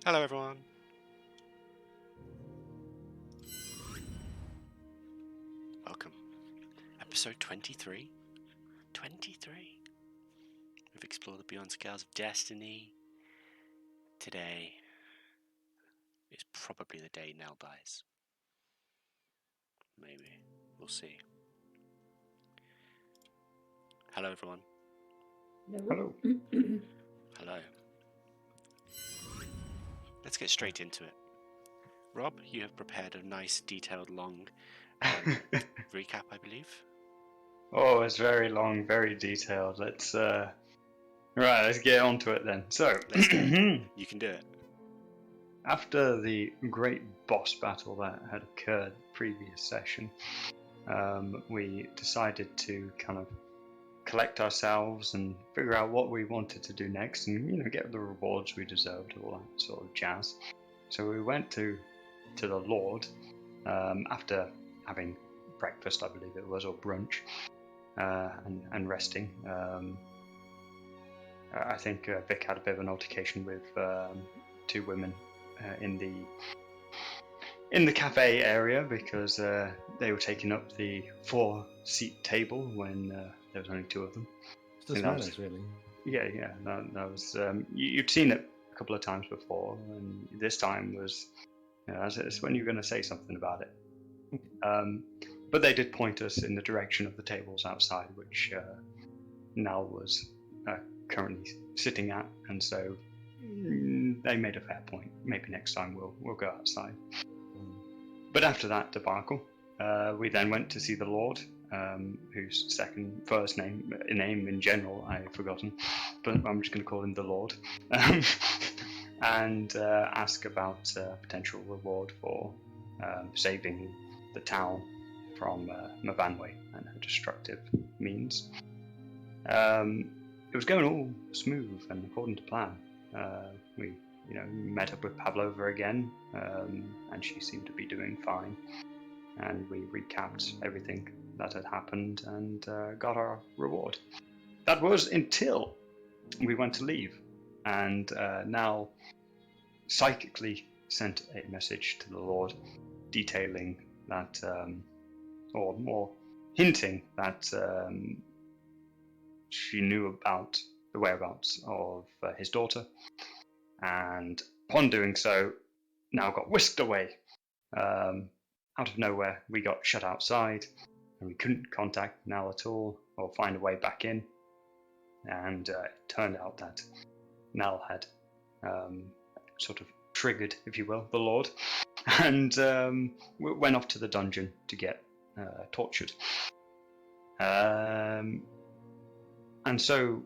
Hello, everyone. Welcome. Episode 23. 23. We've explored the beyond scales of destiny. Today is probably the day Nell dies. Maybe. We'll see. Hello, everyone. Hello. Hello. Let's get straight into it. Rob, you have prepared a nice, detailed, long recap, I believe. Oh, it's very long, very detailed. Let's get on to it then. So, Let's go. You can do it. After the great boss battle that had occurred previous session, we decided to kind of collect ourselves and figure out what we wanted to do next, and get the rewards we deserved, all that sort of jazz. So we went to the Lord after having breakfast, I believe it was, or brunch, and resting. I think Vic had a bit of an altercation with two women in the cafe area because they were taking up the 4-seat table when there was only 2 of them. Just manners, really. Yeah. That was you'd seen it a couple of times before, and this time was it's when you're going to say something about it. But they did point us in the direction of the tables outside, which Nal was currently sitting at, and so they made a fair point. Maybe next time we'll go outside. But after that debacle, we then went to see the Lord, whose first name in general I've forgotten, but I'm just going to call him the Lord, and ask about potential reward for saving the town from Mavanwe and her destructive means. It was going all smooth and according to plan. We met up with Pavlova again, and she seemed to be doing fine. And we recapped everything that had happened and got our reward. That was until we went to leave, and Nal psychically sent a message to the Lord detailing that, or more hinting that she knew about the whereabouts of his daughter, and upon doing so, Nal got whisked away. Out of nowhere, we got shut outside, and we couldn't contact Nal at all, or find a way back in. And it turned out that Nal had sort of triggered, if you will, the Lord, and went off to the dungeon to get tortured. And so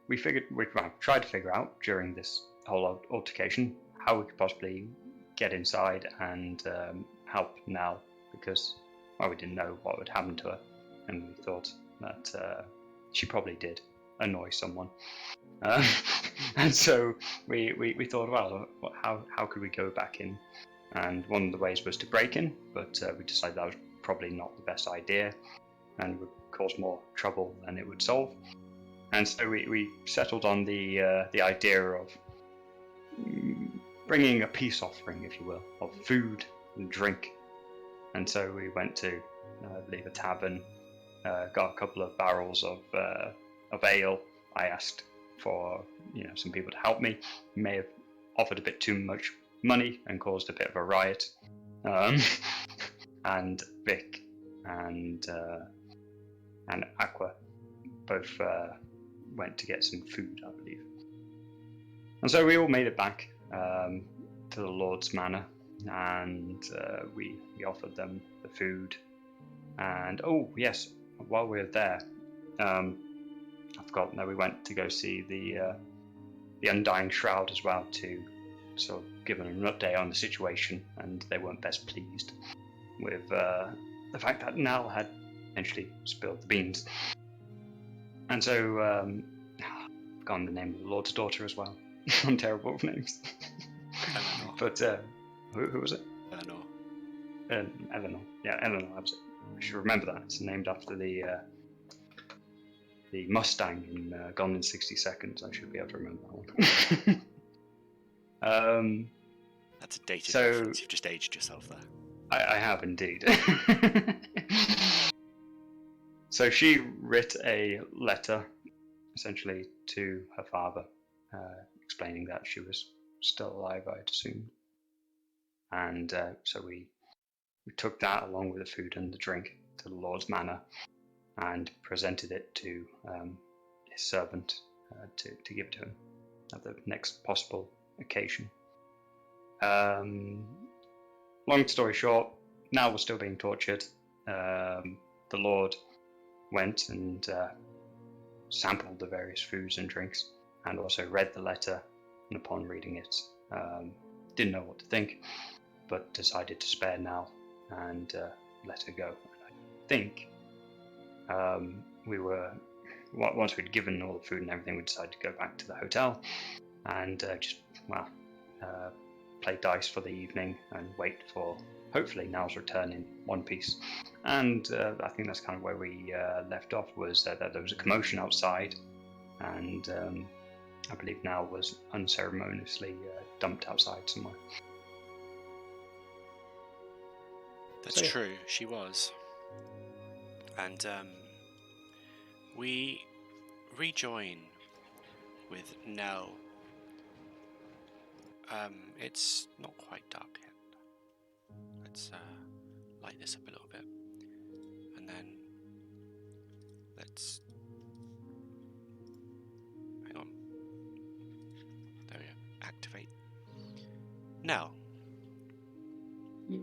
we tried to figure out during this whole altercation how we could possibly get inside and help Nal, because we didn't know what would happen to her, and we thought that she probably did annoy someone. And so we thought, well, how could we go back in? And one of the ways was to break in, but we decided that was probably not the best idea and would cause more trouble than it would solve. And so we settled on the idea of bringing a peace offering, if you will, of food and drink. And so we went to leave a tavern, got a couple of barrels of ale. I asked for some people to help me. May have offered a bit too much money and caused a bit of a riot. And Vic and Aqua both went to get some food, I believe. And so we all made it back to the Lord's Manor, and we offered them the food. And oh yes, while we were there, I forgot that we went to go see the Undying Shroud as well, to sort of give them an update on the situation, and they weren't best pleased with the fact that Nal had eventually spilled the beans. And so I've forgotten the name of the Lord's daughter as well. I'm terrible with names. Eleanor. But who was it? Eleanor. Eleanor. Yeah, Eleanor. That was it. I should remember that. It's named after the Mustang in Gone in 60 Seconds. I should be able to remember that That's a dated So- reference. You've just aged yourself there. I have indeed. So she writ a letter, essentially, to her father, explaining that she was still alive, I'd assume. And so we took that along with the food and the drink to the Lord's Manor and presented it to his servant to give to him at the next possible occasion. Long story short, now we're still being tortured. The Lord went and sampled the various foods and drinks, and also read the letter, and upon reading it, didn't know what to think, but decided to spare Nell and let her go. And I think once we'd given all the food and everything, we decided to go back to the hotel and just play dice for the evening and wait for hopefully Nell's return in one piece. And I think that's kind of where we left off, was that there was a commotion outside, and I believe Nell was unceremoniously dumped outside somewhere. That's So, yeah. true, she was. And we rejoin with Nell. It's not quite dark yet. Let's light this up a little bit. And then let's... Hang on. There we go. Activate. Nell, Yes.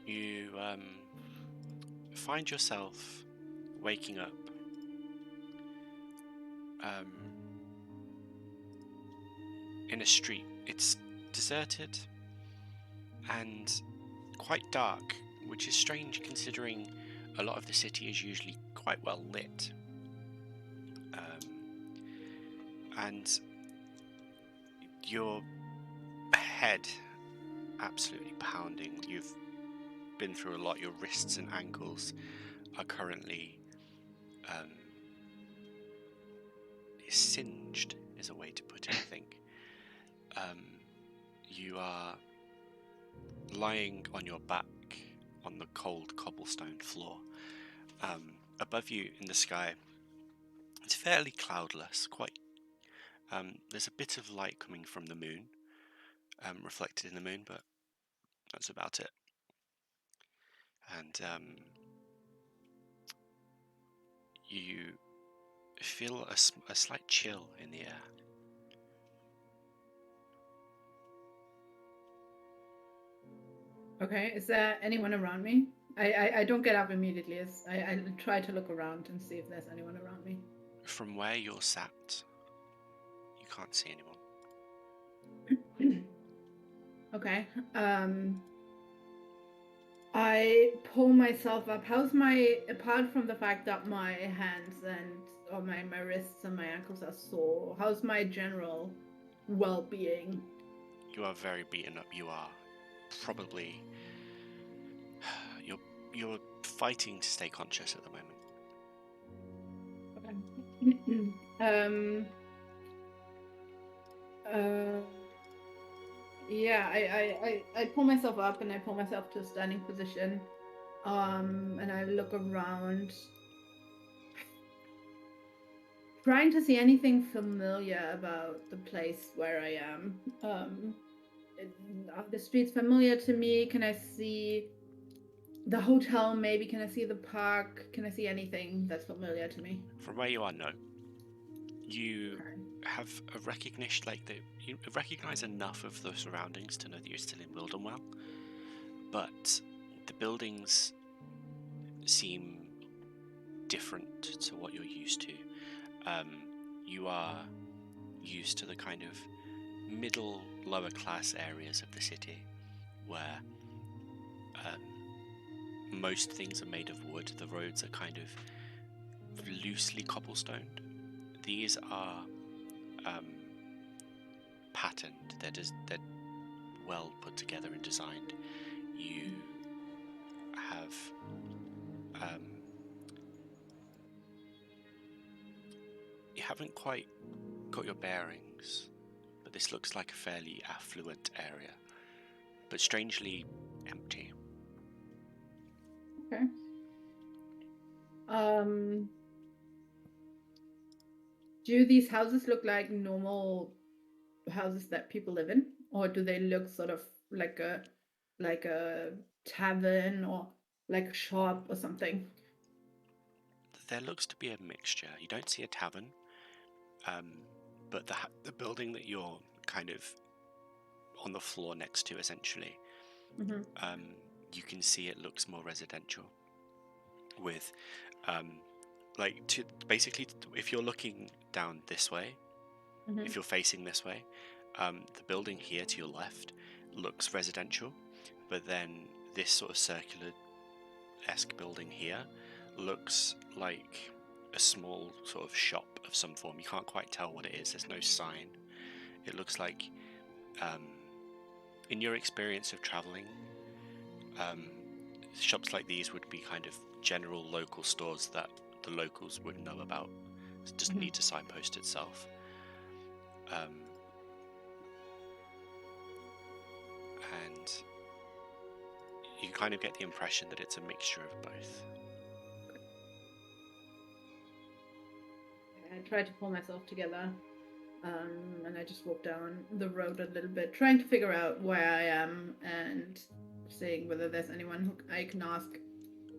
you find yourself waking up in a street. It's deserted and quite dark, which is strange considering a lot of the city is usually quite well lit. And your head absolutely pounding. You've been through a lot. Your wrists and ankles are currently singed, is a way to put it, I think. You are lying on your back on the cold cobblestone floor. Above you in the sky, it's fairly cloudless, quite. There's a bit of light coming from the moon, reflected in the moon, but that's about it. And you feel a slight chill in the air. Okay, is there anyone around me? I don't get up immediately. I try to look around and see if there's anyone around me. From where you're sat, you can't see anyone. Okay. I pull myself up. Apart from the fact that my hands or my wrists and my ankles are sore, how's my general well-being? You are very beaten up. You are probably... You're fighting to stay conscious at the moment. Yeah, I pull myself up and I pull myself to a standing position. And I look around, trying to see anything familiar about the place where I am. Are the streets familiar to me? Can I see the hotel? Maybe can I see the park? Can I see anything that's familiar to me? From where you are, no. You have a recognition, you recognize enough of the surroundings to know that you're still in Wildenwell, but the buildings seem different to what you're used to. You are used to the kind of middle, lower class areas of the city where most things are made of wood. The roads are kind of loosely cobblestoned. These are patterned. They're well put together and designed. You have you haven't quite got your bearings, but this looks like a fairly affluent area, but strangely empty. Okay. Do these houses look like normal houses that people live in, or do they look sort of like a tavern or like a shop or something? There looks to be a mixture. You don't see a tavern, but the building that you're kind of on the floor next to, essentially, you can see it looks more residential. With, basically, if you're looking down this way, if you're facing this way, the building here to your left looks residential, but then this sort of circular-esque building here looks like a small sort of shop of some form. You can't quite tell what it is. There's no sign. It looks like, in your experience of traveling, shops like these would be kind of general local stores that the locals would know about. It doesn't need to signpost itself. And you kind of get the impression that it's a mixture of both. I tried to pull myself together, and I just walked down the road a little bit, trying to figure out where I am and seeing whether there's anyone who I can ask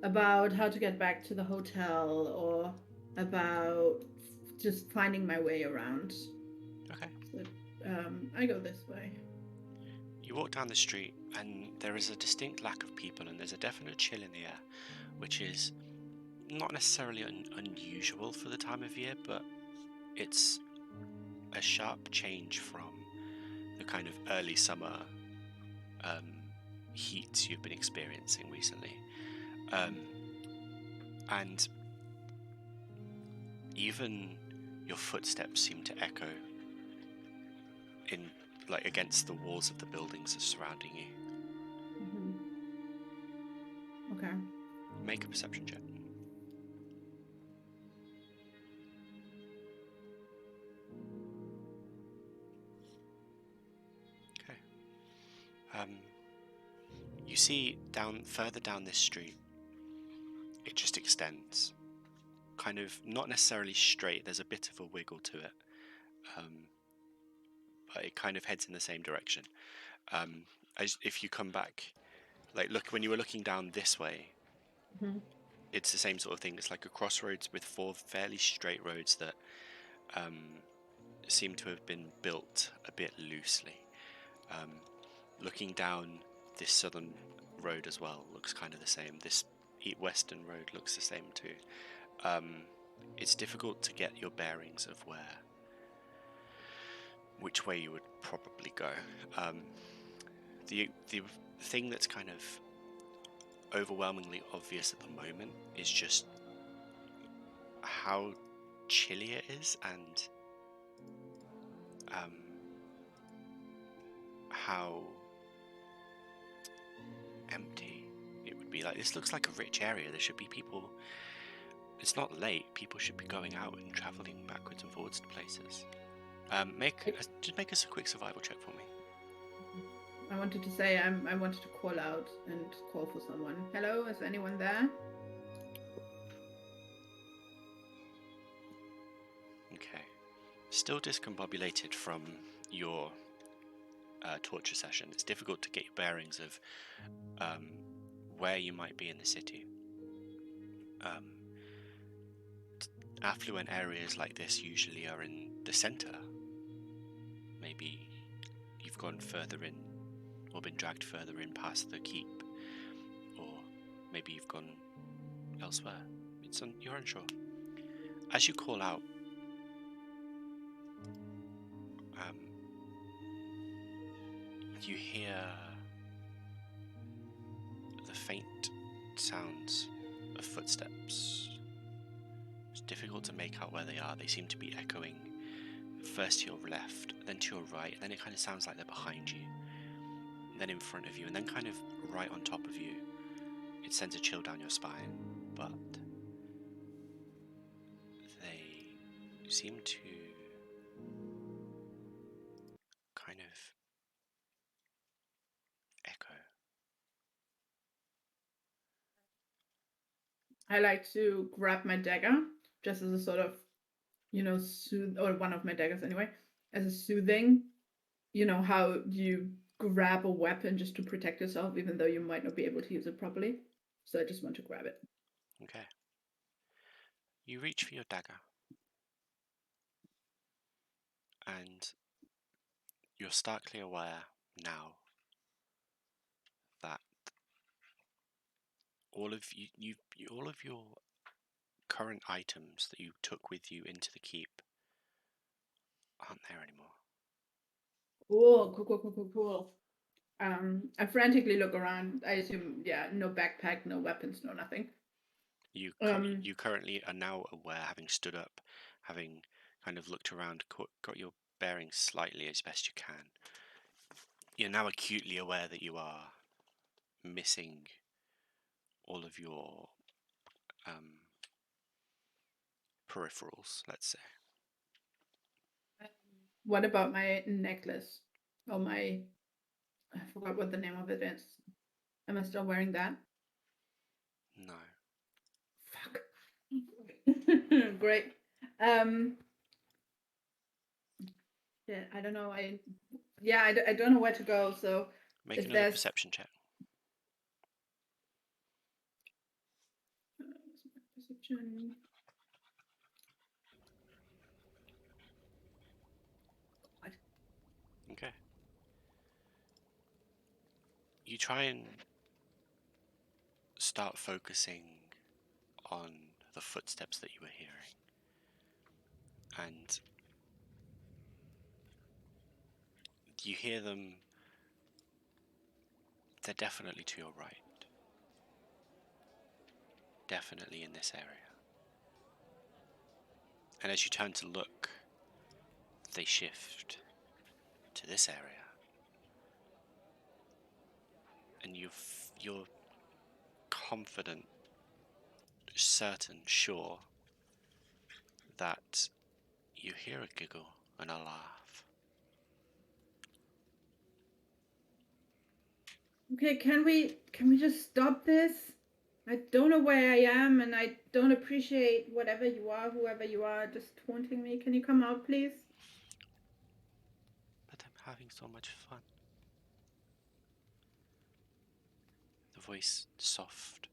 about how to get back to the hotel or about just finding my way around. Okay. So, I go this way. You walk down the street, and there is a distinct lack of people, and there's a definite chill in the air, which is not necessarily unusual for the time of year, but it's a sharp change from the kind of early summer heat you've been experiencing recently. And even your footsteps seem to echo in, like, against the walls of the buildings surrounding you. Okay. Make a perception check. Okay. You see further down this street, it just extends. Kind of not necessarily straight, there's a bit of a wiggle to it. But it kind of heads in the same direction. If you come back, when you were looking down this way, it's the same sort of thing. It's like a crossroads with 4 fairly straight roads that seem to have been built a bit loosely. Looking down this southern road as well looks kind of the same. This western road looks the same too. It's difficult to get your bearings of which way you would probably go. The thing that's kind of overwhelmingly obvious at the moment is just how chilly it is, and how empty it would be. Like, this looks like a rich area. There should be people. It's not late. People should be going out and traveling backwards and forwards to places. Just make us a quick survival check for me. I wanted to say I wanted to call out and call for someone. Hello, is anyone there? Okay. Still discombobulated from your torture session. It's difficult to get your bearings of where you might be in the city. Affluent areas like this usually are in the center. Maybe you've gone further in, or been dragged further in past the keep, or maybe you've gone elsewhere. You're unsure. As you call out, you hear the faint sounds of footsteps. It's difficult to make out where they are. They seem to be echoing first to your left, then to your right, and then it kind of sounds like they're behind you, then in front of you, and then kind of right on top of you. It sends a chill down your spine, but they seem to I like to grab my dagger just as a sort of, or one of my daggers anyway, as a soothing. You know how you grab a weapon just to protect yourself, even though you might not be able to use it properly. So I just want to grab it. Okay. You reach for your dagger, and you're starkly aware now that all of all of your current items that you took with you into the keep aren't there anymore. Cool. I frantically look around. I assume, no backpack, no weapons, no nothing. You currently are now aware, having stood up, having kind of looked around, got your bearings slightly as best you can. You're now acutely aware that you are missing all of your peripherals, let's say. What about my necklace? Or I forgot what the name of it is. Am I still wearing that? No. Fuck. Great. Yeah, I don't know. I don't know where to go. So Make if another there's perception check. perception. What? Okay. You try and start focusing on the footsteps that you were hearing. And you hear them. They're definitely to your right. Definitely in this area. And as you turn to look, they shift to this area. And you're confident, certain, sure that you hear a giggle and a laugh. Okay, can we just stop this? I don't know where I am, and I don't appreciate whatever you are, whoever you are, just taunting me. Can you come out, please? But I'm having so much fun. The voice soft,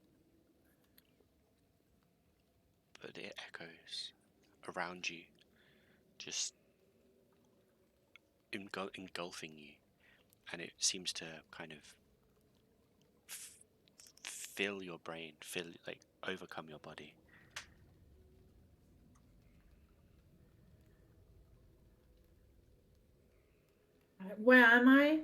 but it echoes around you, just engulfing you, and it seems to kind of fill your brain, overcome your body. Where am I?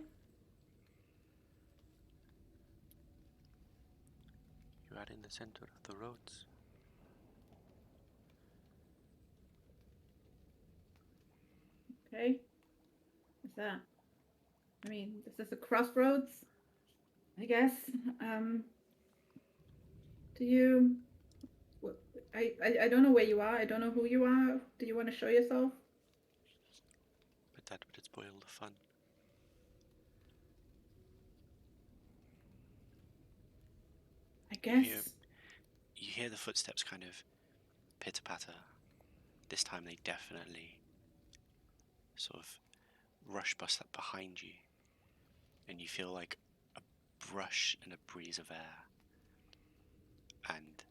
You are in the center of the roads. Okay. What's that? I mean, is this a crossroads? I guess. Do you? I don't know where you are. I don't know who you are. Do you want to show yourself? But that would spoil the fun. I guess. You hear the footsteps kind of pitter-patter. This time they definitely sort of rush bust up behind you, and you feel like a brush and a breeze of air, and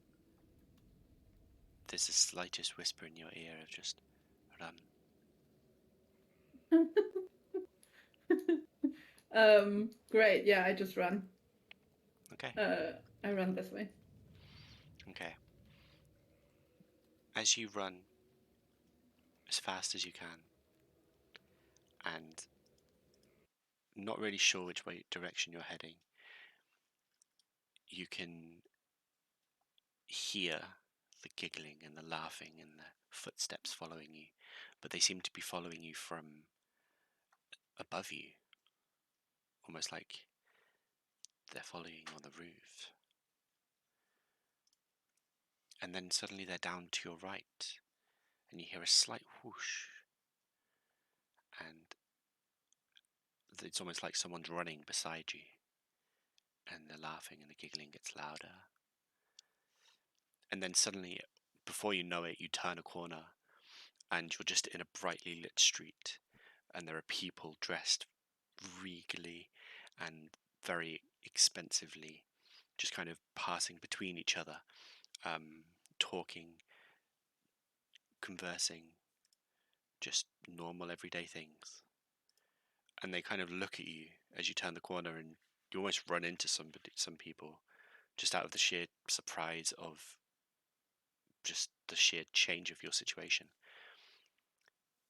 there's the slightest whisper in your ear of just run. Great. Yeah, I just run. Okay. I run this way. Okay. As you run as fast as you can, and not really sure which direction you're heading, you can hear the giggling and the laughing and the footsteps following you, but they seem to be following you from above you, almost like they're following on the roof. And then suddenly they're down to your right, and you hear a slight whoosh, and it's almost like someone's running beside you, and the laughing and the giggling gets louder. and then suddenly, before you know it, you turn a corner and you're just in a brightly lit street, and there are people dressed regally and very expensively, just kind of passing between each other, talking, conversing, just normal everyday things. And they kind of look at you as you turn the corner, and you almost run into some people, just out of the sheer surprise of just the sheer change of your situation.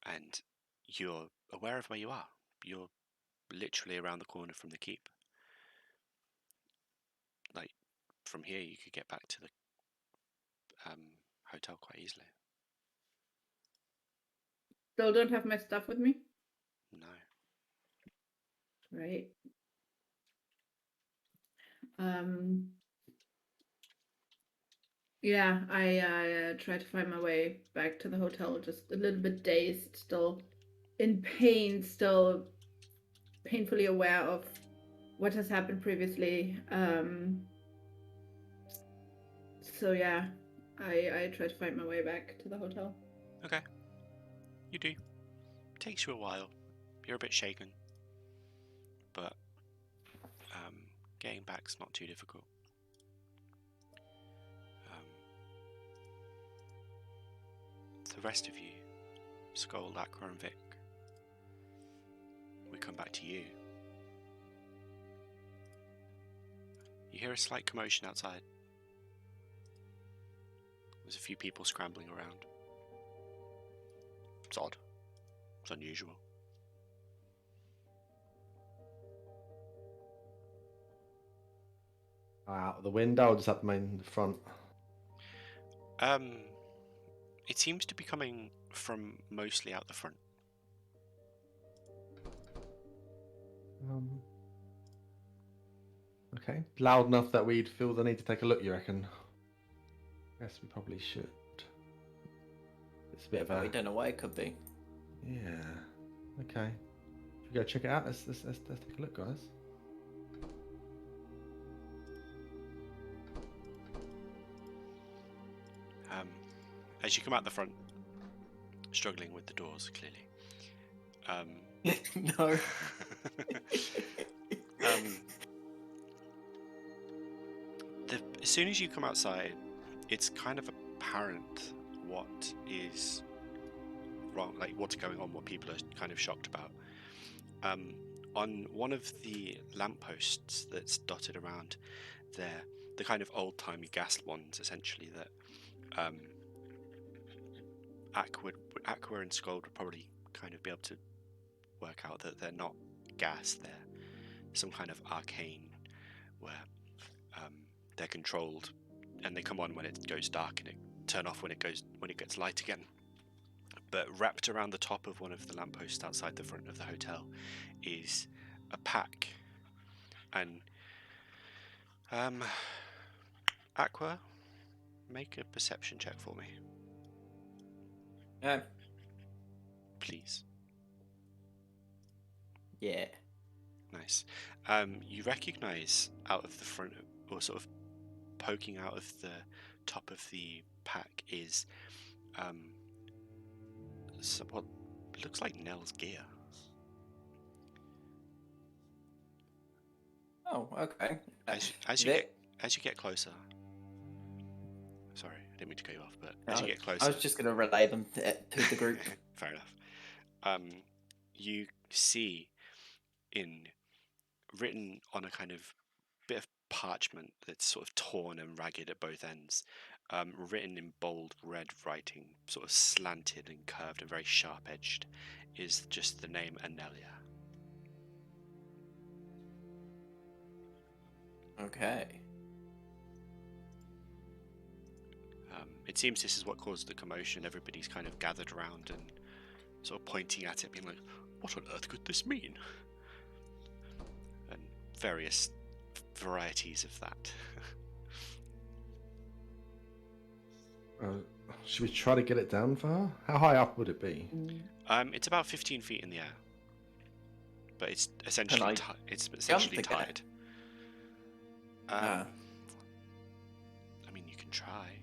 And you're aware of where you are. You're literally around the corner from the keep. Like, from here you could get back to the hotel quite easily. Still don't have my stuff with me? No. Right. Yeah, I try to find my way back to the hotel, just a little bit dazed, still in pain, still painfully aware of what has happened previously. So yeah, I try to find my way back to the hotel. Okay. You do. Takes you a while. You're a bit shaken, but getting back's not too difficult. The rest of you, Sköld, Aqua, and Vic, we come back to you. You hear a slight commotion outside. There's a few people scrambling around. It's odd. It's unusual. Out the window, or just up the main front? It seems to be coming from mostly out the front. Okay. Loud enough that we'd feel the need to take a look, you reckon? Guess we probably should. It's a bit of a... We don't know what it could be. Yeah. Okay. Should we go check it out? Let's take a look, guys. As you come out the front, struggling with the doors, clearly. No. As soon as you come outside, it's kind of apparent what is wrong, like what's going on, what people are kind of shocked about. On one of the lampposts that's dotted around there, the kind of old-timey gas ones, essentially, that Aqua and Sköld would probably kind of be able to work out that they're not gas, they're some kind of arcane where they're controlled, and they come on when it goes dark and it turn off when it gets light again. But wrapped around the top of one of the lampposts outside the front of the hotel is a pack. And Aqua, make a perception check for me, please. Yeah. Nice. You recognise out of the front, or sort of poking out of the top of the pack, is what looks like Nell's gear. Oh, okay. As you get closer. Sorry, I didn't mean to cut you off, but as you get closer, I was just going to relay them to the group. Fair enough. You see written on a kind of bit of parchment that's sort of torn and ragged at both ends, written in bold red writing, sort of slanted and curved and very sharp edged, is just the name Anelia. Okay. It seems this is what caused the commotion. Everybody's kind of gathered around and sort of pointing at it, being like, what on earth could this mean? And various varieties of that. Should we try to get it down for her? How high up would it be? It's about 15 feet in the air, but it's essentially tied. I mean, you can try.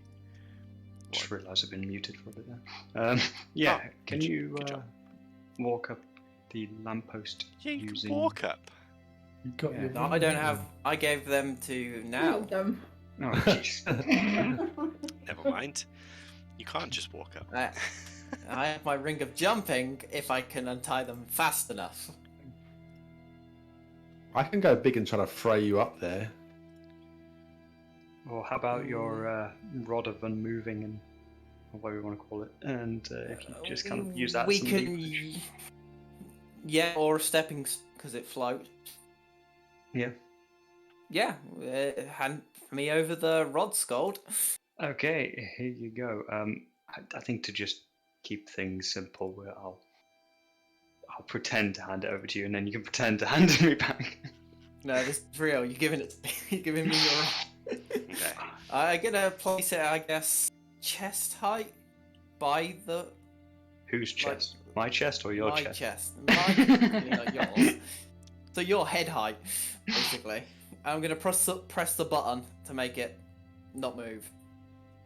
Just realised I've been muted for a bit there. Yeah, can you good job. walk up the lamppost Yeah, you using... can walk up. You got Yeah. your No, I don't have. I gave them to All now. of them. Oh, jeez. Never mind. You can't just walk up. I have my ring of jumping if I can untie them fast enough. I can go big and try to throw you up there. Or how about your rod of unmoving, and or whatever you want to call it, and if you just kind of use that We as some can. leverage. Yeah, or stepping because it floats. Yeah. Yeah, hand me over the rod, Sköld. Okay, here you go. I think to just keep things simple, where I'll pretend to hand it over to you, and then you can pretend to hand it me back. No, this is real. You're giving it. You're giving me your. Okay. I'm gonna place it, I guess, chest height by the Whose Like, chest? My chest or your my chest? chest. Mine, not yours. So your head height, basically. I'm gonna press the button to make it not move.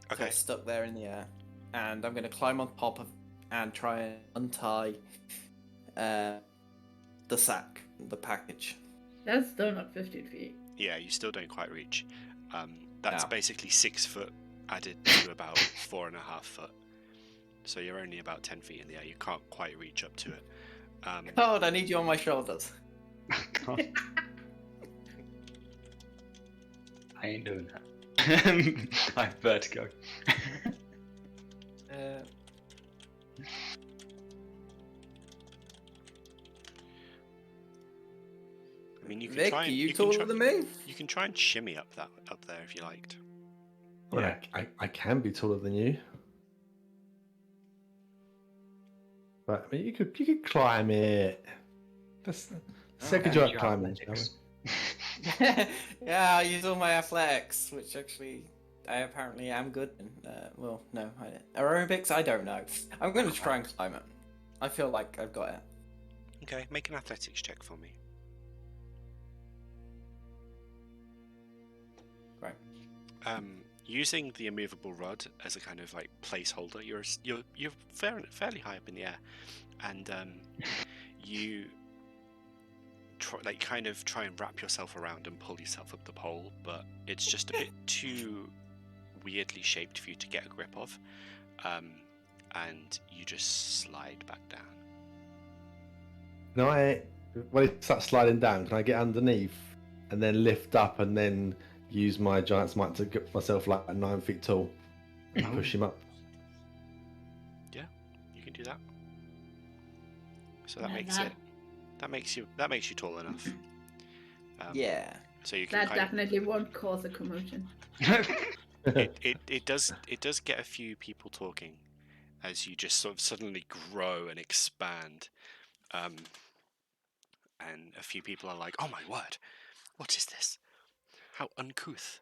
So Okay. it's stuck there in the air, and I'm gonna climb on top of and try and untie the sack, the package. That's still not 15 feet. Yeah, you still don't quite reach. That's No. basically 6 foot added to about 4.5 foot. So you're only about 10 feet in the air. You can't quite reach up to it. God, I need you on my shoulders. God. I ain't doing that. I have vertigo. I mean, you can Vic, try. are And, you can taller try, than me? You can try and shimmy up there if you liked. Well, Yeah. I can be taller than you. But I mean, you could climb it. That's second Okay. job Your climbing. athletics. Yeah, I use all my athletics, which actually I apparently am good in. Well, no, aerobics, I don't know. I'm going to try and climb it. I feel like I've got it. Okay, make an athletics check for me. Great. Using the immovable rod as a kind of like placeholder, you're fairly high up in the air, and you try and wrap yourself around and pull yourself up the pole, but it's just a bit too weirdly shaped for you to get a grip of, and you just slide back down. When it starts sliding down, can I get underneath and then lift up and then use my giant's might to get myself like 9 feet tall and push him up? Yeah, you can do that. So that Yeah, makes that- it. That makes you tall enough. Yeah. So you can That kind of, definitely won't cause a commotion. it does get a few people talking as you just sort of suddenly grow and expand, and a few people are like, "Oh my word, what is this? How uncouth!"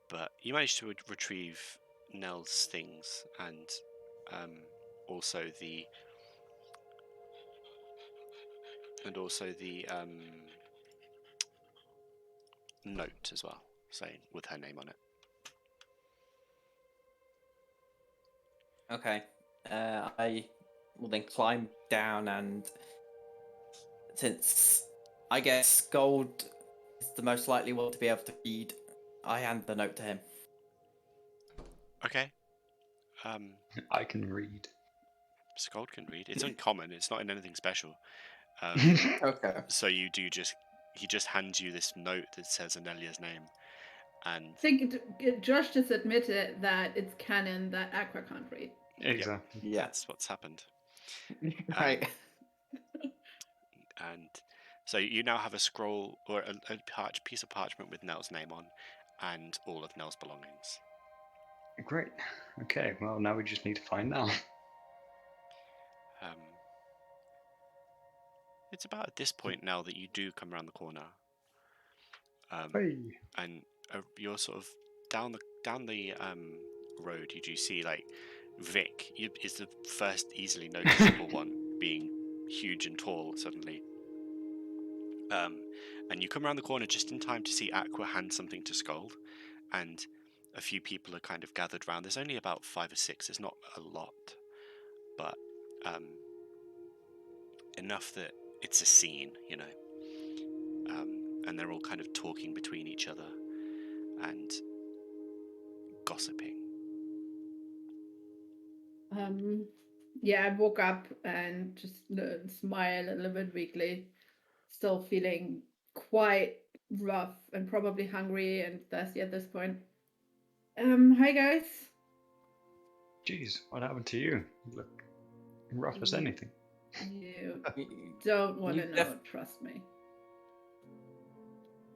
But you manage to retrieve Nell's things and also the note as well, saying with her name on it. Okay. I will then climb down, and since I guess Gold is the most likely one to be able to read, I hand the note to him. Okay. I can read. Sköld can read. It's uncommon. It's not in anything special. Okay. So he just hands you this note that says Anelia's name, and I think Josh just admitted that it's canon that Aqua can't read. Exactly. Yeah. that's what's happened. Right. And so you now have a scroll or a piece of parchment with Nell's name on, and all of Nell's belongings. Great. Okay, well, now we just need to find out. It's about at this point now that you do come around the corner, Hey. and you're sort of down the road. You do see like Vic is the first easily noticeable one, being huge and tall suddenly. And you come around the corner just in time to see Aqua hand something to Sköld, and a few people are kind of gathered around. There's only about 5 or 6. It's not a lot, but enough that it's a scene, you know. And they're all kind of talking between each other and gossiping. Yeah, I woke up and just smile a little bit weakly, still feeling quite rough and probably hungry and thirsty at this point. Hi guys. Jeez, what happened to you? You look rough as anything. You don't want to You know, trust me.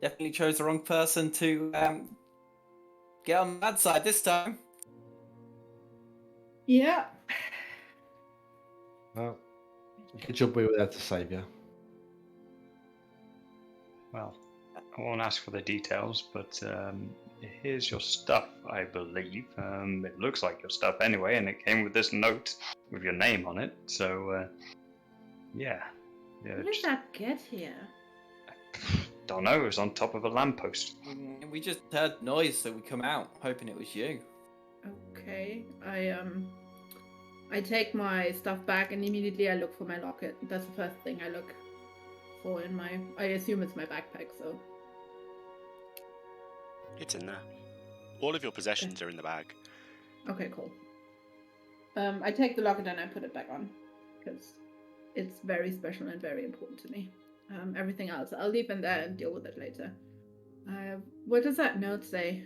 Definitely chose the wrong person to get on the bad side this time. Yeah. Well, good job we were there to save you. Well, I won't ask for the details, but here's your stuff, I believe. It looks like your stuff anyway, and it came with this note with your name on it. So, yeah. How did that get here? Don't know. It was on top of a lamppost. We just heard noise, so we come out, hoping it was you. Okay. I take my stuff back and immediately I look for my locket. That's the first thing I look for in my... I assume it's my backpack, so... It's in there. All of your possessions are in the bag. Okay, cool. I take the locket and I put it back on, because it's very special and very important to me. Everything else, I'll leave in there and deal with it later. What does that note say?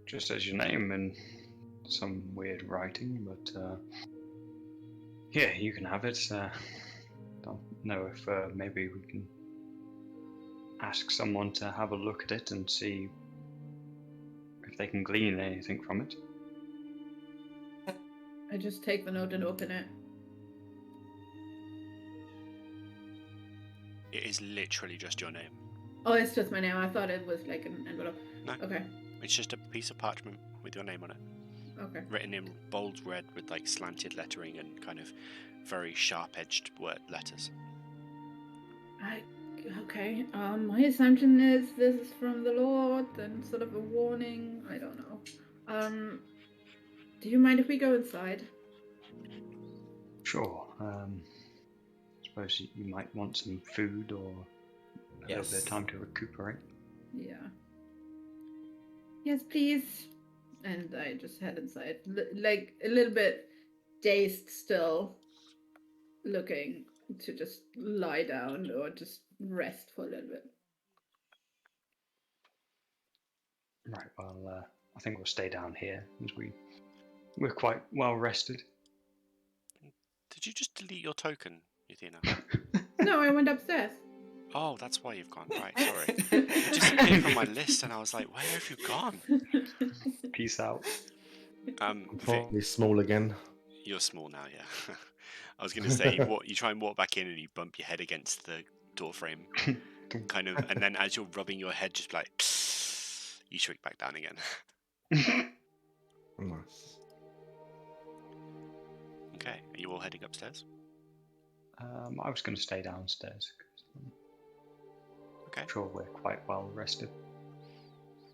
Just as your name and some weird writing, but yeah, you can have it. Don't know if maybe we can ask someone to have a look at it and see if they can glean anything from it. I just take the note and open it. It is literally just your name. Oh, it's just my name. I thought it was like an envelope. No. Okay. It's just a piece of parchment with your name on it. Okay. Written in bold red with like slanted lettering and kind of very sharp-edged word letters. Okay. My assumption is this is from the Lord and sort of a warning. I don't know. Do you mind if we go inside? Sure. Suppose you might want some food or a little bit of time to recuperate. Yeah. Yes, please. And I just head inside, like a little bit dazed still, looking to just lie down or just rest for a little bit. Right. Well, I think we'll stay down here as we're quite well rested. Did you just delete your token, Yathina? No, I went upstairs. Oh, that's why you've gone. Right, sorry. It just appeared from my list, and I was like, where have you gone? Peace out. Vic, Probably small again. you're small now, yeah. I was going to say, you try and walk back in and you bump your head against the door frame, kind of, and then as you're rubbing your head, just like, you shrink back down again. Nice. Okay, are you all heading upstairs? I was going to stay downstairs. Okay. I'm sure we're quite well rested.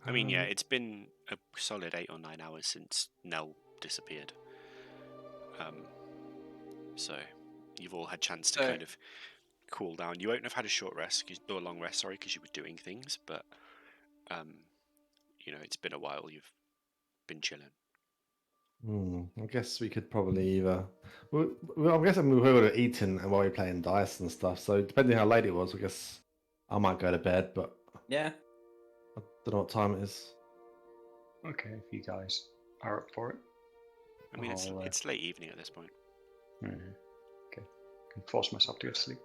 I mean, yeah, it's been a solid 8 or 9 hours since Nell disappeared. So you've all had chance to kind of cool down. You won't have had a short rest, or a long rest, sorry, because you were doing things. But you know, it's been a while. You've been chilling. I guess we could probably either. Well, I'm guessing we would have eaten while we were playing dice and stuff. So depending how late it was, I guess I might go to bed. But Yeah. I don't know what time it is. Okay, if you guys are up for it. I mean, it's late evening at this point. Okay, I can force myself to go to sleep.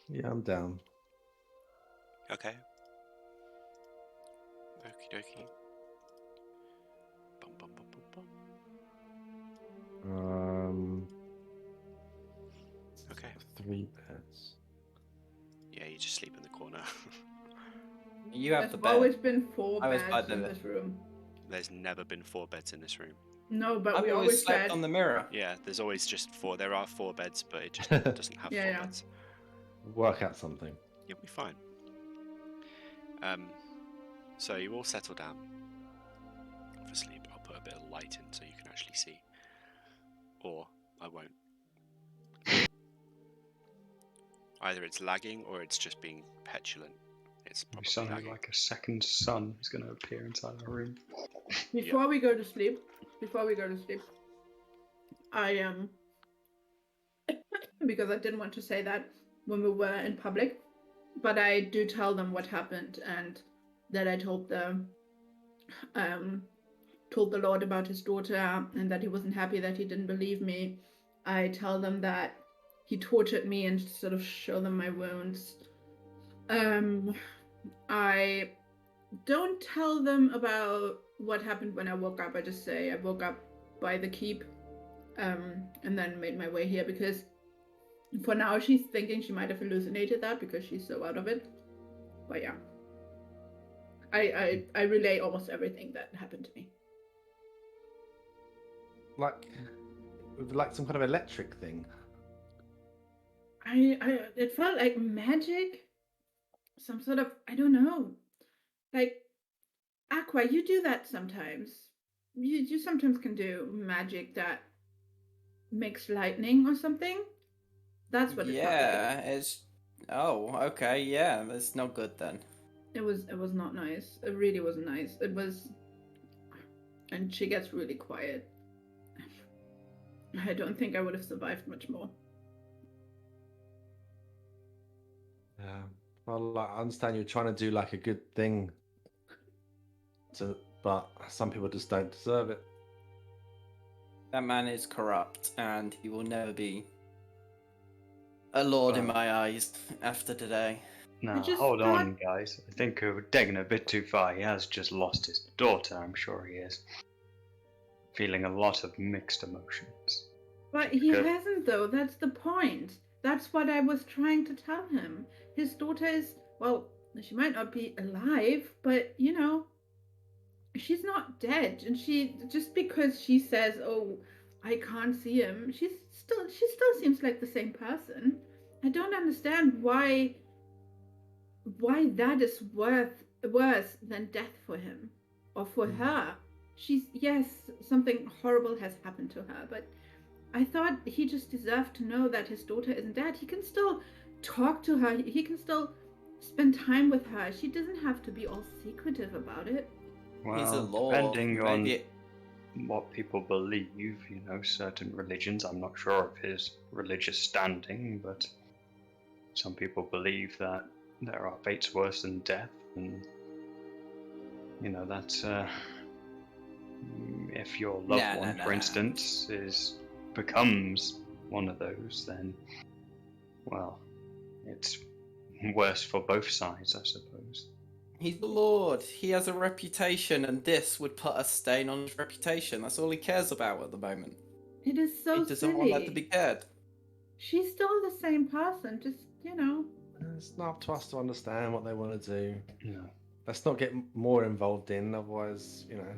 Yeah, I'm down. Okay. Okie dokie. Bum, bum, bum, bum, bum. Okay. 3 beds. Yeah, you just sleep in the corner. You have There's the bed. always been 4 I was by beds the in bed. this room. There's never been 4 beds in this room. No, but I've we always always slept said on the mirror. Yeah, there's always just 4. There are 4 beds, but it just doesn't have 4 Yeah. beds. Work out something. You'll be fine. So you all settle down for sleep. I'll put a bit of light in so you can actually see. Or I won't. Either it's lagging or it's just being petulant. It's probably Something lagging. like a second sun is going to appear inside our room. Before we go to sleep, I because I didn't want to say that when we were in public, but I do tell them what happened and that I told the Lord about his daughter and that he wasn't happy that he didn't believe me. I tell them that he tortured me and sort of show them my wounds. I don't tell them about what happened when I woke up. I just say I woke up by the keep and then made my way here because for now she's thinking she might have hallucinated that because she's so out of it. But yeah, I relay almost everything that happened to me. Like some kind of electric thing. It felt like magic, some sort of, I don't know, like Aqua. You do that sometimes. You sometimes can do magic that makes lightning or something. That's what it felt like. Yeah, it's. Oh, okay, yeah, that's not good then. It was not nice. It really wasn't nice. It was, and she gets really quiet. I don't think I would have survived much more. Yeah. Well, I understand you're trying to do like a good thing, but some people just don't deserve it. That man is corrupt, and he will never be a lord in my eyes after today. No, just hold thought- on, guys. I think we're digging a bit too far. He has just lost his daughter, I'm sure he is. Feeling a lot of mixed emotions. But he Good. hasn't, though. That's the point. That's what I was trying to tell him. His daughter is, well, she might not be alive, but, you know, she's not dead. And she, just because she says, oh, I can't see him, she still seems like the same person. I don't understand why that is worse than death for him or for her. Yes, something horrible has happened to her, but I thought he just deserved to know that his daughter isn't dead. He can still talk to her. He can still spend time with her. She doesn't have to be all secretive about it. Well, He's a lord. depending on Maybe what people believe, you know, certain religions, I'm not sure of his religious standing, but some people believe that there are fates worse than death, and, you know, that's, if your loved one, for instance, becomes one of those, then, well, it's worse for both sides, I suppose. he's the lord. He has a reputation, and this would put a stain on his reputation. That's all he cares about at the moment. It is so He doesn't silly. want that to be cared. She's still the same person, just, you know. It's not up to us to understand what they want to do. No. Let's not get more involved in, otherwise, you know.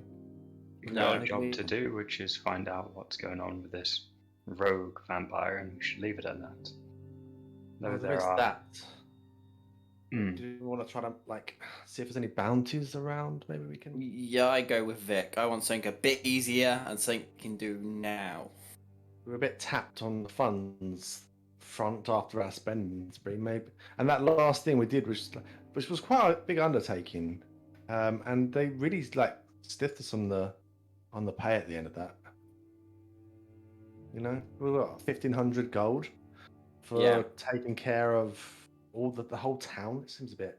We've No, got a job to do, which is find out what's going on with this rogue vampire, and we should leave it at that. Though There is are... that. Mm. Do you want to try to like see if there's any bounties around? Maybe we can. Yeah, I go with Vic. I want something a bit easier and something we can do now. We were a bit tapped on the funds front after our spending spree, maybe. And that last thing we did, which was quite a big undertaking, and they really like stiffed us on the pay at the end of that. You know, we got 1,500 gold for taking care of all the whole town. It seems a bit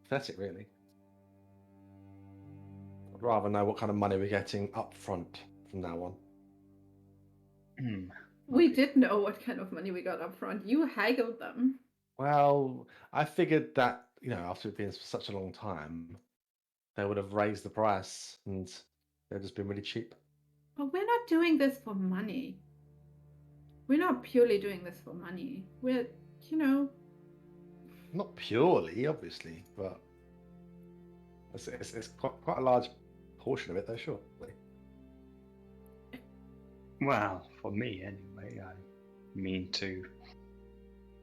pathetic, really. I'd rather know what kind of money we're getting up front from now on. We did know what kind of money we got up front. You haggled them. Well, I figured that, you know, after it being such a long time, they would have raised the price and they've just been really cheap. But we're not doing this for money. We're not purely doing this for money. We're, you know... Not purely, obviously, but it's quite a large portion of it, though, surely. Well, for me anyway, I mean to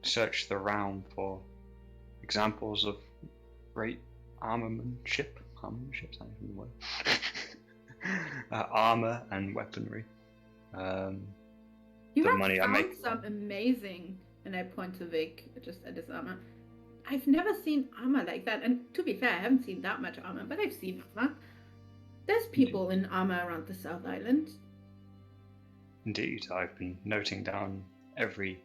search the realm for examples of great armamentship. Armamentship's not even the word. Armor and weaponry. You The have money I found make. some amazing, and I point to Vic just at his armor. I've never seen armor like that, and to be fair, I haven't seen that much armor, but I've seen armor. There's people in armor around the South Island. Indeed, I've been noting down every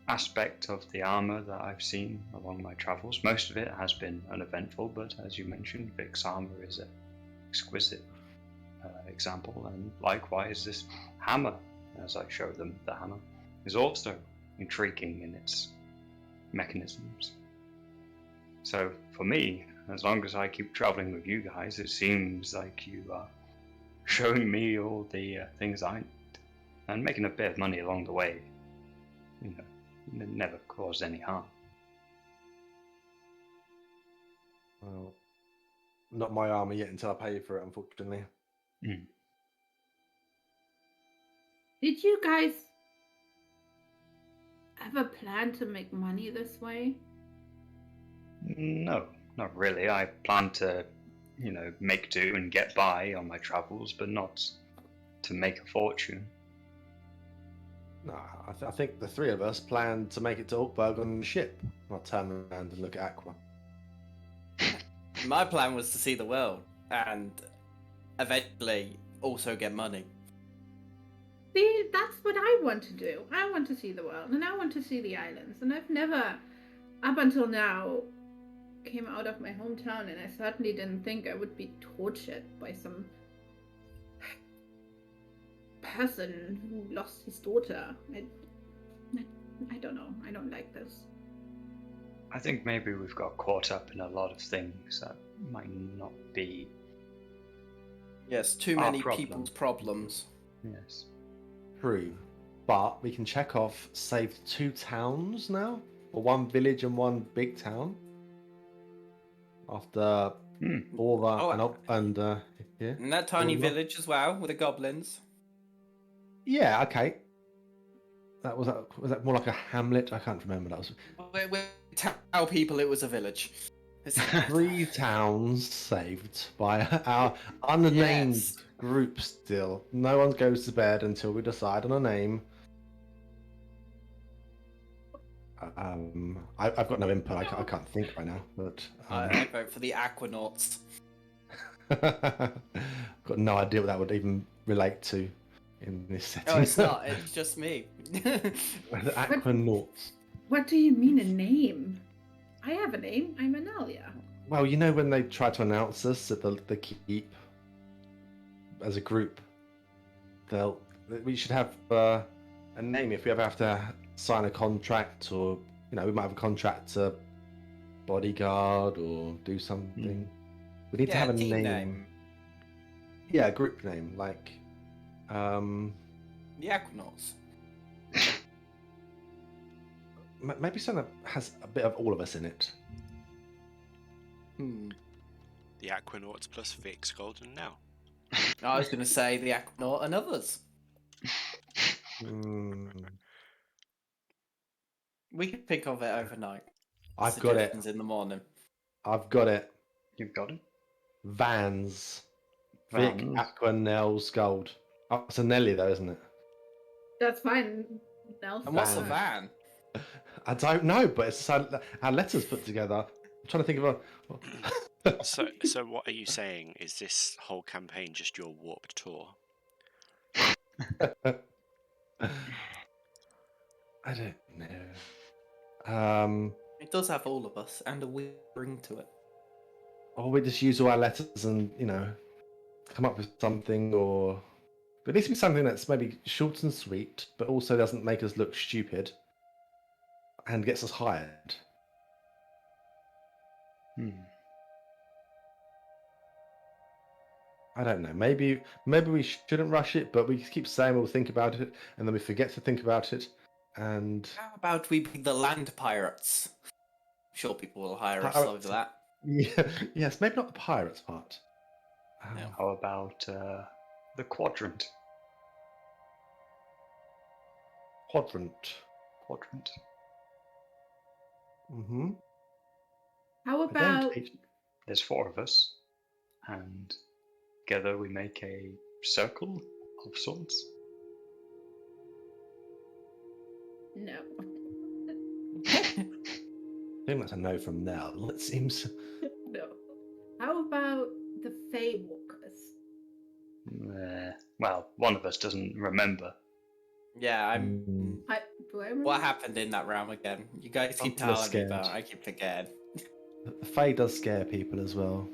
aspect of the armor that I've seen along my travels. Most of it has been uneventful, but as you mentioned, Vic's armor is an exquisite example, and likewise this hammer, as I show them the hammer, is also intriguing in its mechanisms. So for me, as long as I keep traveling with you guys, it seems like you are showing me all the things I need and making a bit of money along the way. You know, it never caused any harm. Well, not my armor yet until I pay for it, unfortunately. Did you guys ever plan to make money this way? No, not really. I plan to, make do and get by on my travels, but not to make a fortune. No, I think the three of us planned to make it to Orkberg on the ship. I'll turn around and look at Aqua. My plan was to see the world and eventually also get money. See, that's what I want to do. I want to see the world, and I want to see the islands. And I've never, up until now, came out of my hometown, and I certainly didn't think I would be tortured by some person who lost his daughter. I don't know. I don't like this. I think maybe we've got caught up in a lot of things that might not be. Yes, too Our many problem. people's problems. Yes. True. But we can check off saved 2 towns now, or 1 village and 1 big town. After Aura and yeah. And that tiny Aura. village as well with the goblins. Yeah, okay. Was that more like a hamlet? I can't remember. That was We tell people it was a village. 3 towns saved by our unnamed Yes. group still. No one goes to bed until we decide on a name. I've got no input. I can't think right now. But I vote for the Aquanauts. got no idea what that would even relate to in this setting. Oh, it's not. It's just me. The Aquanauts. What do you mean a name? I have a name. I'm Analia. Well, you know when they try to announce us at the keep as a group, we should have a name if we ever have to sign a contract, or we might have a contract to bodyguard or do something. We need to have a team name. Yeah, a group name like The Aquanauts. maybe something that has a bit of all of us in it. The Aquanauts plus Vic, Sköld, and now. I was going to say the Aquanaut and others. We can think of it overnight. I've got it. Suggestions in the morning. I've got it. You've got it? Vans. Vic, Vans. Aqua, Nell, Sköld. Oh, it's a Nelly though, isn't it? That's fine, Nelson. And what's a van? I don't know, but it's our letters put together. I'm trying to think of a. So what are you saying? Is this whole campaign just your warped tour? I don't know. It does have all of us and a weird ring to it. Or we just use all our letters and come up with something, or but it needs to be something that's maybe short and sweet, but also doesn't make us look stupid and gets us hired. I don't know. Maybe we shouldn't rush it, but we keep saying we'll think about it, and then we forget to think about it. And How about we be the land pirates? I'm sure people will hire us Pirates. over that. yeah, yes, maybe not the pirates part. No. How about the quadrant? Quadrant. Quadrant. Mm-hmm. How about there's 4 of us, and together we make a circle of sorts. No. I think that's a no from Nell, it seems. No. How about the Fey Walkers? Well, one of us doesn't remember. Yeah, I'm. Mm. Do I remember? What happened in that realm again? You guys keep I'm telling me, but scared. I keep forgetting. The Fae does scare people as well.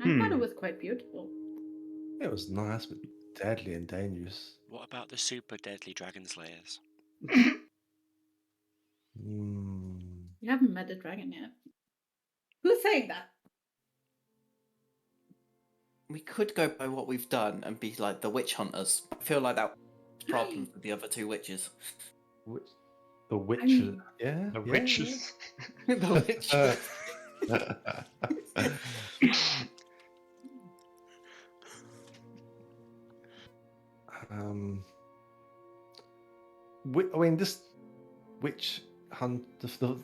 I thought it was quite beautiful. It was nice, but deadly and dangerous. What about the super deadly dragon slayers? Mm. You haven't met a dragon yet. Who's saying that? We could go by what we've done and be like the witch hunters. I feel like that was problems with the other 2 witches. The witch. mean, Yeah. The yeah, witches. The witch. yeah. I mean, this witch hunt. The 4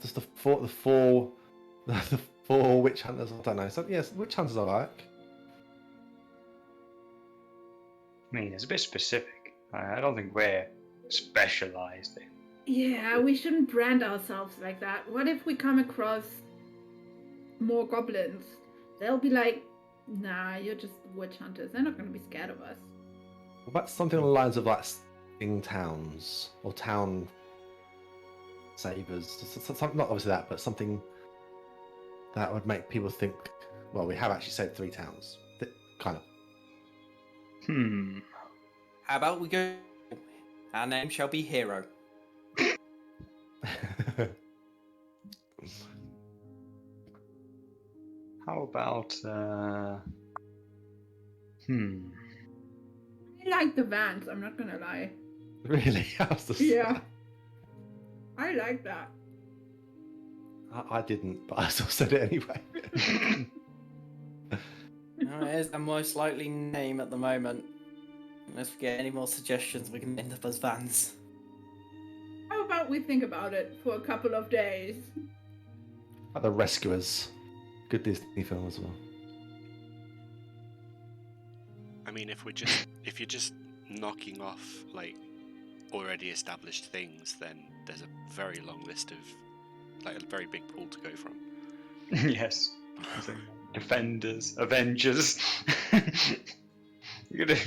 witch hunters. I don't know. So yes, witch hunters I like. I mean, it's a bit specific. I don't think we're specialised in. Yeah, we shouldn't brand ourselves like that. What if we come across more goblins? They'll be like, nah, you're just witch hunters. They're not going to be scared of us. What about something on the lines of like sting towns or town savers? Not obviously that, but something that would make people think. Well, we have actually saved 3 towns. Kind of. How about we go? Our name shall be Hero. How about, I like the Vans, I'm not going to lie. Really? How's the Yeah. I like that. I didn't, but I still said it anyway. It is the most likely name at the moment. Unless we get any more suggestions, we can end up as Vans. How about we think about it for a couple of days? Like the Rescuers. Good Disney film as well. I mean, if you're just knocking off like already established things, then there's a very long list of like a very big pool to go from. yes. Defenders, Avengers. You're gonna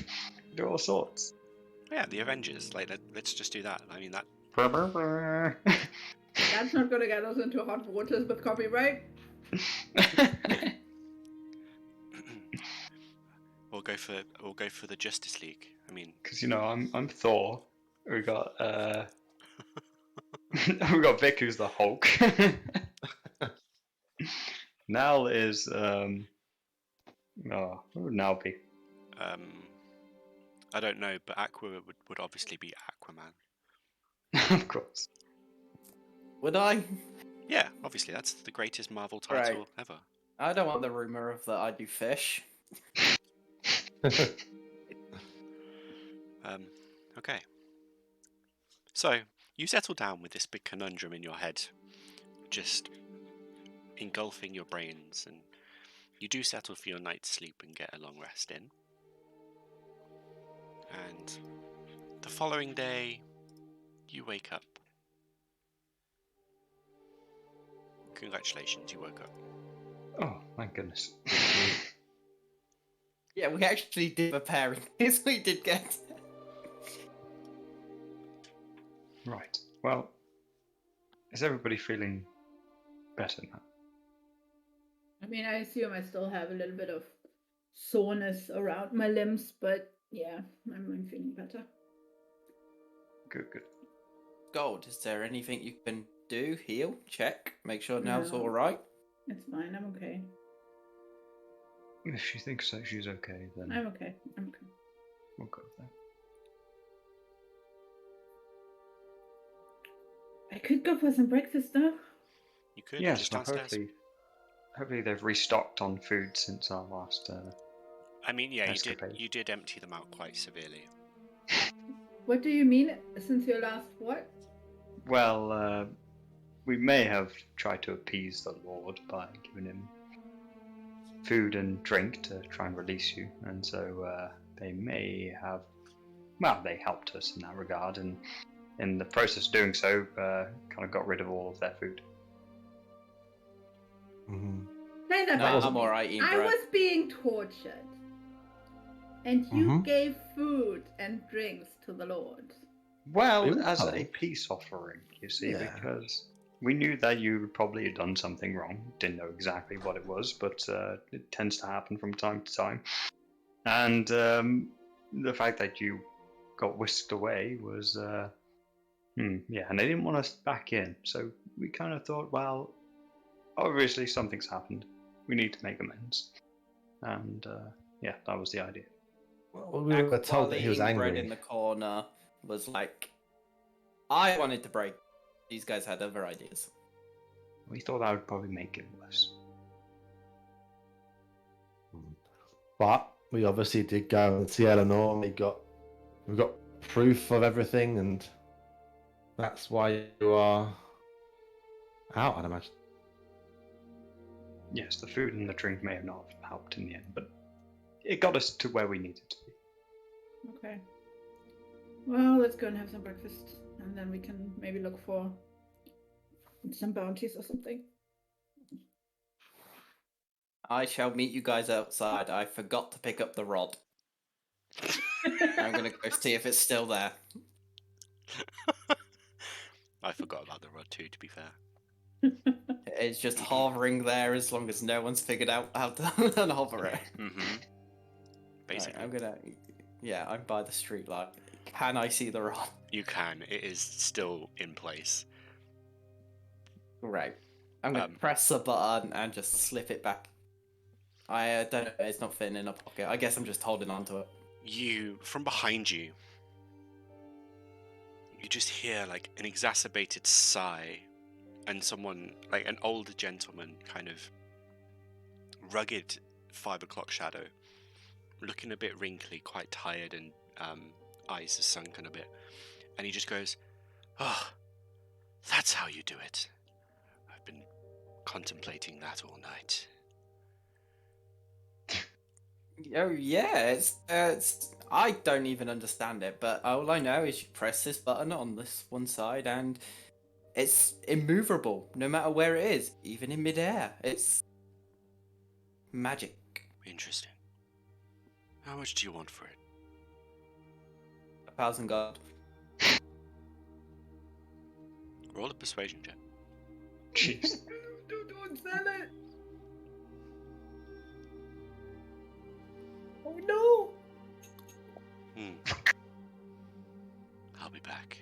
do all sorts. Yeah, the Avengers. Like, let's just do that. I mean, that. That's not going to get us into hot waters with copyright. We'll go for the Justice League. I mean, Because I'm Thor. We got we got Vic, who's the Hulk. Nal is what would Nal be? I don't know, but Aqua would obviously be Aquaman. Of course. Would I? Yeah, obviously that's the greatest Marvel title Right. ever. I don't want the rumor of that I do fish. Okay. So you settle down with this big conundrum in your head, just engulfing your brains, and you do settle for your night's sleep and get a long rest in. And the following day, you wake up. Congratulations, you woke up. Oh, thank goodness. Yeah, we actually did prepare in case we did get. Right. Well, is everybody feeling better now? I mean, I assume I still have a little bit of soreness around my limbs, but yeah, I'm feeling better. Good. Gold, is there anything you can do? Heal? Check? Make sure now's No. alright? It's fine, I'm okay. If she thinks that she's okay, then I'm okay. we'll go with that. I could go for some breakfast though. You could Yes, just well, downstairs. hopefully they've restocked on food since our last. I mean, yeah, escapade. you did empty them out quite severely. What do you mean since your last what? Well, we may have tried to appease the Lord by giving him food and drink to try and release you, and so they may have, well, they helped us in that regard, and in the process of doing so, kind of got rid of all of their food. Mhm. Play that No, back to I'm me. alright eating I bread. was being tortured, and you Mhm. gave food and drinks to the Lord. Well, Ooh. as a peace offering, you see, Yeah. because we knew that you probably had done something wrong. Didn't know exactly what it was, but it tends to happen from time to time. And the fact that you got whisked away was, yeah, and they didn't want us back in. So we kind of thought, well, obviously something's happened. We need to make amends. And yeah, that was the idea. Well, we were told that he was Eating bread angry. in the corner was like, I wanted to break. These guys had other ideas. We thought that would probably make it worse. But we obviously did go and see Eleanor, and we got proof of everything, and that's why you are out, I'd imagine. Yes, the food and the drink may have not helped in the end, but it got us to where we needed to be. Okay. Well, let's go and have some breakfast, and then we can maybe look for some bounties or something. I shall meet you guys outside. I forgot to pick up the rod. I'm gonna go see if it's still there. I forgot about the rod too, to be fair. It's just hovering there as long as no one's figured out how to unhover it. Mm-hmm. Right, Basically. I'm gonna. Yeah, I'm by the street light. Can I see the rod? You can. It is still in place. Right. I'm gonna press the button and just slip it back. I don't know. It's not fitting in a pocket. I guess I'm just holding on to it. From behind you, you just hear like an exacerbated sigh, and someone, like an older gentleman, kind of rugged 5 o'clock shadow, looking a bit wrinkly, quite tired, and eyes are sunken a bit. And he just goes, "Oh, that's how you do it. I've been contemplating that all night." Oh yeah, it's. I don't even understand it, but all I know is you press this button on this one side and it's immovable, no matter where it is, even in midair. It's magic. Interesting. How much do you want for it? 1,000 gold. Roll a persuasion check. Jeez. Don't sell it! Oh no! I'll be back.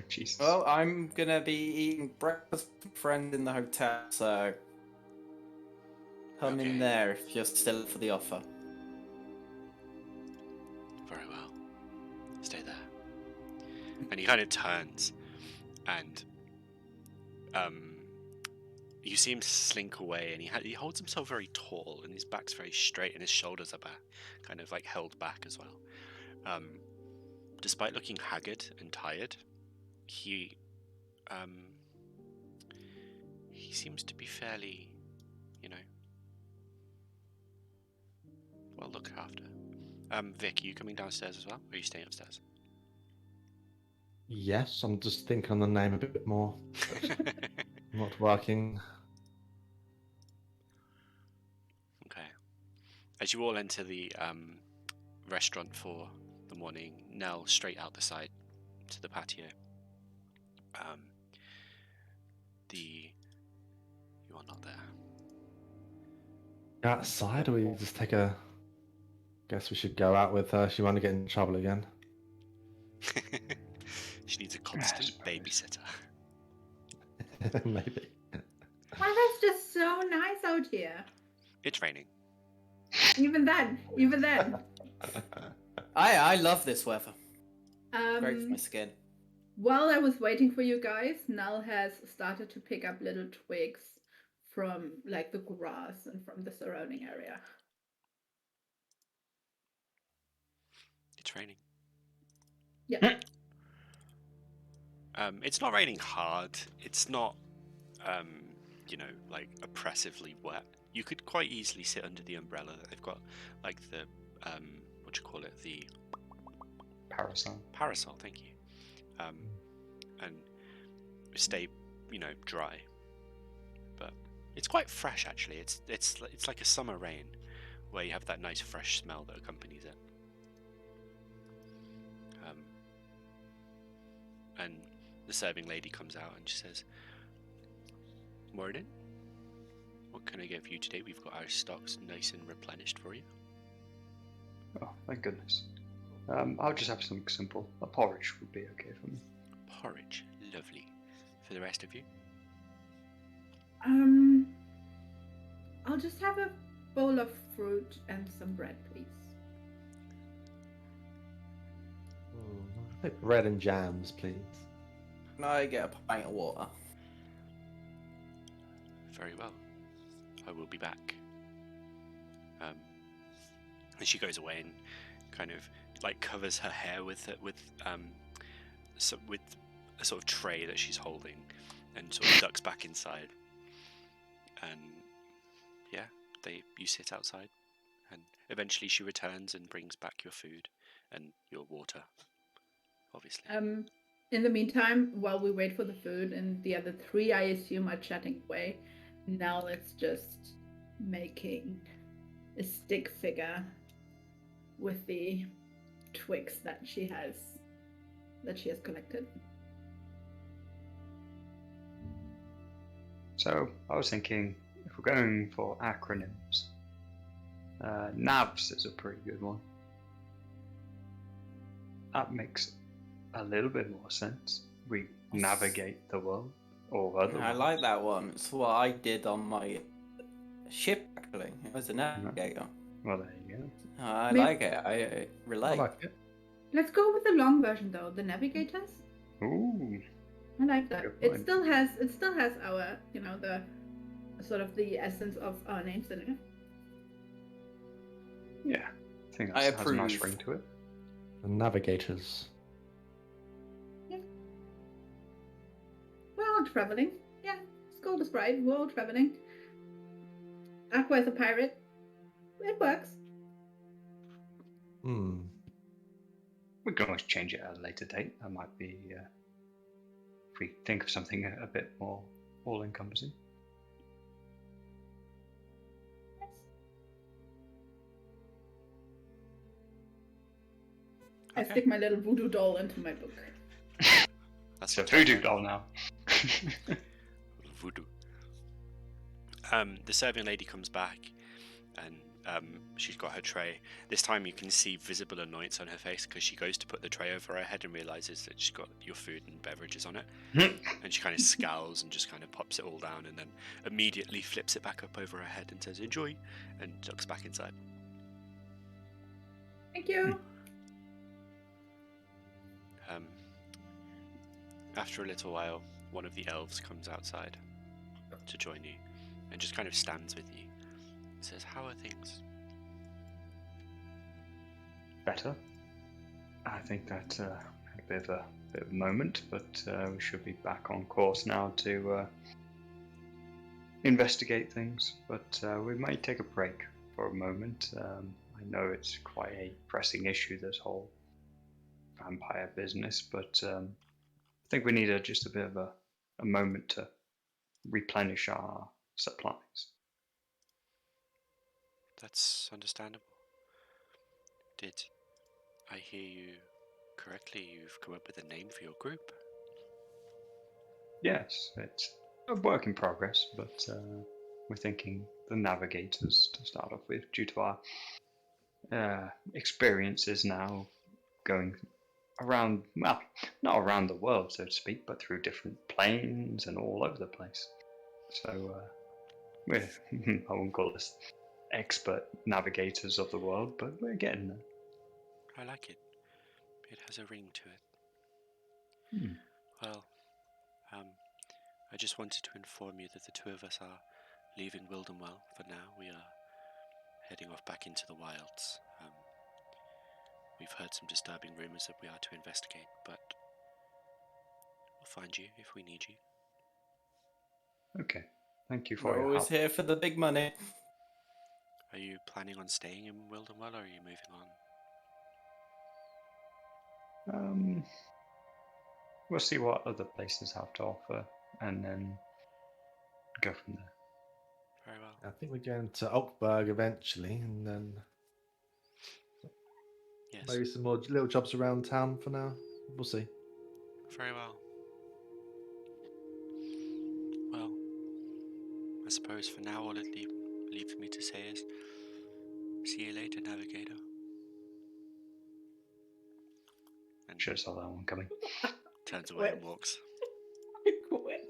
Jesus. Well, I'm gonna be eating breakfast with friends in the hotel, so come Okay. in there if you're still up for the offer. Very well. Stay there. And he kind of turns, and you see him slink away, and he holds himself very tall, and his back's very straight, and his shoulders are back, kind of like held back as well. Despite looking haggard and tired, he seems to be fairly, well looked after. Vic, are you coming downstairs as well, or are you staying upstairs? Yes, I'm just thinking on the name a bit more. Not working. Okay. As you all enter the restaurant for the morning, Nell straight out the side to the patio. You are not there. Outside, or we just take a... Guess we should go out with her. She might get in trouble again. She needs a constant babysitter. Maybe. Well, that's just so nice out here. It's raining. Even then. I love this weather. Great for my skin. While I was waiting for you guys, Nell has started to pick up little twigs from like the grass and from the surrounding area. It's raining. Yeah. It's not raining hard. It's not you know, like oppressively wet. You could quite easily sit under the umbrella that they've got, like the what do you call it, the parasol. Thank you. And stay, you know, dry. But it's quite fresh actually. It's like a summer rain, where you have that nice fresh smell that accompanies it. And the serving lady comes out and she says, "Morning. What can I get for you today? We've got our stocks nice and replenished for you." Oh, thank goodness. I'll just have something simple. A porridge would be okay for me. Porridge, lovely. For the rest of you? I'll just have a bowl of fruit and some bread, please. I think bread and jams, please. Can I get a pint of water? Very well. I will be back. And she goes away and kind of like covers her hair with a sort of tray that she's holding, and sort of ducks back inside. And yeah, you sit outside, and eventually she returns and brings back your food and your water, obviously. In the meantime, while we wait for the food and the other three, I assume, are chatting away. Now let's just making a stick figure with the twigs that she has collected. So I was thinking, if we're going for acronyms, NAVs is a pretty good one. That makes a little bit more sense. We navigate the world, or other. I like that one. It's what I did on my ship, actually. It was a navigator. Well, there you go. I like it. I relate. I like it. Let's go with the long version though, the navigators. Ooh. I like that. Good It point. still has our, you know, the sort of the essence of our names in it. Yeah. I think I that has a nice approve. ring to it. The navigators. We're all traveling. Yeah, Sköld is right. We're all traveling. Aqua is a pirate. It works. We can always change it at a later date. That might be if we think of something a bit more all-encompassing. I stick my little voodoo doll into my book. That's It's a what voodoo doll now. Voodoo. The serving lady comes back, and she's got her tray. This time you can see visible annoyance on her face because she goes to put the tray over her head and realizes that she's got your food and beverages on it. And she kind of scowls and just kind of pops it all down, and then immediately flips it back up over her head and says, "Enjoy," and ducks back inside. Thank you. After a little while, one of the elves comes outside to join you and just kind of stands with you and says, "How are things?" Better. I think that a bit of a moment, but we should be back on course now to investigate things. But we might take a break for a moment. I know it's quite a pressing issue, this whole vampire business, but I think we need just a bit of a moment to replenish our supplies. That's understandable. Did I hear you correctly? You've come up with a name for your group? Yes, it's a work in progress, but we're thinking the navigators to start off with, due to our experiences now going around, well, not around the world, so to speak, but through different planes and all over the place. So we're, I won't call us expert navigators of the world, but we're getting there. I like it. It has a ring to it. Well, I just wanted to inform you that the two of us are leaving Wildenwell for now. We are heading off back into the wilds. We've heard some disturbing rumours that we are to investigate, but we'll find you if we need you. Okay. Thank you for We're your always help. here for the big money. Are you planning on staying in Wildenwell, or are you moving on? We'll see what other places have to offer, and then go from there. Very well. I think we're going to Oakburg eventually, and then Yes. maybe some more little jobs around town for now. We'll see. Very well. Well, I suppose for now all it leaves me to say is, see you later, Navigator. And Should have saw that one coming. turns away and walks. Quit.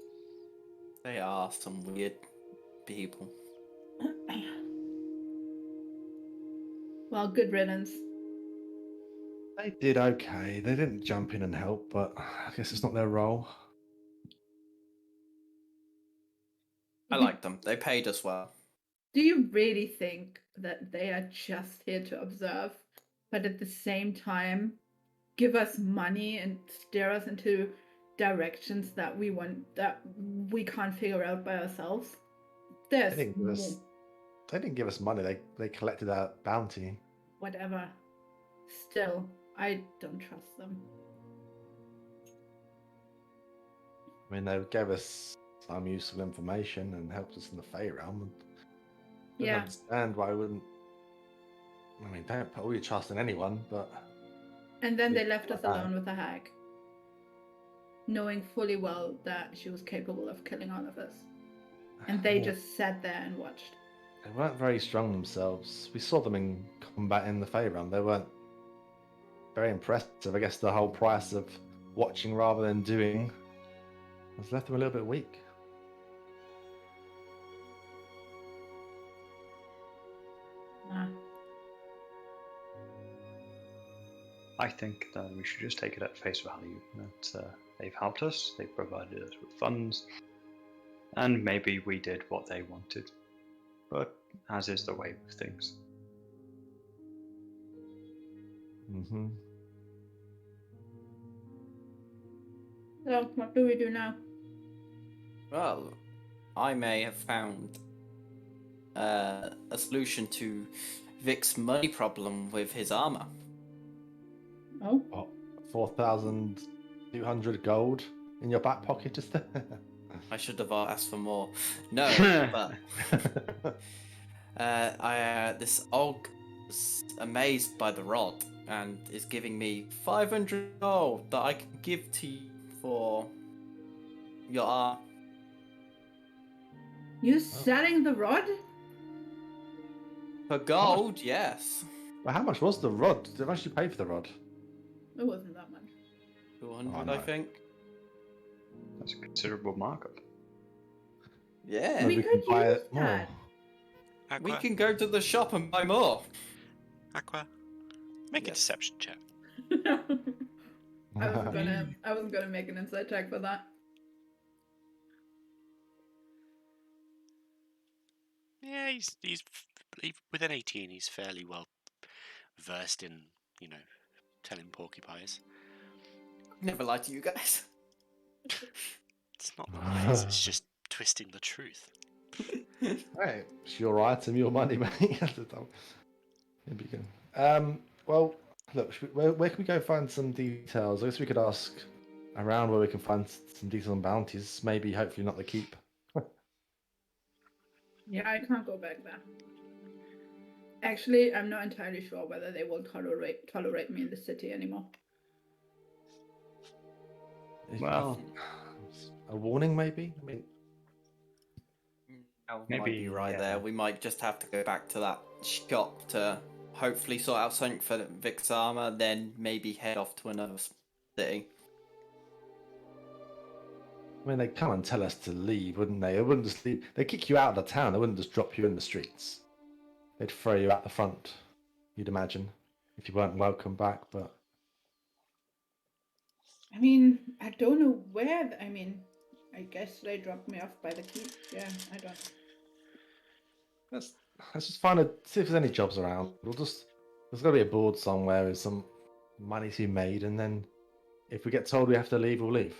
They are some weird people. Well, good riddance. They did okay. They didn't jump in and help, but I guess it's not their role. I like them. They paid us well. Do you really think that they are just here to observe, but at the same time give us money and steer us into directions that we can't figure out by ourselves? There's They didn't give us money. They collected our bounty. whatever. Still, I don't trust them. I mean, they gave us some useful information and helped us in the Fey realm. I don't Yeah. understand why I wouldn't. I mean, don't put all your trust in anyone, but And then they Yeah, left us like that. alone with the hag, knowing fully well that she was capable of killing all of us. And they Yeah, just sat there and watched. they weren't very strong themselves. We saw them in combat in the Fey realm. They weren't very impressive. I guess the whole price of watching rather than doing has left them a little bit weak. Ah. I think that we should just take it at face value that they've helped us, they've provided us with funds, and maybe we did what they wanted. But as is the way with things. Mm-hmm. So, what do we do now? Well, I may have found a solution to Vic's money problem with his armor. Oh, What, 4,200 gold in your back pocket, is there? I should have asked for more. No, but this Og was amazed by the rod and is giving me 500 gold that I can give to you for your armor. you selling the rod? For gold, yes. Well, how much was the rod? Did I actually pay for the rod? It wasn't that much. 200, Oh, no. I think. That's a considerable markup. Yeah. We could buy use it more. that. Aqua, We can go to the shop and buy more. Aqua, make a Yes. deception check. I wasn't gonna make an insight check for that. Yeah, with an 18. He's fairly well versed in, telling porcupines. Never lie to you guys. It's not lies. It's just twisting the truth. Hey, it's your item, your money, mate. It'd be good. Well, look, where can we go find some details? I guess we could ask around where we can find some details on bounties. Maybe, hopefully, not the keep. Yeah, I can't go back there. Actually, I'm not entirely sure whether they will tolerate me in the city anymore. Well, a warning, maybe. I mean, Might Maybe, be right yeah. there. We might just have to go back to that shop to hopefully sort out something for Vic's armor, then maybe head off to another city. they'd come and tell us to leave, wouldn't they? They wouldn't just leave. They'd kick you out of the town. They wouldn't just drop you in the streets. They'd throw you out the front, you'd imagine, if you weren't welcome back. But I mean, I don't know where. I guess they dropped me off by the keep. Yeah, I don't. let's just see if there's any jobs around. There's got to be a board somewhere with some money to be made, and then if we get told we have to leave, we'll leave.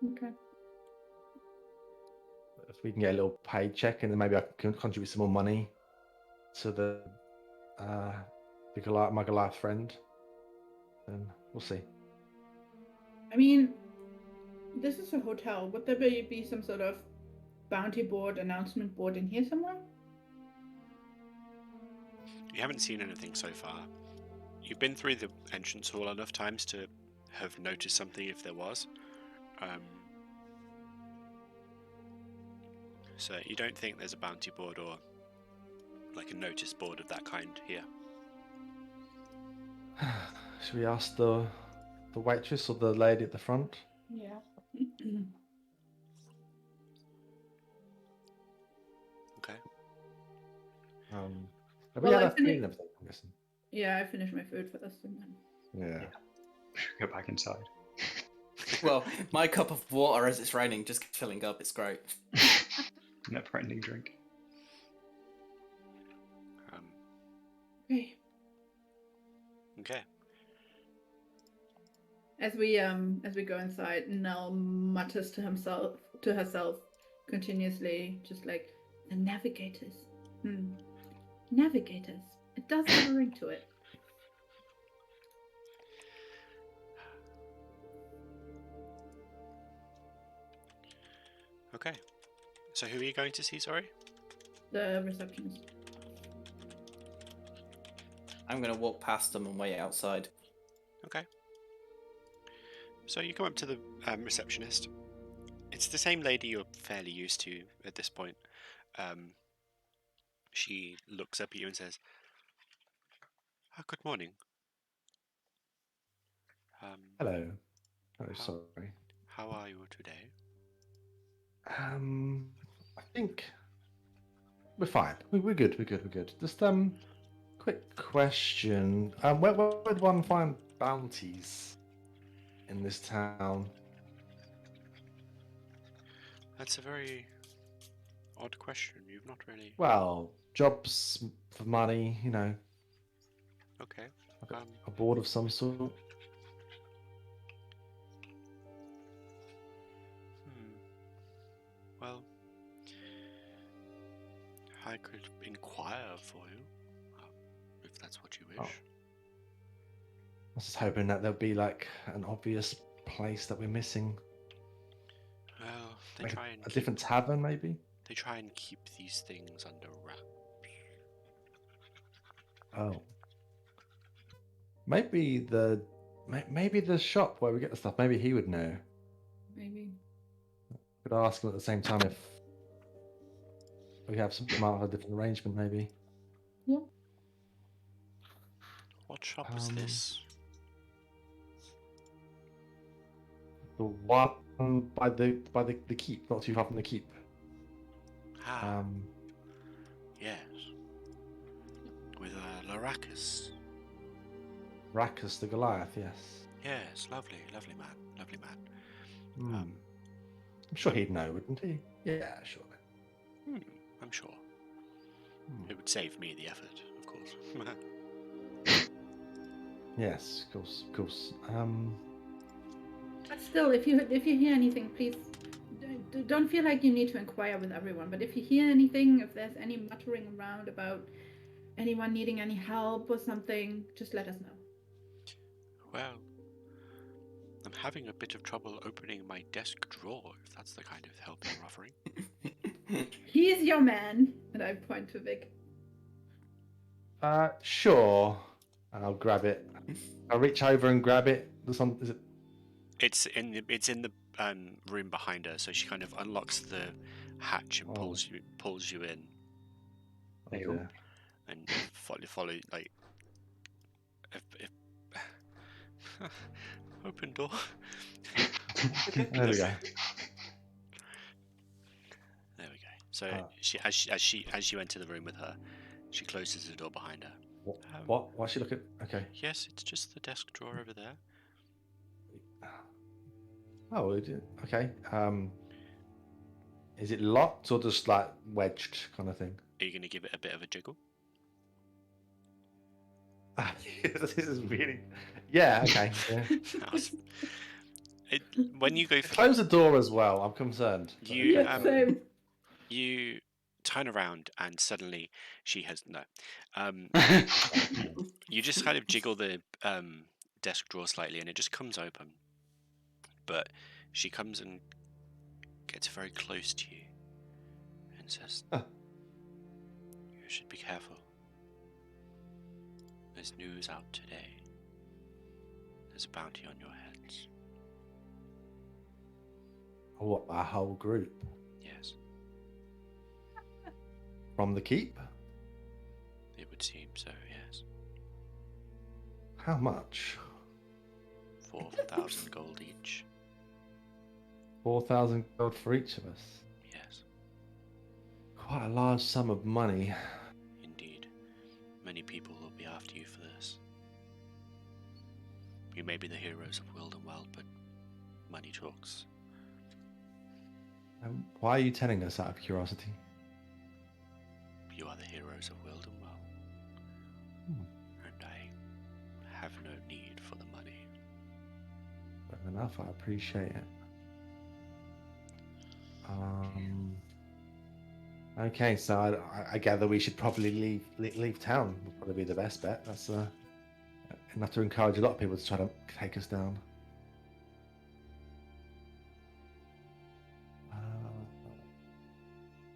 Okay. if we can get a little paycheck, and then maybe I can contribute some more money to the my Goliath friend, then we'll see. I mean, this is a hotel. Would there be some sort of bounty board, announcement board in here somewhere? You haven't seen anything so far. You've been through the entrance hall enough times to have noticed something if there was. So you don't think there's a bounty board or like a notice board of that kind here? Should we ask the waitress or the lady at the front? Yeah. Okay. Have Well, we had I our food finished- and everything? I'm guessing. Yeah, I finished my food for this thing then. Yeah. Go back inside. Well, my cup of water as it's raining just keeps filling up. It's great. Never-ending drink. Okay. Okay. As we go inside, Nell mutters to herself continuously, just like, the navigators. Navigators. It does have a ring to it. Okay. So who are you going to see, sorry? The receptionist. I'm gonna walk past them and wait outside. Okay. So you come up to the receptionist. It's the same lady you're fairly used to at this point. She looks up at you and says, good morning. Hello. Oh, How- sorry. How are you today? I think we're fine. We're good. We're good. Just quick question. Where would one find bounties in this town? That's a very odd question. You've not really... Well, jobs for money, you know, Okay. a board of some sort. Well, I could inquire for you, if that's what you wish. Oh. I was just hoping that there'd be like an obvious place that we're missing. Well, they Like try and a different tavern, maybe. They try and keep these things under wraps. Oh. Maybe the shop where we get the stuff. Maybe he would know. Maybe. Could ask him at the same time if we have some might have a different arrangement. Maybe. Yeah. What shop is this? The one by the keep, not too far from the keep. Yes. With Laracus. Rackus the Goliath, yes. Yes, lovely man. I'm sure he'd know, wouldn't he? Yeah, sure. I'm sure. It would save me the effort, of course. Yes, of course. But still, if you hear anything, please don't feel like you need to inquire with everyone. But if you hear anything, if there's any muttering around about anyone needing any help or something, just let us know. Well, I'm having a bit of trouble opening my desk drawer, if that's the kind of help you're offering. He's your man, and I point to Vic. Sure. And I'll grab it. I'll reach over and grab it. Is it? It's in the room behind her, so she kind of unlocks the hatch and pulls you in, There you go. and follow like if open door. There we go. There we go. So as you enter the room with her, she closes the door behind her. What? Why should she look at? Okay. Yes, it's just the desk drawer over there. Oh, okay. Is it locked or just like wedged kind of thing? Are you going to give it a bit of a jiggle? This is really. Yeah. Okay. Yeah. When you go for Close the door as well. I'm concerned. you Yeah, same. You turn around and suddenly she has no. Um, you just kind of jiggle the desk drawer slightly and it just comes open. But she comes and gets very close to you and says, Huh. "You should be careful. There's news out today. There's a bounty on your heads." What, our whole group? Yes, From the keep? it would seem so, yes. How much? 4,000 gold each. 4,000 gold for each of us. Yes, Quite a large sum of money. indeed. Many people will be after you for this. You may be the heroes of Wildenweld, but money talks. Why are you telling us out of curiosity? You are the heroes of Wildenweld, and I have no need for the money. Fair enough, I appreciate it. Okay, so I gather we should probably leave town. Would probably be the best bet. That's enough to encourage a lot of people to try to take us down.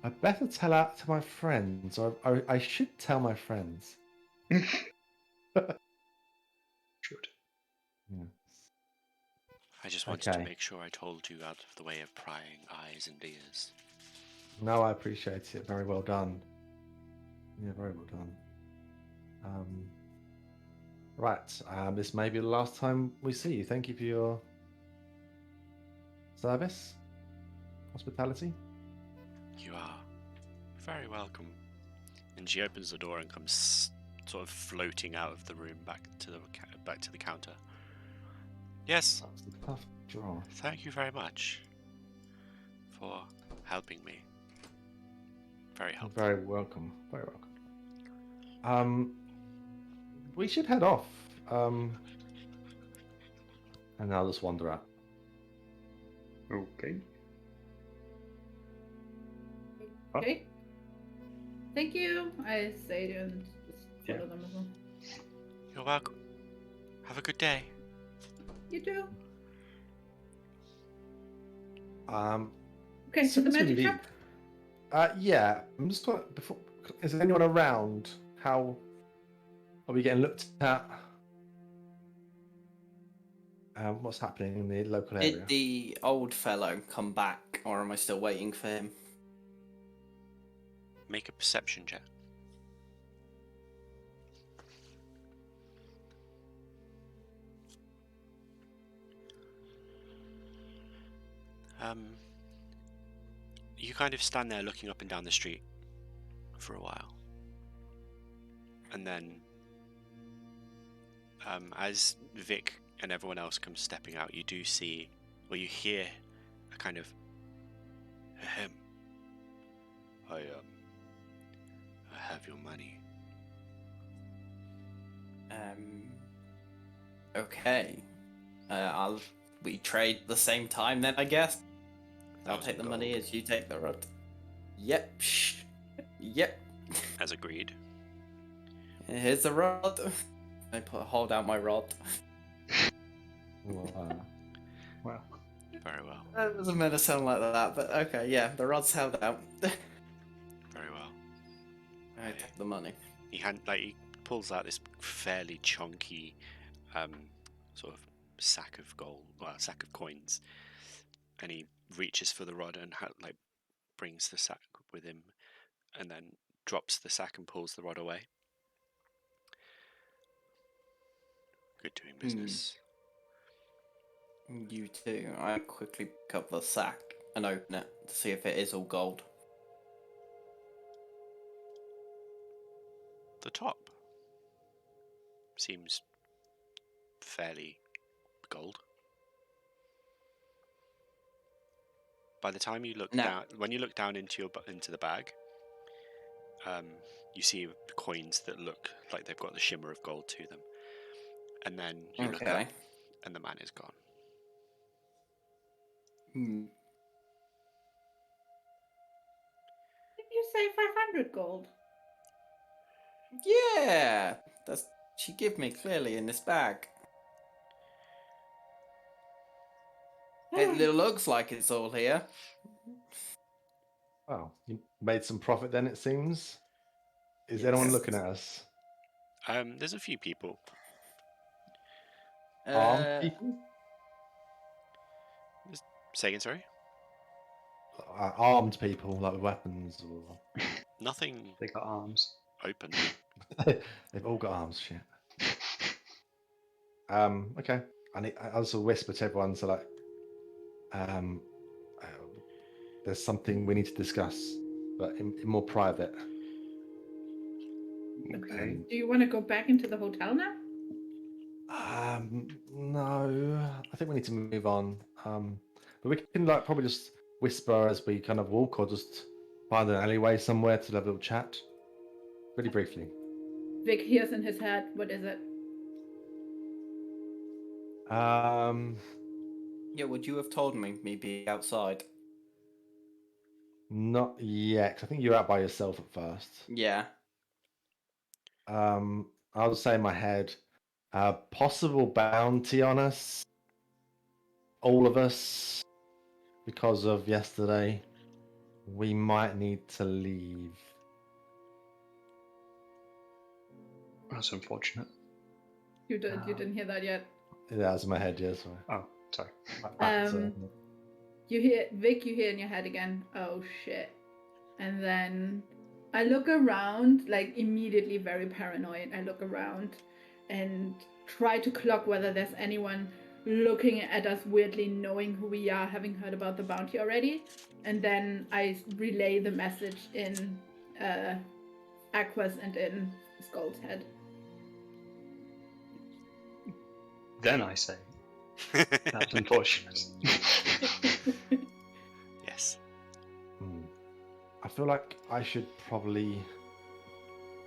I better tell out to my friends, or I should tell my friends. Should. Yeah. I just wanted to Okay. make sure I told you out of the way of prying eyes and ears. No, I appreciate it. Very well done. Yeah, very well done. Right. This may be the last time we see you. Thank you for your service, hospitality. You are very welcome. And she opens the door and comes sort of floating out of the room back to the counter. Yes, That's a tough draw. thank you very much for helping me. Very helpful. Very welcome. Very welcome. We should head off. And I'll just wander out. Okay. Okay. Thank you. I say and just follow them as well. You're welcome. Have a good day. You do. Okay, so the since we magic leave- shop. Yeah. I'm just going before. Is there anyone around? How are we getting looked at? What's happening in the local area? Did the old fellow come back, or am I still waiting for him? Make a perception check. You kind of stand there looking up and down the street for a while. And then, as Vic and everyone else comes stepping out, you do see, or you hear a kind of, ahem. I have your money. Okay. We trade the same time then, I guess. I'll 1,000 take the money gold. as you take the rod. Yep. Yep. As agreed. Here's the rod. Hold out my rod. Well, Well, Very well. That wasn't meant to sound like that, but okay, yeah, the rod's held out. Very well. I take the money. He pulls out this fairly chunky sort of sack of gold, well, sack of coins, and he reaches for the rod and brings the sack with him, and then drops the sack and pulls the rod away. Good doing business. You too. I quickly pick up the sack and open it to see if it is all gold. The top seems fairly gold. By the time you look No. down, when you look down into the bag, you see coins that look like they've got the shimmer of gold to them, and then you look Okay. up, and the man is gone. say 500 gold? Yeah, that's she give me clearly in this bag. It looks like it's all here. Wow, you made some profit then, it seems. Is Yes. anyone looking at us? There's a few people. Armed people? Say again, sorry? Armed people, like with weapons, or Nothing They got arms. open. they've all got arms. Shit. Okay. I also whisper to everyone, so like, um, uh, there's something we need to discuss, but in more private. Okay. Do you want to go back into the hotel now? No, I think we need to move on. But we can like probably just whisper as we kind of walk, or just find an alleyway somewhere to have a little chat, really briefly. Vic hears in his head, what is it? Yeah, would you have told me be outside? Not yet. 'Cause I think you're out by yourself at first. Yeah. I would say in my head, possible bounty on us, all of us, because of yesterday. We might need to leave. That's unfortunate. You didn't hear that yet. Yeah, that's in my head. Yeah, sorry. Oh, sorry. Back to- You hear Vic, you hear in your head again, oh shit. And then I look around, like immediately very paranoid. I look around and try to clock whether there's anyone looking at us weirdly, knowing who we are, having heard about the bounty already. And then I relay the message in Aqua's and in Sköld's head. Then I say, that's unfortunate. Yes. I feel like I should probably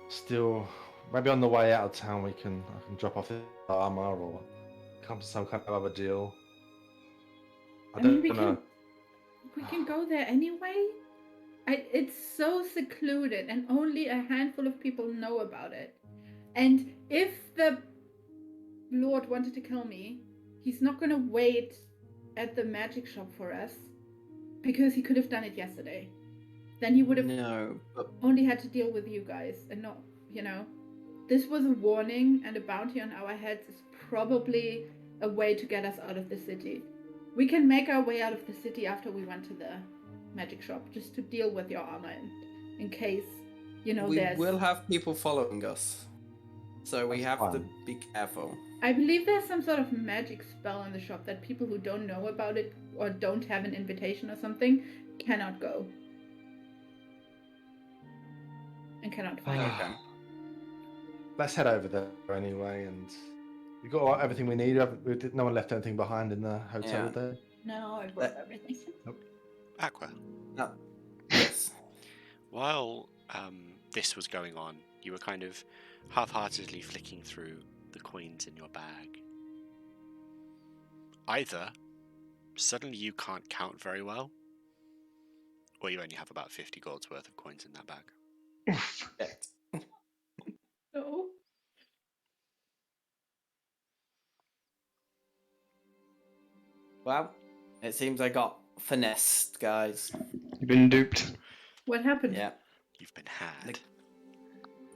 still, maybe on the way out of town, I can drop off the armor or come to some kind of other deal. I mean, don't know. We can go there anyway. It's so secluded, and only a handful of people know about it. And if the Lord wanted to kill me, he's not gonna wait at the magic shop for us, because he could have done it yesterday. Then he would have only had to deal with you guys, and not, This was a warning, and a bounty on our heads is probably a way to get us out of the city. We can make our way out of the city after we went to the magic shop, just to deal with your armor in case, We will have people following us, so we have to be careful. I believe there's some sort of magic spell in the shop that people who don't know about it or don't have an invitation or something cannot go. And cannot find it. Okay. Let's head over there anyway, and we got everything we need. No one left anything behind in the hotel, did they? No, I brought everything. Aqua. No. Yes. While this was going on, you were kind of half-heartedly flicking through the coins in your bag. Either suddenly you can't count very well, or you only have about 50 gold's worth of coins in that bag. No. Well, it seems I got finessed, guys. You've been duped. What happened? Yeah. You've been had.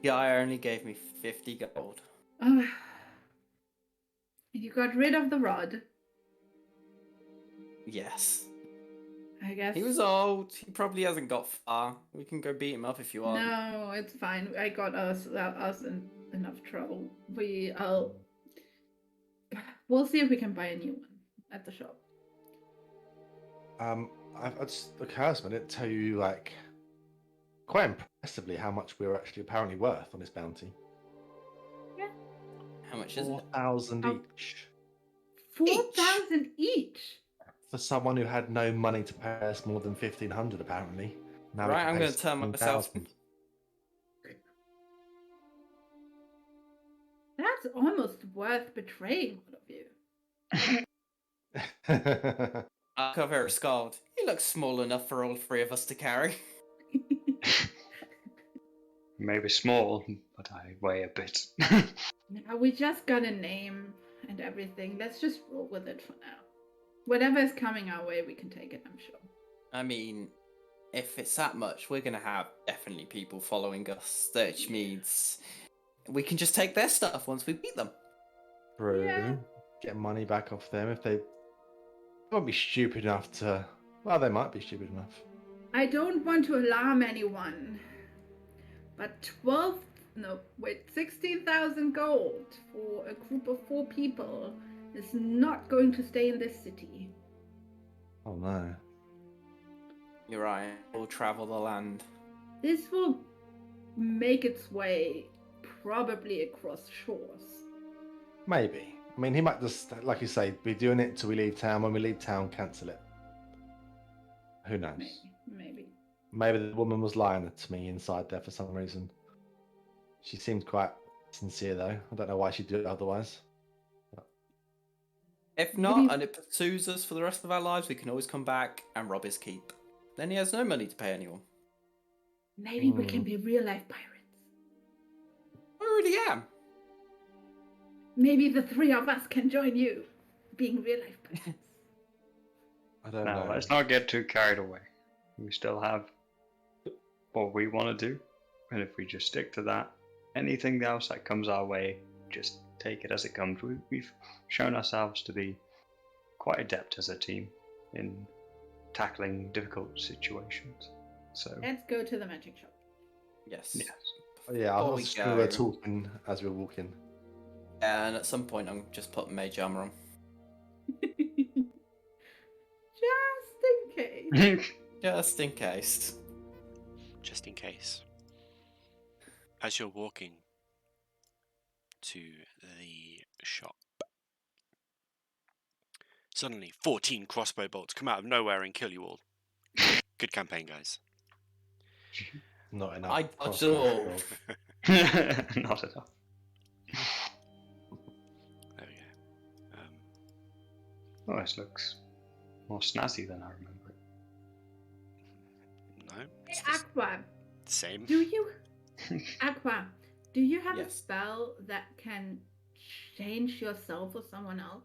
The guy only gave me 50 gold. And you got rid of the rod. Yes. I guess. He was old. He probably hasn't got far. We can go beat him up if you want. No, it's fine. I got us in enough trouble. We'll see if we can buy a new one at the shop. I just the charisma didn't tell you like quite impressively how much we were actually apparently worth on this bounty. Yeah. How much is it? 4,000 each. 4,000 each. For someone who had no money to pay us more than 1,500, apparently. Now Right, I'm going to turn myself. 16,000. That's almost worth betraying all of you. I'll cover it, Sköld. You look small enough for all three of us to carry. Maybe small, but I weigh a bit. Now we just got a name and everything. Let's just roll with it for now. Whatever is coming our way, we can take it, I'm sure. I mean, if it's that much, we're gonna have definitely people following us, which means we can just take their stuff once we beat them. True. Yeah. Get money back off them if they won't be stupid enough to. Well, they might be stupid enough. I don't want to alarm anyone, but 16,000 gold for a group of 4 people is not going to stay in this city. Oh no. You're right. We'll travel the land. This will make its way probably across shores. Maybe. I mean, he might just, like you say, be doing it till we leave town. When we leave town, cancel it. Who knows? Maybe. Maybe the woman was lying to me inside there for some reason. She seemed quite sincere, though. I don't know why she'd do it otherwise. If not, and it pursues us for the rest of our lives, we can always come back and rob his keep. Then he has no money to pay anyone. Maybe we can be real life pirates. I already am. Maybe the 3 of us can join you, being real life pirates. I don't Now, know. let's not get too carried away. We still have what we want to do, and if we just stick to that, anything else that comes our way, just take it as it comes. We've shown ourselves to be quite adept as a team in tackling difficult situations. So, Let's go to the magic shop. Yes. yes. Yeah, I Before was we we were go- talking as we were walking. And at some point, I'm just putting mage armor on. Just in case. Just in case. Just in case. As you're walking to the shop, suddenly 14 crossbow bolts come out of nowhere and kill you all. Good campaign, guys. Not enough. I dodged crossbow all. rolls. Not at all. There we go. Oh, this looks more snazzy than I remember it. No, Hey, it's the Aqua, same. do you... Aqua, do you have a Yes. spell that can change yourself or someone else?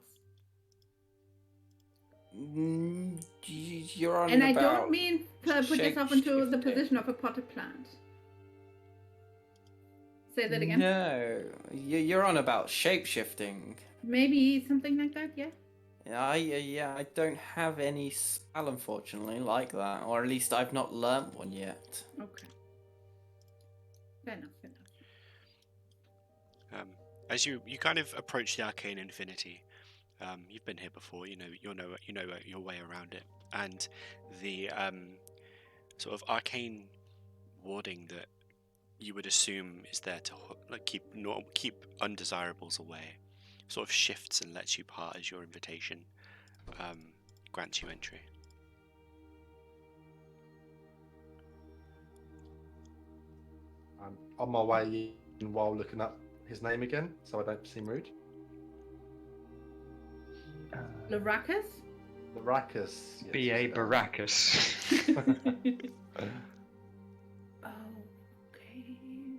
You're on And I about don't mean to put yourself into the shape-shifting. position of a potted plant. Say that again. No, you're on about shape-shifting. Maybe something like that, yeah? I don't have any spell, unfortunately, like that. Or at least I've not learnt one yet. Okay. Fair enough, fair enough. As you kind of approach the arcane infinity, you've been here before. You know your way around it, and the sort of arcane warding that you would assume is there to keep undesirables away, sort of shifts and lets you part as your invitation grants you entry. I'm on my way in while looking up his name again, so I don't seem rude. Laracus? Baracus. Yes, B.A. Baracus. Oh, okay.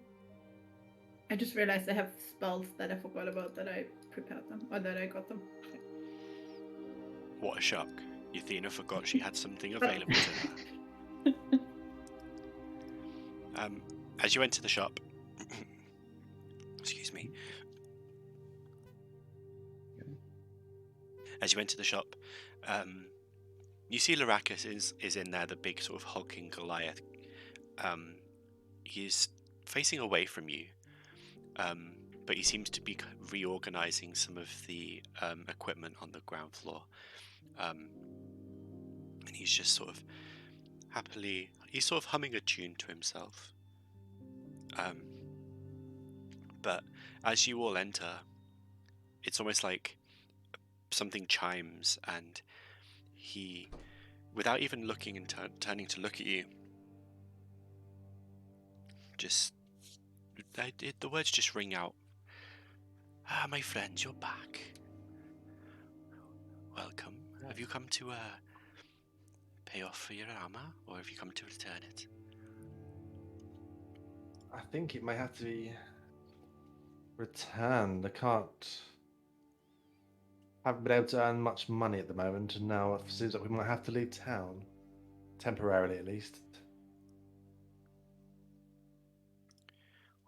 I just realized I have spells that I forgot about that I prepared them, or that I got them. What a shock! Yathina forgot she had something available to her. As you enter the shop, excuse me. As you enter the shop, you see Laracus is in there, the big sort of hulking Goliath. He's facing away from you, but he seems to be reorganizing some of the equipment on the ground floor. And he's just sort of he's sort of humming a tune to himself. But as you all enter, it's almost like something chimes, and he, without even looking and turning to look at you, the words just ring out. Ah, my friends, you're back. Welcome. Have you come to pay off for your armor, or have you come to return it? I think it may have to be returned. I haven't been able to earn much money at the moment, and now it seems like we might have to leave town. Temporarily, at least.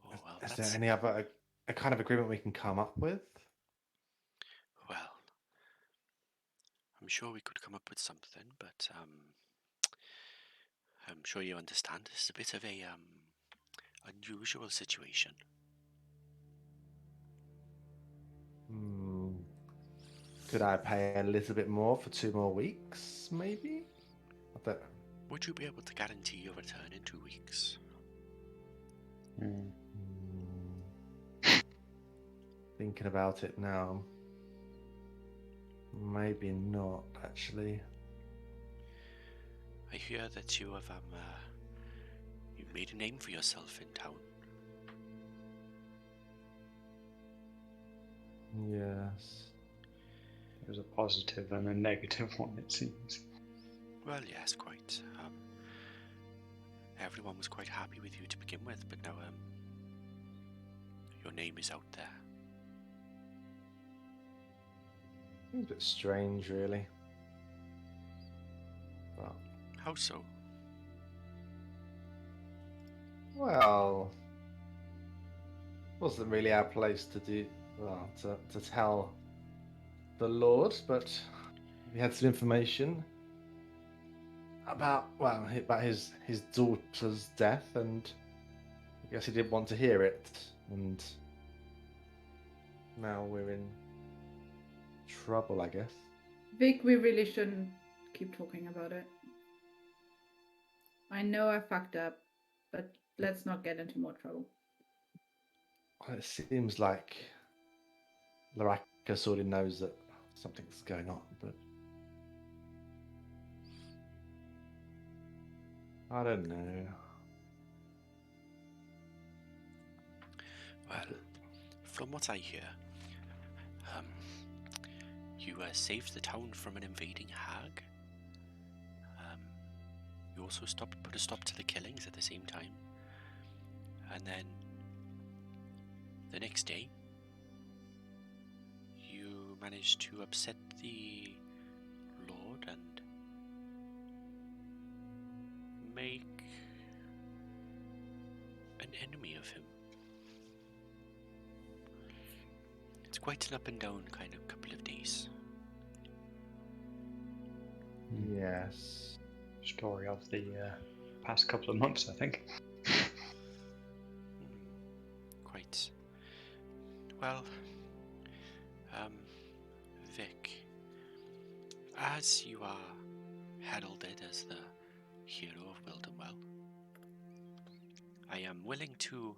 Oh well, Is that's there any other a kind of agreement we can come up with? well. I'm sure we could come up with something, but I'm sure you understand. This is a bit of a unusual situation. Hmm. Could I pay a little bit more for 2 more weeks, maybe? I don't. Would you be able to guarantee your return in 2 weeks? Hmm. Thinking about it now. Maybe not, actually. I hear that you have you've made a name for yourself in town. Yes. There's a positive and a negative one, it seems. Well, yes, quite. Everyone was quite happy with you to begin with, but now your name is out there. Seems a bit strange, really. But, How so? well, wasn't really our place to do. Well, to tell the Lord, but we had some information about his daughter's death, and I guess he didn't want to hear it, and now we're in trouble, I guess. Vic, we really shouldn't keep talking about it. I know I fucked up, but let's not get into more trouble. Well, it seems like Laraka already knows that something's going on, but I don't know. Well, from what I hear, you saved the town from an invading hag. You also put a stop to the killings at the same time. And then the next day, you managed to upset the Lord and make an enemy of him. It's quite an up and down kind of couple of days. Yes. Story of the past couple of months, I think. Quite. Well, Vic, as you are heralded as the hero of Wildenwell, I am willing to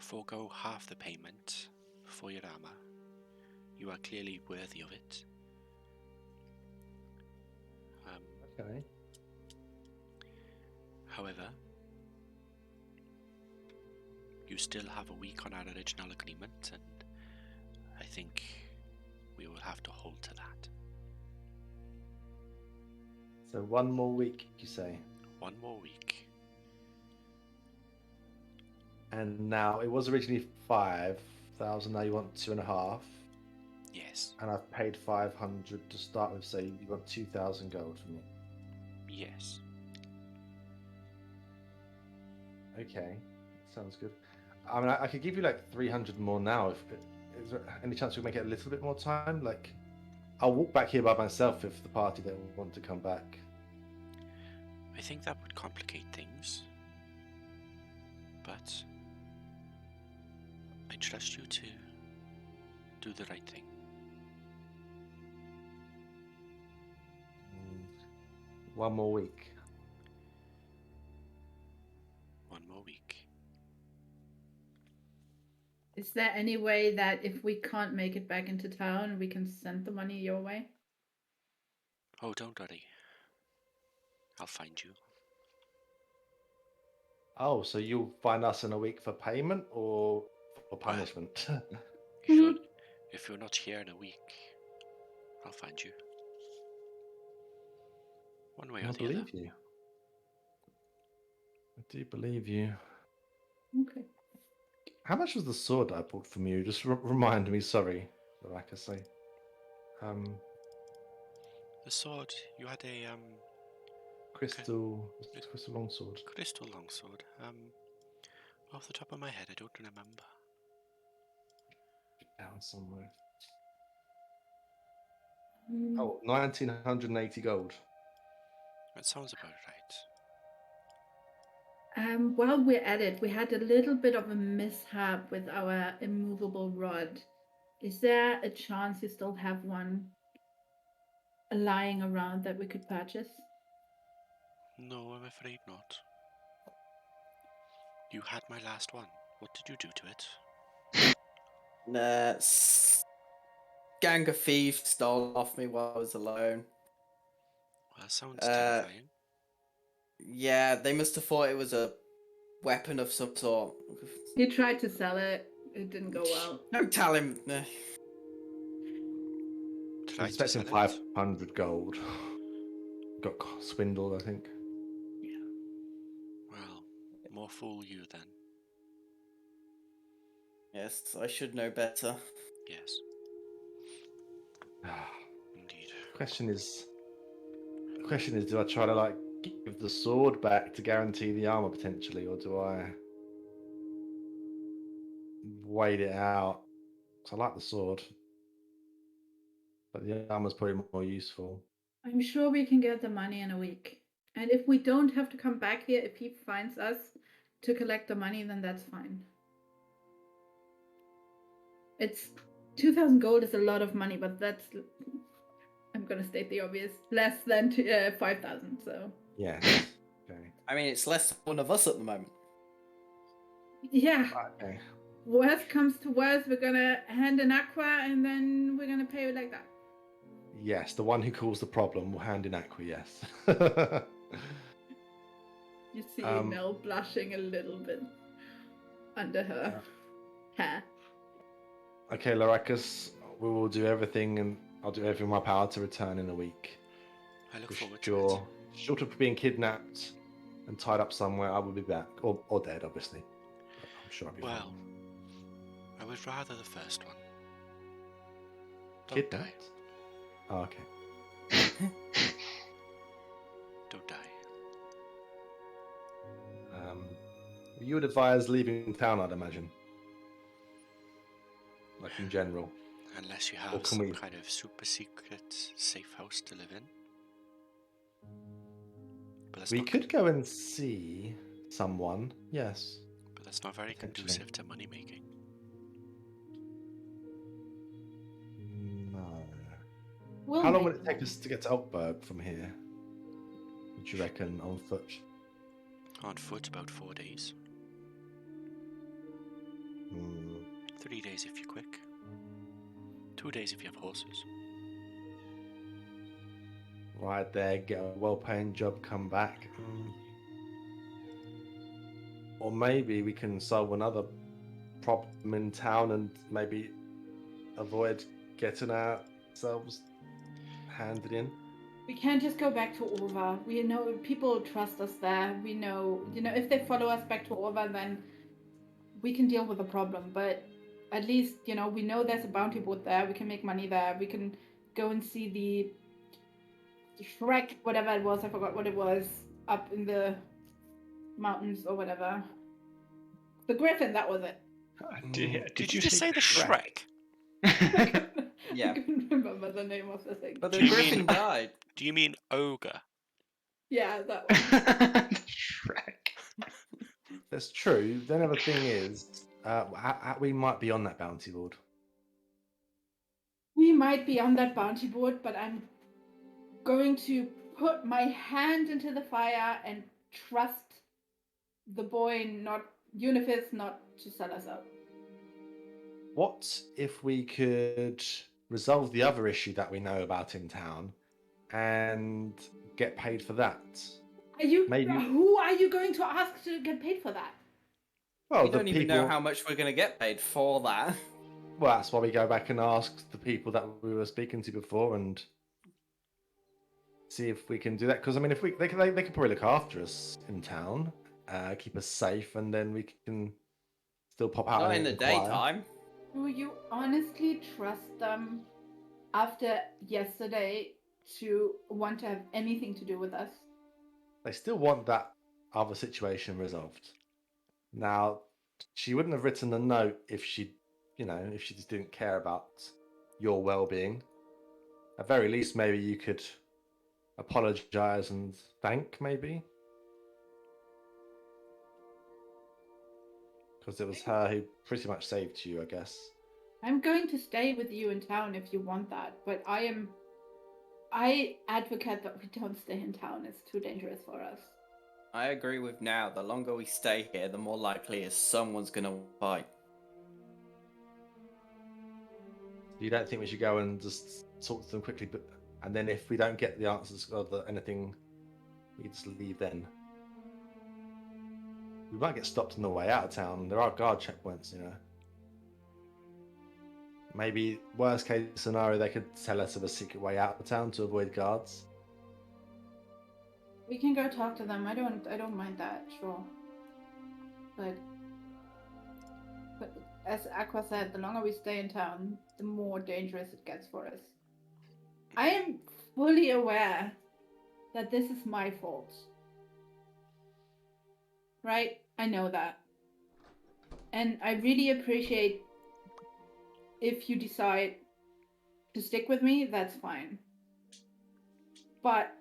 forego half the payment for your armor. You are clearly worthy of it. Okay. However, you still have a week on our original agreement, and I think we will have to hold to that. So 1 more week, you say? 1 more week. And now it was originally 5,000. Now you want 2.5. Yes. And I've paid 500 to start with. So you want 2,000 gold from me. Yes. Okay, sounds good. I mean, I could give you like 300 more now. Is there any chance we make it a little bit more time? Like, I'll walk back here by myself if the party don't want to come back. I think that would complicate things. But I trust you to do the right thing. 1 more week. 1 more week. Is there any way that if we can't make it back into town, we can send the money your way? Oh, don't worry. I'll find you. Oh, so you'll find us in a week for payment or for punishment? If you're not here in a week, I'll find you. One way or I the other. believe you. I do believe you. Okay. How much was the sword I bought from you? Just remind me. Sorry, like I say. The sword, you had a Crystal longsword. crystal longsword. Off the top of my head, I don't remember. Down somewhere. Mm, Oh, 1980 gold. That sounds about right. While we're at it, we had a little bit of a mishap with our immovable rod. Is there a chance you still have one lying around that we could purchase? No, I'm afraid not. You had my last one. What did you do to it? Gang of thieves stole off me while I was alone. Well, that sounds terrifying. Yeah, they must have thought it was a weapon of some sort. He tried to sell it. It didn't go well. Don't tell him. Tried I was to expecting sell it. 500 gold. Got swindled, I think. Well, more fool you then. Yes, I should know better. Yes, indeed. Question is, do I try to like give the sword back to guarantee the armor potentially, or do I wait it out? 'Cause I like the sword, but the armor's probably more useful. I'm sure we can get the money in a week. And if we don't have to come back here, if he finds us to collect the money, then that's fine. It's 2,000 gold is a lot of money, but that's, I'm gonna state the obvious, less than 5,000. So Yes. Okay. I mean, it's less than one of us at the moment. yeah, Okay. worst comes to worst, we're gonna hand an Aqua and then we're gonna pay it like that. Yes, the one who caused the problem will hand in Aqua. Yes. You see Mel blushing a little bit under her hair. Okay, Laracus, we will do everything, and I'll do everything in my power to return in a week. I look For forward to sure. it. Short of being kidnapped and tied up somewhere, I will be back, or dead, obviously. But I'm sure I'll be Well, I would rather the first one. fine. Don't die. Kidnapped? Oh, okay. Don't die. You would advise leaving town, I'd imagine. Like in general. Unless you Or have can some we- kind of super secret safe house to live in. But that's We not could go and see someone. Yes. But that's not very Potentially. conducive to money making. No. We'll How long make would it take one. us to get to Elkberg from here? Would you reckon on foot? On foot, about 4 days. 3 days if you're quick. 2 days if you have horses. Right there, get a well-paying job, come back. Or maybe we can solve another problem in town and maybe avoid getting ourselves handed in. We can't just go back to Orva. We know people trust us there. We know, if they follow us back to Orva, then we can deal with the problem. But at least, we know there's a bounty board there. We can make money there. We can go and see the Shrek, whatever it was. I forgot what it was, up in the mountains or whatever. The Griffin, that was it. Did you just say the Shrek? Yeah. I couldn't remember the name of the thing. But Do the you griffin mean- died. Do you mean ogre? Yeah, that one. Shrek. That's true. The other thing is, we might be on that bounty board. We might be on that bounty board, but I'm going to put my hand into the fire and trust the boy, not Uniphis, not to sell us out. What if we could resolve the other issue that we know about in town and get paid for that? Maybe- Who are you going to ask to get paid for that? Well, We don't even know how much we're going to get paid for that. Well, that's why we go back and ask the people that we were speaking to before and see if we can do that. Because I mean, if they could probably look after us in town, keep us safe, and then we can still pop out. Not and in the inquire. daytime. Do you honestly trust them after yesterday to want to have anything to do with us? They still want that other situation resolved. Now, she wouldn't have written a note if she just didn't care about your well-being. At very least, maybe you could apologize and thank, maybe. Because it was her who pretty much saved you, I guess. I'm going to stay with you in town if you want that, but I advocate that we don't stay in town. It's too dangerous for us. I agree with now. The longer we stay here, the more likely is someone's gonna fight. You don't think we should go and just talk to them quickly, and then if we don't get the answers or anything, we just leave then? We might get stopped on the way out of town. There are guard checkpoints, you know. Maybe worst case scenario, they could tell us of a secret way out of town to avoid guards. We can go talk to them. I don't mind that, sure. But as Aqua said, the longer we stay in town, the more dangerous it gets for us. I am fully aware that this is my fault. Right? I know that. And I really appreciate if you decide to stick with me, that's fine. But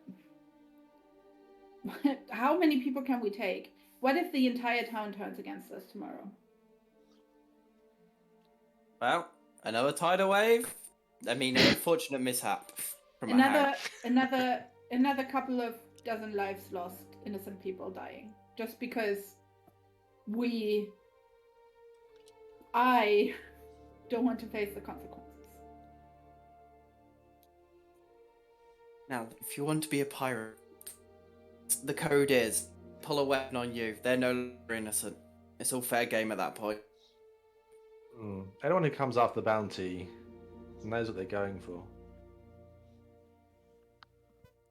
how many people can we take? What if the entire town turns against us tomorrow? Well, another tidal wave. I mean, an unfortunate mishap from a hag. Another couple of dozen lives lost, innocent people dying, just because I don't want to face the consequences. Now, if you want to be a pirate, the code is pull a weapon on you. They're no longer innocent. It's all fair game at that point. Anyone who comes after the bounty knows what they're going for.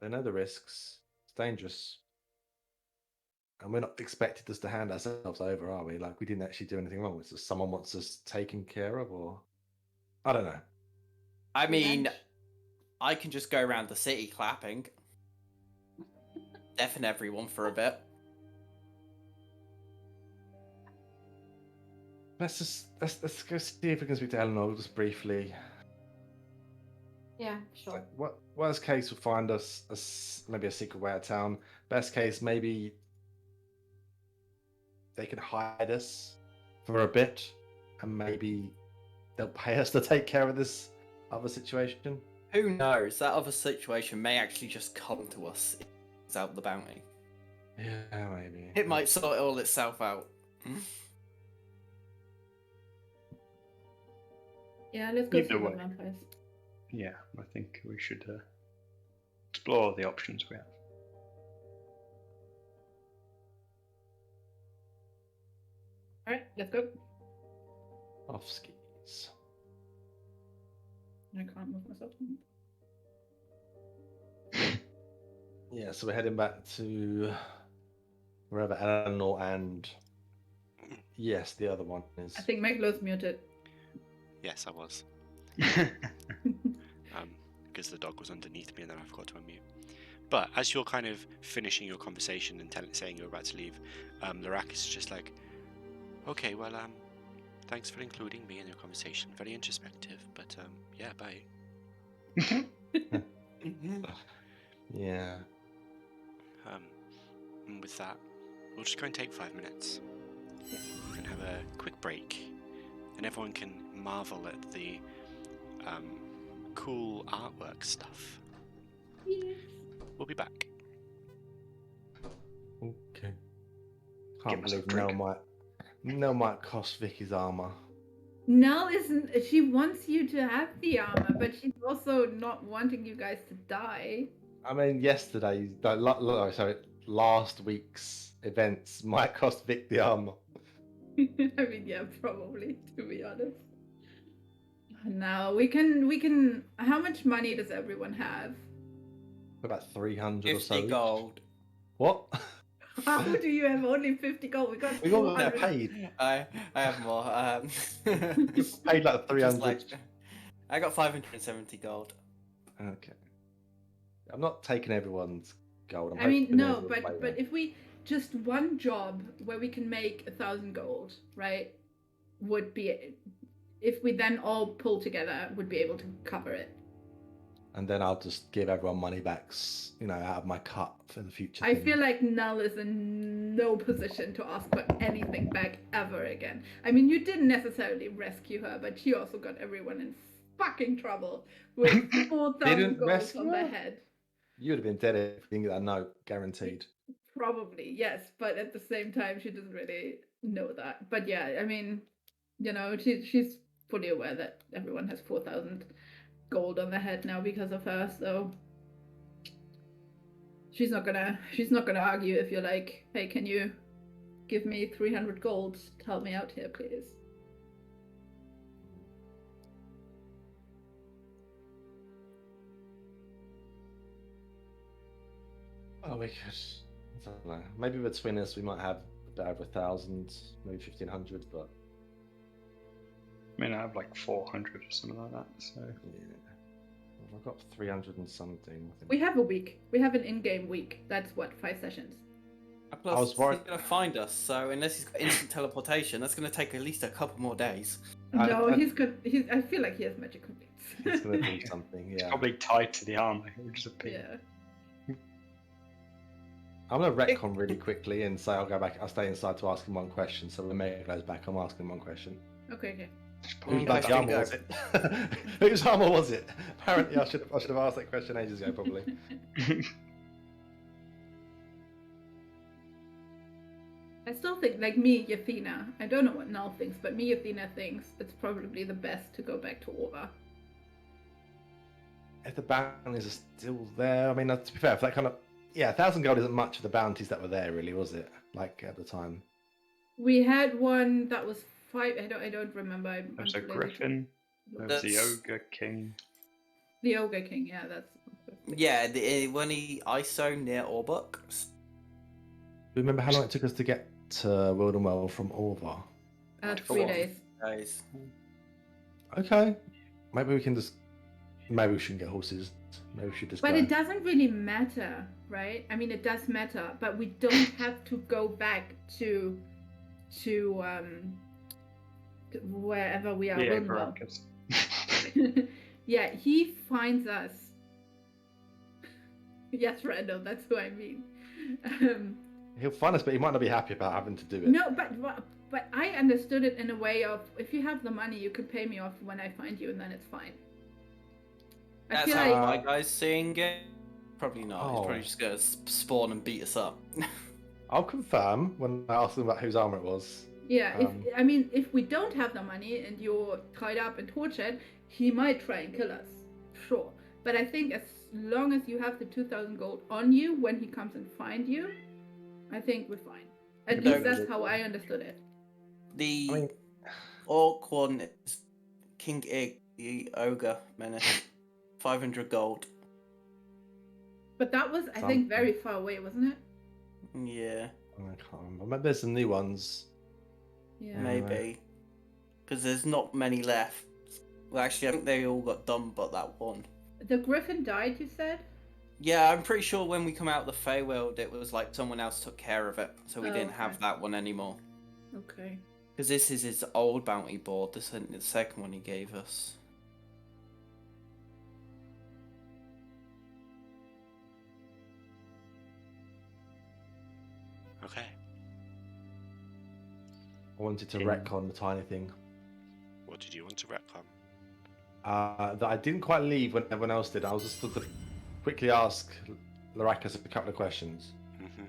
They know the risks. It's dangerous. And we're not expected just to hand ourselves over, are we? Like, we didn't actually do anything wrong. It's just someone wants us taken care of, or... I don't know. I mean, Revenge. I can just go around the city clapping. Deafen everyone for a bit. Let's go see if we can speak to Eleanor just briefly. Yeah, sure. What worst case will find us maybe a secret way out of town. Best case, maybe they can hide us for a bit, and maybe they'll pay us to take care of this other situation. Who knows? That other situation may actually just come to us without the bounty. Yeah, maybe. It might sort it all itself out. Yeah, let's go Either see the way. vampires. Yeah, I think we should explore the options we have. Alright, let's go. Off skis. I can't move myself. Yeah, so we're heading back to wherever Eleanor and yes, the other one is. I think Meglo's muted. Yes, I was. Because the dog was underneath me and then I forgot to unmute. But as you're kind of finishing your conversation and saying you're about to leave, Larak is just like, okay, well, thanks for including me in your conversation. Very introspective, but yeah, bye. Yeah. And with that, we'll just go and take 5 minutes. Yeah. We can have a quick break, and everyone can marvel at the cool artwork stuff. Yes. We'll be back. Okay. Give Can't us a believe drink. Nell might cost Vicky's armor. Nell isn't. She wants you to have the armor, but she's also not wanting you guys to die. I mean, last week's events might cost Vic the armor. I mean, yeah, probably, to be honest. Now we can. How much money does everyone have? About 300 or so. 50 each. gold. What? How do you have only 50 gold? We got We all 400. paid. I have more. You paid like Just 300. like, I got 570 gold. Okay. I'm not taking everyone's gold. I'm I mean, hoping no, everyone will play but well. if we just one job where we can make 1,000 gold, right, would be, if we then all pull together, would be able to cover it. And then I'll just give everyone money back, out of my cut for the future. I thing. feel like Null is in no position to ask for anything back ever again. I mean, you didn't necessarily rescue her, but she also got everyone in fucking trouble with 4,000 Didn't gold rescue on their her? head. You would have been dead if you didn't get that note, guaranteed. Probably, yes, but at the same time, she doesn't really know that. But yeah, I mean, she's fully aware that everyone has 4,000 gold on their head now because of her, so she's not gonna argue if you're like, hey, can you give me 300 gold to help me out here, please? Oh, we could. I don't know. Maybe between us, we might have about over 1,000, maybe 1,500, but I mean, I have like 400 or something like that. So yeah. I've got 300 and something. I think. We have a week. We have an in-game week. That's what, 5 sessions. Plus, was worried- he's gonna find us. So unless he's got instant teleportation, that's gonna take at least a couple more days. No, I he's good. I feel like he has magical It's bits. going to do something, it's yeah. probably tied to the armor. It would just appear. Yeah. I'm going to retcon really quickly and say I'll stay inside to ask him one question. So when Meglo's back, I'm asking him one question. Okay. Whose Okay, bloody armor go. was it? Whose armor was it? Apparently, I should have asked that question ages ago, probably. I still think, like me, Yathina, I don't know what Null thinks, but me, Yathina thinks it's probably the best to go back to Orva. If the bounties are still there, I mean, to be fair, if that kind of 1,000 gold isn't much of the bounties that were there, really, was it? Like at the time. We had one that was 5. I don't remember. I'm There was a too lazy to griffin. There was the That's- ogre king. The Ogre King, yeah, that's. Yeah, when he ISO near Orbuk. Do you remember how long it took us to get to Wildenwell from Orva? 3 days. Days. Okay. Maybe we can just. Maybe we shouldn't get horses. Maybe we should just But go. it doesn't really matter, right? I mean, it does matter, but we don't have to go back to wherever we are. Yeah, Wildenwell. Baracus. Yeah, he finds us. Yes, Randall, that's who I mean. He'll find us, but he might not be happy about having to do it. No, but I understood it in a way of, if you have the money, you can pay me off when I find you, and then it's fine. I That's feel how like my guy's seeing it. Probably not. He's Oh. probably just gonna spawn and beat us up. I'll confirm when I ask him about whose armor it was. yeah. Um, If we don't have the money and you're tied up and tortured, he might try and kill us, sure. But I think as long as you have the 2,000 gold on you when he comes and find you, I think we're fine. At Yeah, least but- that's how I understood it. The I mean, orc one is King Ig, the ogre menace. 500 gold. But that was, I think, very far away, wasn't it? Yeah, I can't remember. Maybe there's some new ones. Yeah. maybe. Because there's not many left. Well, actually, I think they all got done but that one. The griffin died, you said? Yeah, I'm pretty sure when we come out of the Feywild, it was like someone else took care of it, so we Oh, didn't okay. have that one anymore. Okay. Because this is his old bounty board, this isn't the second one he gave us. Okay. I wanted to In- retcon the tiny thing. What did you want to retcon? That I didn't quite leave when everyone else did. I was just to quickly ask Larakas a couple of questions. Mm-hmm.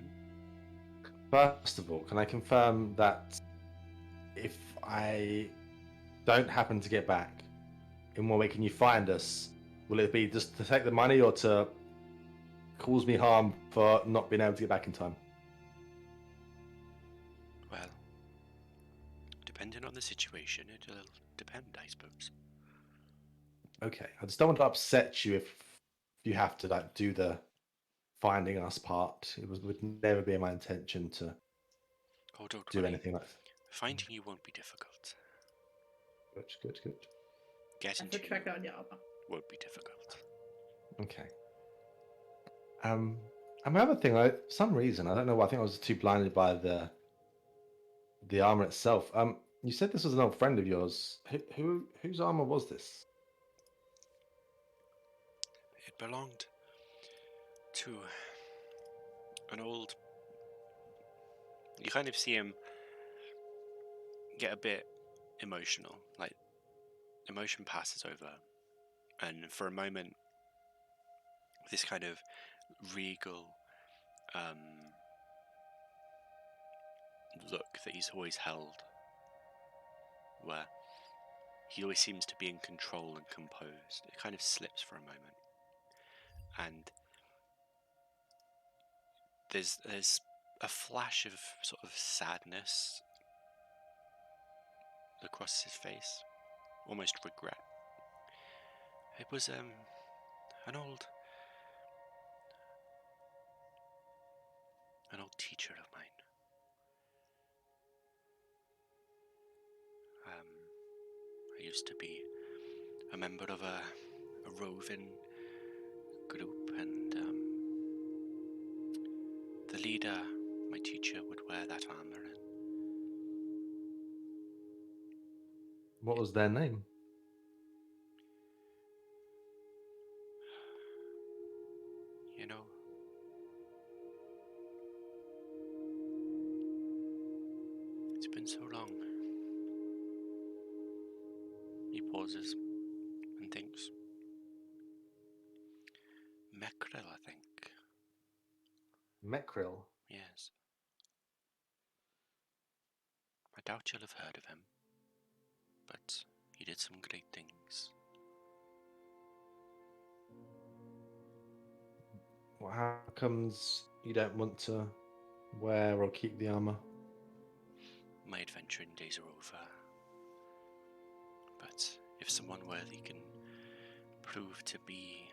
First of all, can I confirm that if I don't happen to get back, in what way can you find us? Will it be just to take the money or to cause me harm for not being able to get back in time? Well, depending on the situation, it'll depend, I suppose. Okay, I just don't want to upset you if you have to like do the finding us part. Would never be my intention to Oh, don't do worry. anything like that. Finding you won't be difficult. Good. Getting Have to to check you out the armor. won't be difficult. Okay. And my other thing, for some reason, I don't know why, I think I was too blinded by the armor itself. You said this was an old friend of yours. Whose armor was this? It belonged to an old. You kind of see him get a bit emotional, like emotion passes over, and for a moment, this kind of regal look that he's always held, where he always seems to be in control and composed, it kind of slips for a moment, and there's a flash of sort of sadness across his face, almost regret. It was an old teacher of mine. I used to be a member of a roving group, and the leader, my teacher, would wear that armor. And What was their name? you know, it's been so long. He pauses and thinks. Meglo, I think. Mekril. Yes. I doubt you'll have heard of him, but he did some great things. Well, how comes you don't want to wear or keep the armor? My adventuring days are over. But if someone worthy can prove to be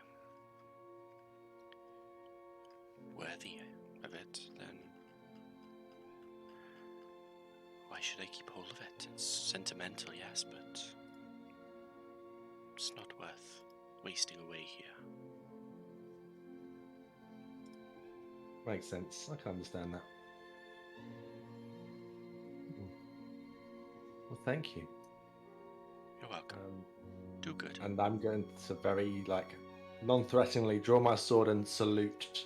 worthy of it, then why should I keep hold of it? It's sentimental, yes, but it's not worth wasting away here. Makes sense. I can understand that. Well, thank you. You're welcome. Do good. And I'm going to very, non-threateningly draw my sword and salute.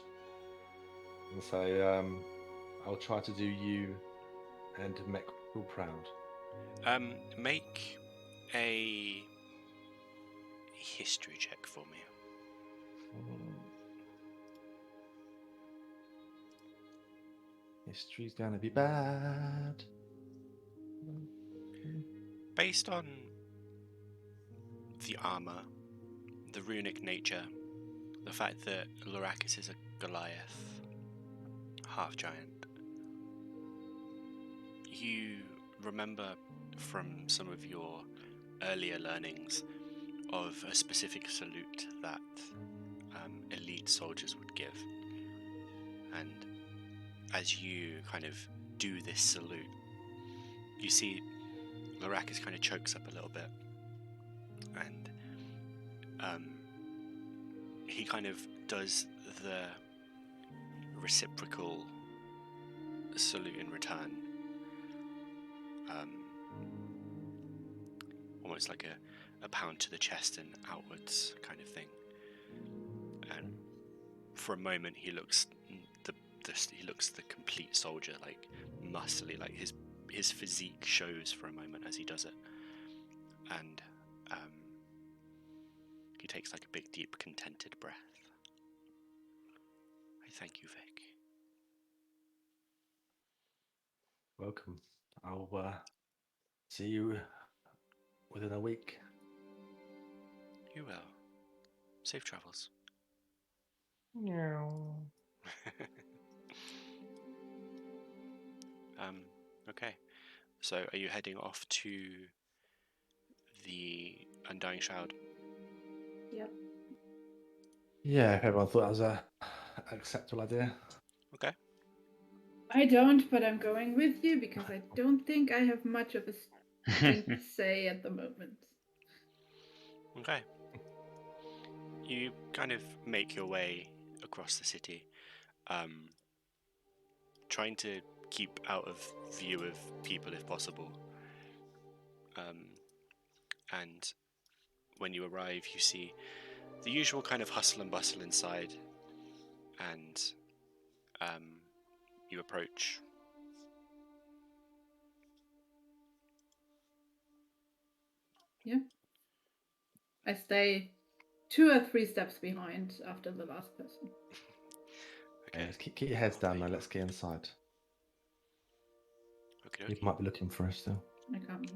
And say, I'll try to do you and Mekril proud. Make a history check for me. History's gonna be bad. Based on the armor, the runic nature, the fact that Lorakis is a Goliath, half giant, you remember from some of your earlier learnings of a specific salute that elite soldiers would give. And as you kind of do this salute, you see Lorakis kind of chokes up a little bit, and he kind of does the reciprocal salute in return, almost like a pound to the chest and outwards kind of thing. And for a moment, he looks the complete soldier, like muscly, like his physique shows for a moment as he does it, and he takes like a big, deep, contented breath. I thank you, Vic. Welcome. I'll see you within a week. You will. Safe travels. Meow. Okay. So, are you heading off to the Undying Shroud? Yep. Yeah, if everyone thought that was acceptable idea. Okay. I don't, but I'm going with you because I don't think I have much of a thing to say at the moment. Okay. You kind of make your way across the city, trying to keep out of view of people if possible. And when you arrive, you see the usual kind of hustle and bustle inside, and you approach. Yeah. I stay 2 or 3 steps behind after the last person. Okay. Let's keep your heads down now. Let's get inside. Okay. People might be looking for us still. I can't move.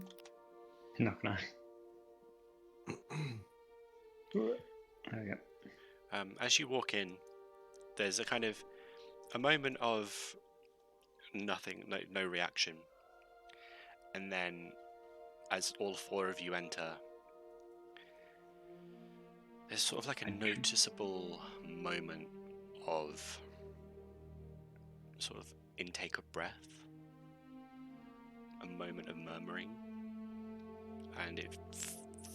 Knock knock. There we go. As you walk in, there's a moment of nothing, no reaction, and then as all 4 of you enter, there's sort of like a noticeable moment of sort of intake of breath, a moment of murmuring, and it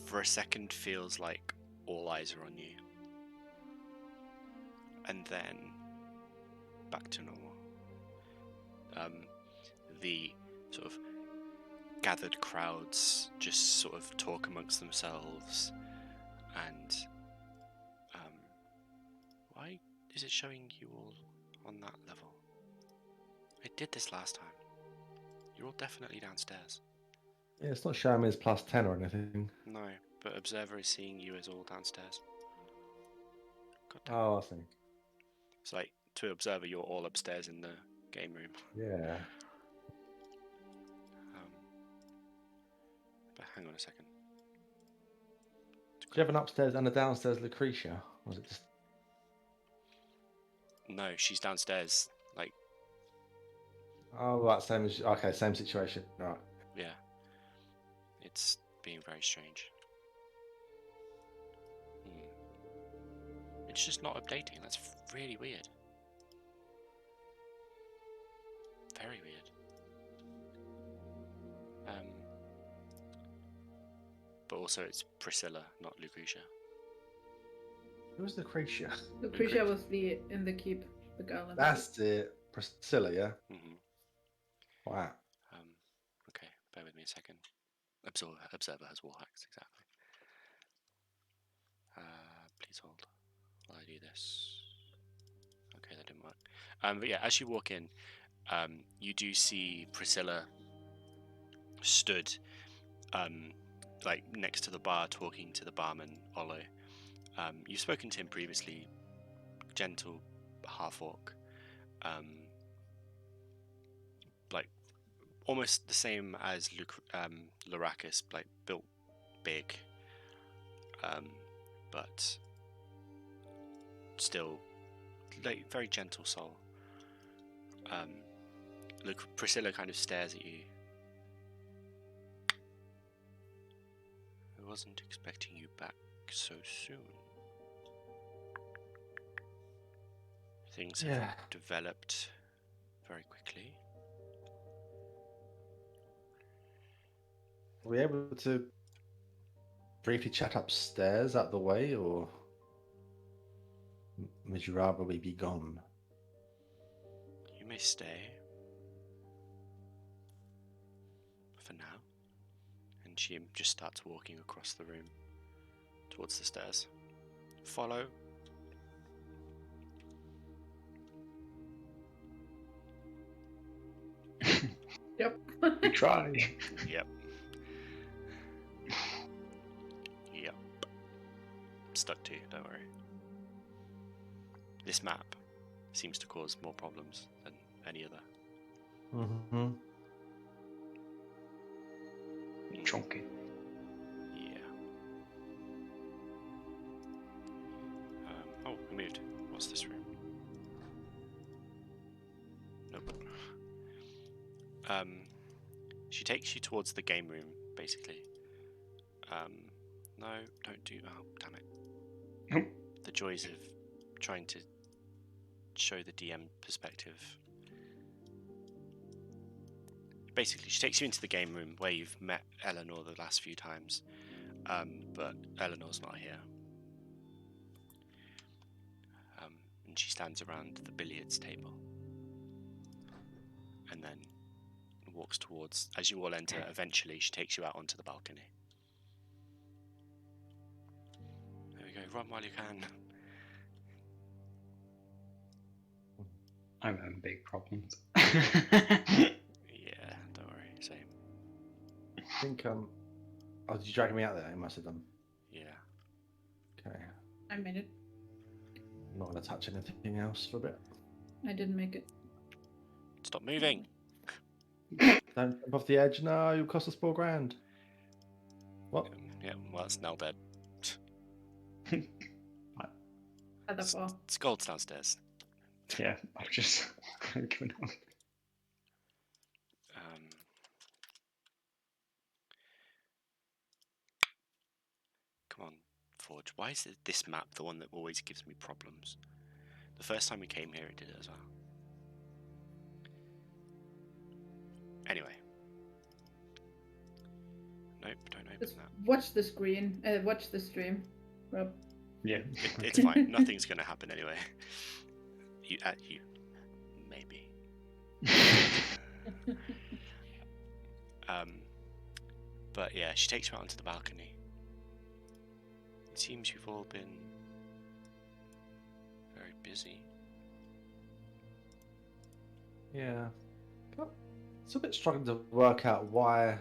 for a second feels like all eyes are on you, and then back to normal. The sort of gathered crowds just sort of talk amongst themselves, and why is it showing you all on that level? I did this last time. You're all definitely downstairs. Yeah, it's not showing me as +10 or anything. No, but Observer is seeing you as all downstairs. God damn. Oh, I see. It's like, to Observer, you're all upstairs in the game room. Yeah. But hang on a second. Do you have an upstairs and a downstairs Lucretia? Or was it just... No, she's downstairs. Like, Oh, right, same as... Okay, same situation. Right. yeah. It's being very strange. It's just not updating. That's really weird. Very weird. But also it's Priscilla, not Lucretia. Who was Lucretia? Lucretia was in the keep, the girl in the That's it. Priscilla, yeah? Mm-hmm. Wow. Okay, bear with me a second. Observer has wall hacks, exactly. Please hold while I do this. Okay, that didn't work. But yeah, as you walk in, you do see Priscilla stood like next to the bar talking to the barman, Olo. You've spoken to him previously, gentle half-orc. Like almost the same as Luracus, like built big, but still like very gentle soul. Look, Priscilla kind of stares at you. I wasn't expecting you back so soon. Things have developed very quickly. Were we able to briefly chat upstairs out the way, or would you rather we be gone? You may stay for now. And she just starts walking across the room towards the stairs. Follow. Yep. We try. Yep. Yep. Stuck to you, don't worry. This map seems to cause more problems than any other. Mm-hmm. Chunky. Yeah. Oh, we moved. What's this room? Nope. She takes you towards the game room, basically. No, don't do. Oh, damn it. Nope. The joys of trying to show the DM perspective. Basically, she takes you into the game room where you've met Eleanor the last few times, but Eleanor's not here. And she stands around the billiards table, and then walks towards, as you all enter, eventually she takes you out onto the balcony. There we go, run while you can. I'm having big problems. Yeah, don't worry, same. I think oh, did you drag me out there? You must have done. Yeah. Okay. I made it. I'm not gonna touch anything else for a bit. I didn't make it. Stop moving. Don't jump off the edge. No, you'll cost us $4,000. What? Yeah, well, it's now dead. Other four. Sköld's downstairs. Yeah, I've just given up. Come on, Forge. Why is this map the one that always gives me problems? The first time we came here, it did it as well. Anyway. Nope, don't open Just that. watch the screen. Watch the stream, Rob. Yeah. It's fine. Nothing's going to happen anyway. You, maybe. But yeah, she takes you out onto the balcony. It seems you've all been very busy. Yeah. It's a bit struggling to work out why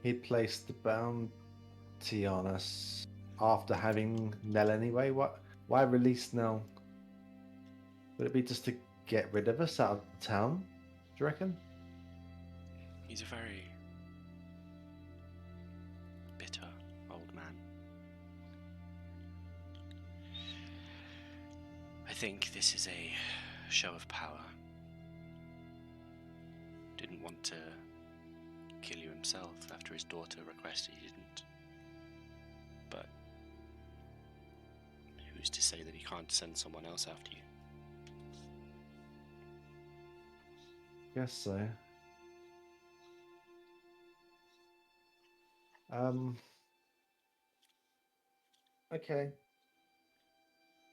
he placed the bounty on us after having Nell anyway. Why release Nell? Would it be just to get rid of us out of town? Do you reckon? He's a very bitter old man. I think this is a show of power. Didn't want to kill you himself after his daughter requested he didn't. But who's to say that he can't send someone else after you? Guess so. Okay.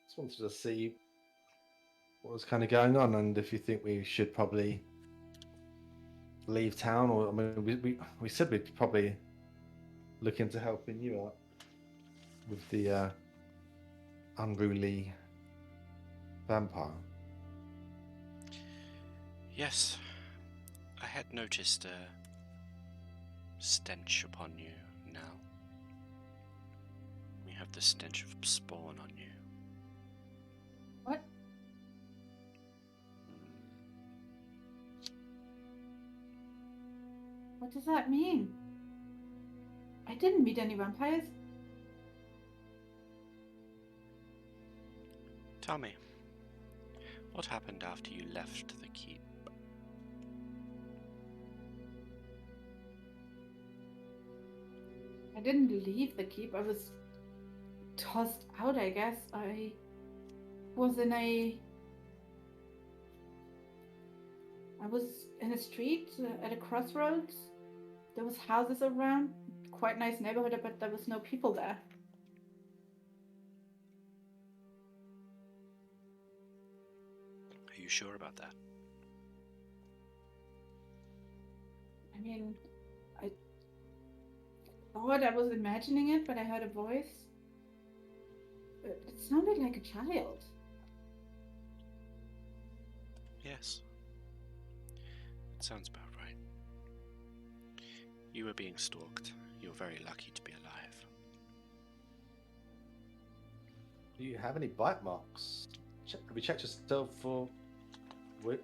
Just wanted to see what was kind of going on, and if you think we should probably leave town, or I mean, we said we'd probably look into helping you out with the unruly vampire. Yes, I had noticed a stench upon you now. We have the stench of spawn on you. What? What does that mean? I didn't meet any vampires. Tell me, what happened after you left the keep? I didn't leave the keep. I was tossed out, I guess. I was in a street at a crossroads. There was houses around, quite nice neighborhood, but there was no people there. Are you sure about that? I mean, I thought I was imagining it, but I heard a voice. It sounded like a child. Yes. It sounds about right. You were being stalked. You're very lucky to be alive. Do you have any bite marks? Have you checked yourself for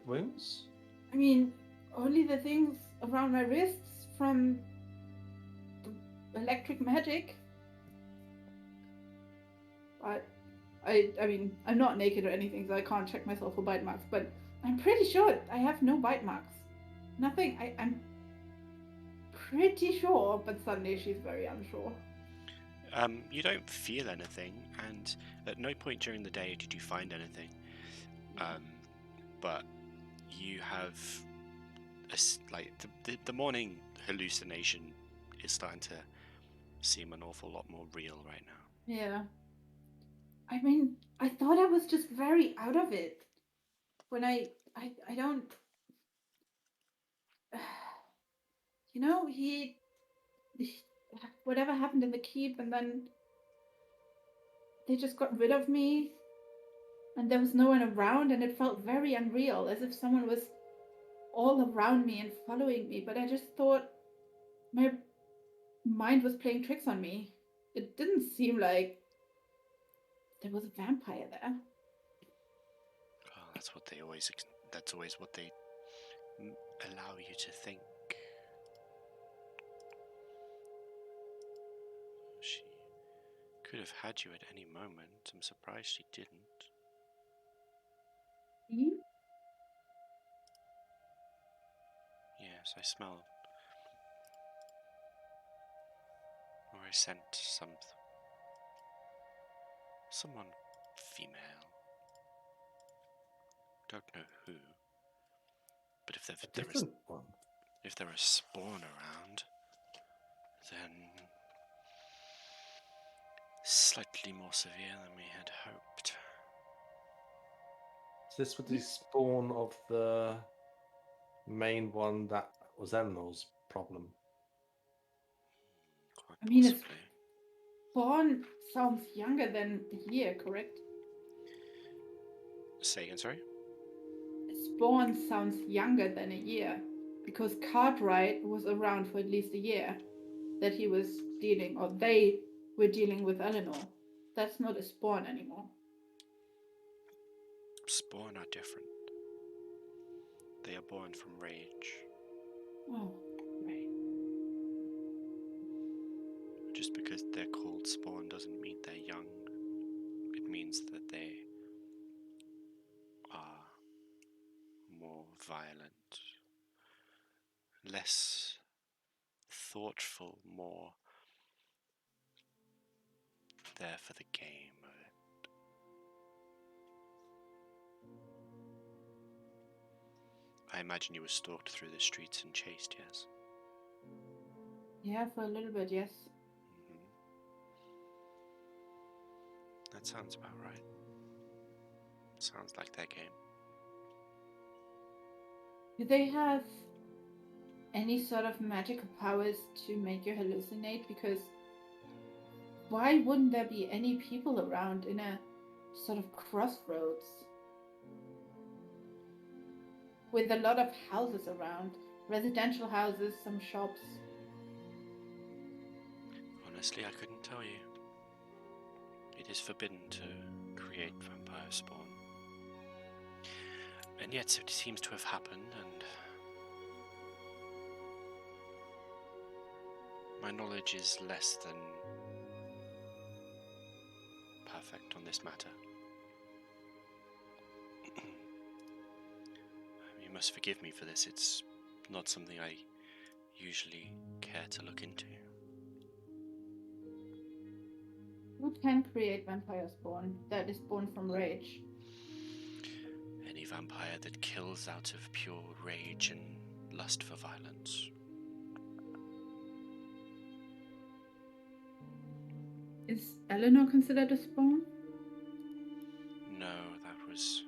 wounds? I mean, only the things around my wrists from the electric magic. I mean, I'm not naked or anything, so I can't check myself for bite marks, but I'm pretty sure I have no bite marks. Nothing. I'm pretty sure, but suddenly she's very unsure. You don't feel anything, and at no point during the day did you find anything. But you have the morning hallucination is starting to seem an awful lot more real right now. Yeah. I mean, I thought I was just very out of it. When I don't. You know, whatever happened in the keep, and then they just got rid of me, and there was no one around, and it felt very unreal, as if someone was all around me and following me. But I just thought my mind was playing tricks on me. It didn't seem like there was a vampire there. Well, that's what they always. That's always what they allow you to think. She could have had you at any moment. I'm surprised she didn't. Hmm? Yes, I smelled. Or I sent someone female. Don't know who. But if A there is different one. if there is spawn around, then slightly more severe than we had hoped. Is this with the spawn of the main one that was Eleanor's problem? Quite I mean, possibly. Spawn sounds younger than a year, correct? Say again, sorry? Spawn sounds younger than a year, because Cartwright was around for at least a year that he was dealing, or they were dealing with Eleanor. That's not a Spawn anymore. Spawn are different. They are born from rage. Oh, right. Just because they're called spawn doesn't mean they're young. It means that they are more violent, less thoughtful, more there for the game of it. I imagine you were stalked through the streets and chased, yes? Yeah, for a little bit, yes. Mm-hmm. That sounds about right. Sounds like their game. Do they have any sort of magical powers to make you hallucinate? Because why wouldn't there be any people around in a sort of crossroads with a lot of houses around? Residential houses, some shops. Honestly, I couldn't tell you. It is forbidden to create vampire spawn. And yet it seems to have happened, and my knowledge is less than perfect on this matter. You must forgive me for this. It's not something I usually care to look into. Who can create vampire spawn that is born from rage? Any vampire that kills out of pure rage and lust for violence. Is Eleanor considered a spawn? No, that was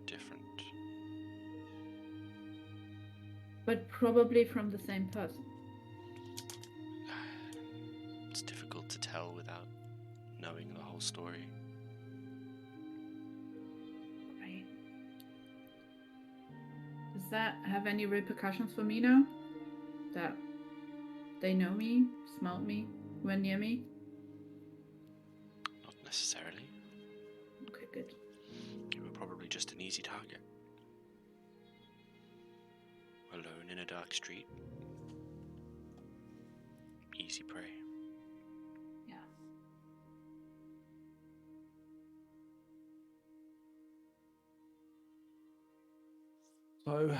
different. But probably from the same person. It's difficult to tell without knowing the whole story. Right. Does that have any repercussions for me now? That they know me, smelled me, were near me? Not necessarily. Okay, good. You were probably just an easy target. Alone in a dark street. Easy prey. Yeah. So,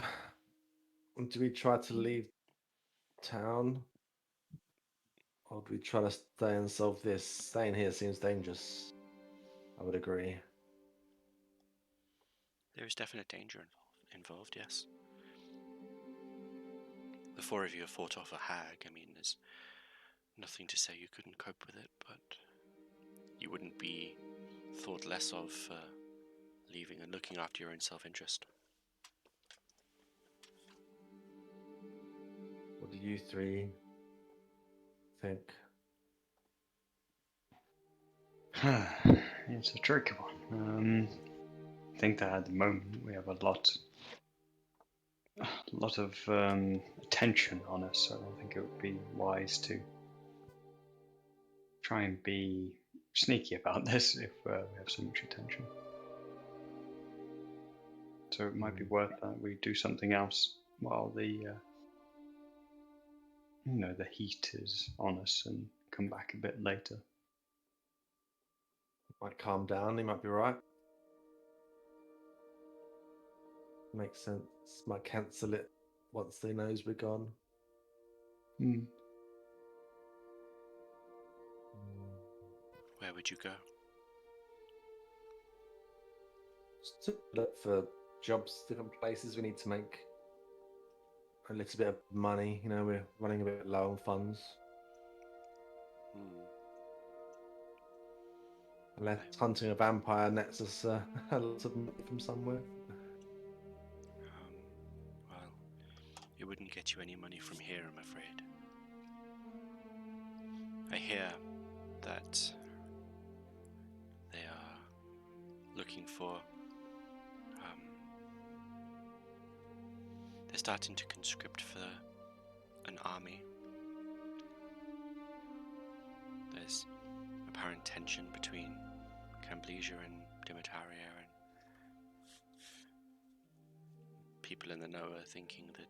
do we try to leave town? Or do we try to stay and solve this? Staying here seems dangerous. I would agree. There is definite danger involved, yes. The four of you have fought off a hag. I mean, there's nothing to say you couldn't cope with it, but you wouldn't be thought less of leaving and looking after your own self-interest. What do you three think? It's a tricky one. I think that at the moment we have a lot of attention on us, so I don't think it would be wise to try and be sneaky about this if we have so much attention. So it might be worth that we do something else while the the heat is on us and come back a bit later. Might calm down, he might be right. Makes sense. Might cancel it once they knows we're gone. Where would you go? Just to look for jobs, different places. We need to make a little bit of money. We're running a bit low on funds. Unless hunting a vampire nets us a lot of money from somewhere. Well, it wouldn't get you any money from here, I'm afraid. I hear that they are looking for... they're starting to conscript for an army. There's apparent tension between Camblesia and Dimetaria, and people in the know are thinking that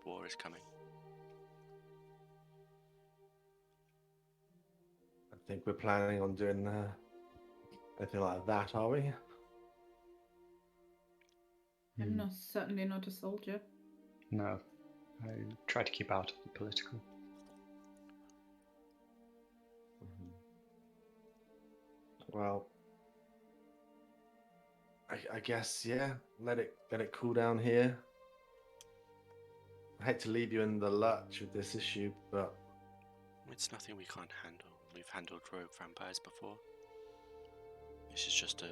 war is coming. I think we're planning on doing anything like that, are we? I'm certainly not a soldier. No, I try to keep out of the political. Well, I guess, yeah. Let it cool down here. I hate to leave you in the lurch with this issue, but It's nothing we can't handle. We've handled rogue vampires before. This is just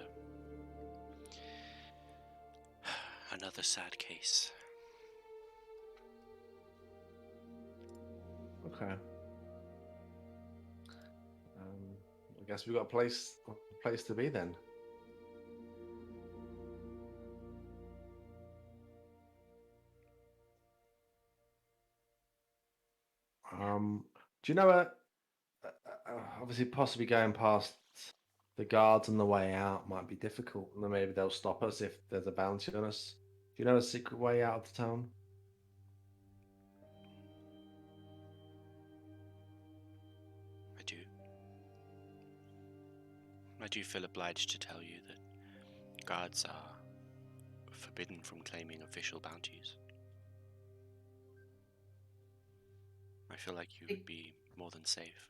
another sad case. okay. I guess we've got a place to be then. Do you know obviously possibly going past the guards on the way out might be difficult, and then maybe they'll stop us if there's a bounty on us. Do you know a secret way out of the town? I do feel obliged to tell you that guards are forbidden from claiming official bounties. I feel like you would be more than safe.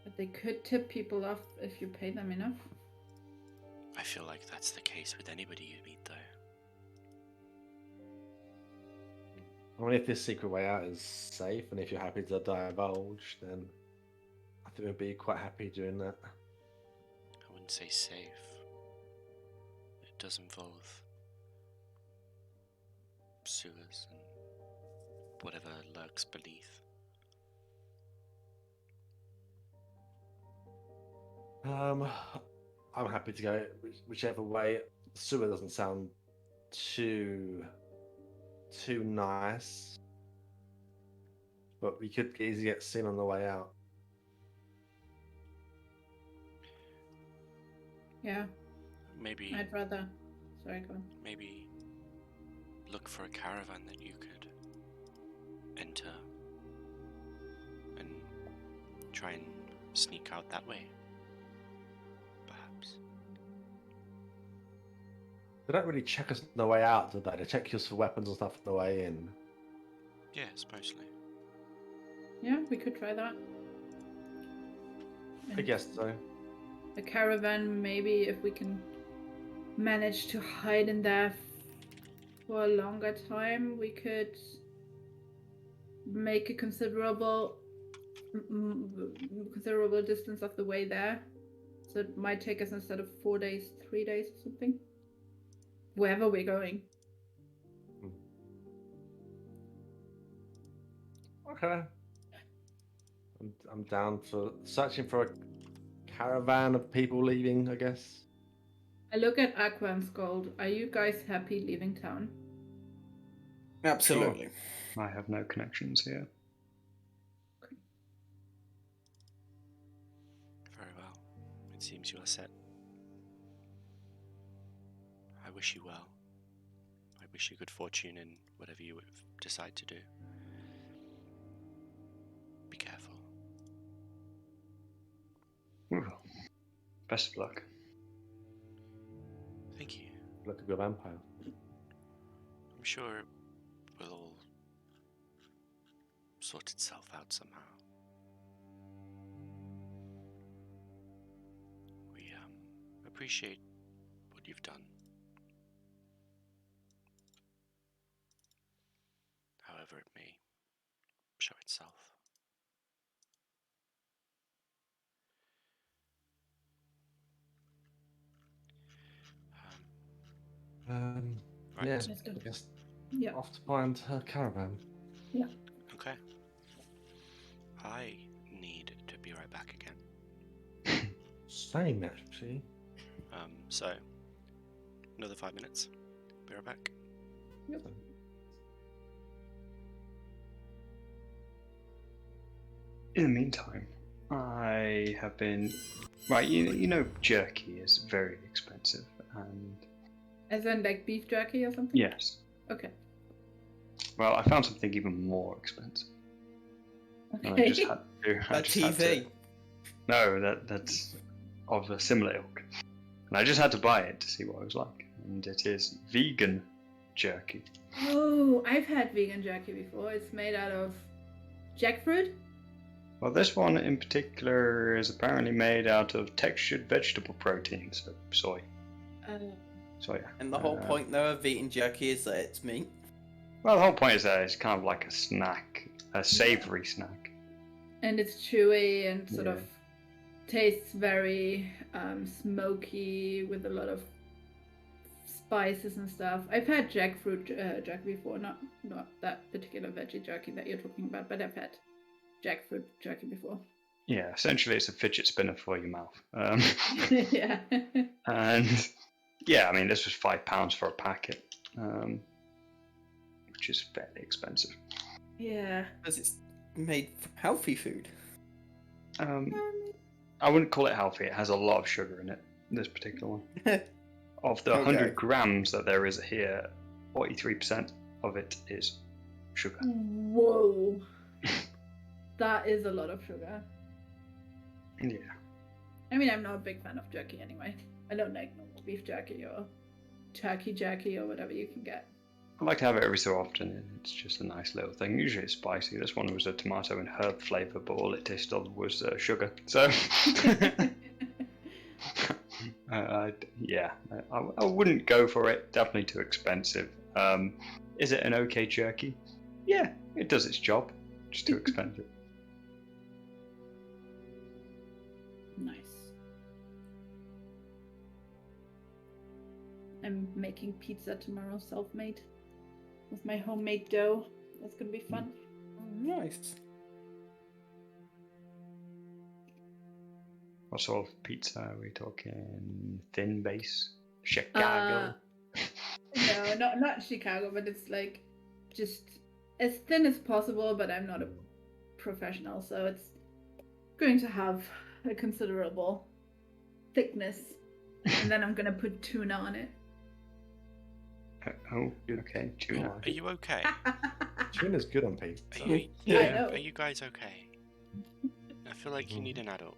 But they could tip people off if you pay them enough. I feel like that's the case with anybody you meet, though. I mean, if this secret way out is safe, and if you're happy to divulge, then I think we'd be quite happy doing that. I wouldn't say safe. It does involve sewers and whatever lurks beneath. I'm happy to go whichever way. Sewer doesn't sound too nice, but we could easily get seen on the way out. Yeah. Maybe I'd rather. Sorry, go on. maybe look for a caravan that you could enter and try and sneak out that way. Perhaps. They don't really check us on the way out, do they? They check us for weapons and stuff on the way in. Yes, mostly. Yeah, we could try that. I guess so. A caravan, maybe, if we can manage to hide in there for a longer time, we could make a considerable distance of the way there. So it might take us, instead of 4 days, 3 days or something. Wherever we're going. Okay. I'm down for searching for a caravan of people leaving, I guess. I look at Aqua and Sköld. Are you guys happy leaving town? Absolutely. I have no connections here. Very well. It seems you are set. I wish you well. I wish you good fortune in whatever you decide to do. Be careful. Well, best of luck. Thank you. Look at your vampire. I'm sure it will all sort itself out somehow. We appreciate what you've done. However it may show itself. Right. Yeah, Let's go. I guess Yeah. off to find her caravan. Okay. I need to be right back again. Same, actually. So another 5 minutes. Be right back. In the meantime, I have been... Right, you know jerky is very expensive, and... As in like beef jerky or something? Yes. Okay. Well, I found something even more expensive. And I just Okay. had to... I A just had TV. to- No, that's of a similar ilk. And I just had to buy it to see what it was like. And it is vegan jerky. Oh, I've had vegan jerky before. It's made out of jackfruit. Well, this one in particular is apparently made out of textured vegetable protein, so soy. Soya. And the whole point, though, of eating jerky is that it's meat. Well, the whole point is that it's kind of like a snack, a savoury snack. And it's chewy and sort Yeah. of tastes very smoky with a lot of spices and stuff. I've had jackfruit jerky before, not that particular veggie jerky that you're talking about, but I've had jackfruit jerky before. Yeah, essentially it's a fidget spinner for your mouth. Yeah. And yeah, I mean, this was £5 for a packet, which is fairly expensive. Yeah. Because it's made from healthy food. I wouldn't call it healthy. It has a lot of sugar in it, this particular one. Of the Okay. 100 grams that there is here, 43% of it is sugar. Whoa. That is a lot of sugar. Yeah. I mean, I'm not a big fan of jerky anyway. I don't like normal beef jerky or turkey jerky or whatever you can get. I like to have it every so often. It's just a nice little thing. Usually it's spicy. This one was a tomato and herb flavour, but all it tasted of was sugar. So, I wouldn't go for it. Definitely too expensive. Is it an okay jerky? Yeah, it does its job. Just too expensive. Nice. I'm making pizza tomorrow, self-made, with my homemade dough. That's gonna be fun. Nice. What sort of pizza are we talking? Thin base? Chicago? No, not Chicago, but it's like just as thin as possible. But I'm not a professional, so it's going to have a considerable thickness, and then I'm gonna put tuna on it. Oh, okay. Tuna. Are you okay? Tuna's good on pizza. I know. Are you guys okay? I feel like you need an adult.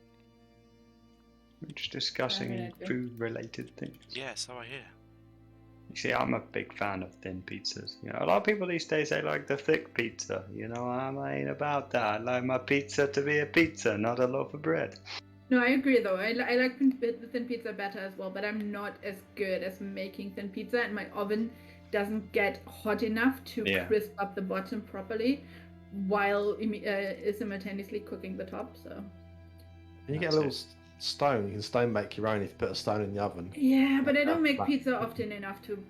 We're just discussing food-related things. Yeah, so I hear. You see, I'm a big fan of thin pizzas. You know, a lot of people these days, they like the thick pizza. You know, I ain't about that. I like my pizza to be a pizza, not a loaf of bread. No, I agree though. I like thin pizza better as well, but I'm not as good as making thin pizza, and my oven doesn't get hot enough to Yeah. crisp up the bottom properly while simultaneously cooking the top. So You get That's a little it. stone. You can stone make your own if you put a stone in the oven. yeah, but I don't make Flat. pizza often enough to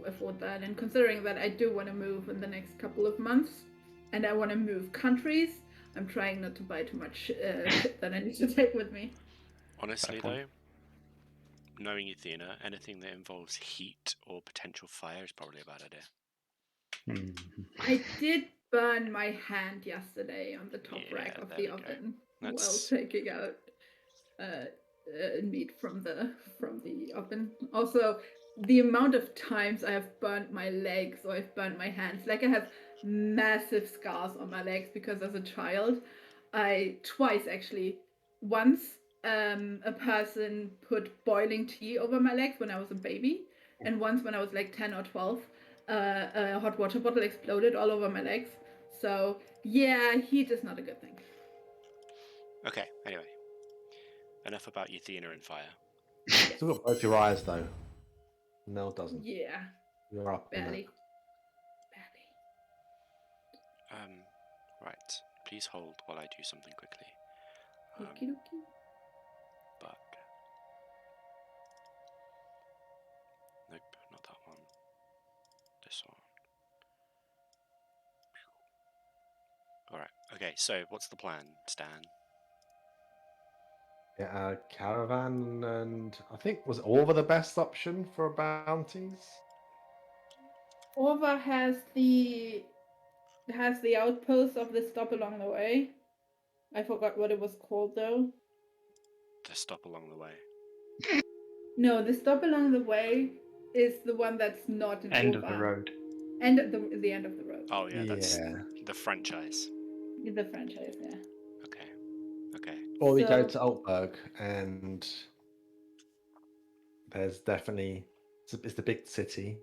afford that. And considering that I do want to move in the next couple of months, and I want to move countries, I'm trying not to buy too much shit that I need to take with me. Honestly, point. though, knowing Yathina, anything that involves heat or potential fire is probably a bad idea. I did burn my hand yesterday on the top Yeah, rack of there the we go. oven That's- while taking out meat from the oven. Also, the amount of times I have burnt my legs or I've burnt my hands, like I have massive scars on my legs because as a child, twice actually. Once, a person put boiling tea over my legs when I was a baby, and once when I was like 10 or 12, a hot water bottle exploded all over my legs. So yeah, heat is not a good thing. Okay, anyway. Enough about Yathina and fire. Still got both your eyes though. Nell doesn't. Yeah, You're up in that. barely. Right. Please hold while I do something quickly. Okie dokie. Bug. Nope, not that one. This one. Alright, okay, so what's the plan, Stan? Get a caravan, and I think was Orva the best option for bounties? Orva has the outpost of the stop along the way. I forgot what it was called though. To stop along the way. No, the stop along the way is the one that's not in End Orva. of the road. End of the end of the road. Oh yeah, that's Yeah. the franchise. The franchise, yeah. Okay. Okay. Or we go So- to Altberg, and there's definitely it's the big city.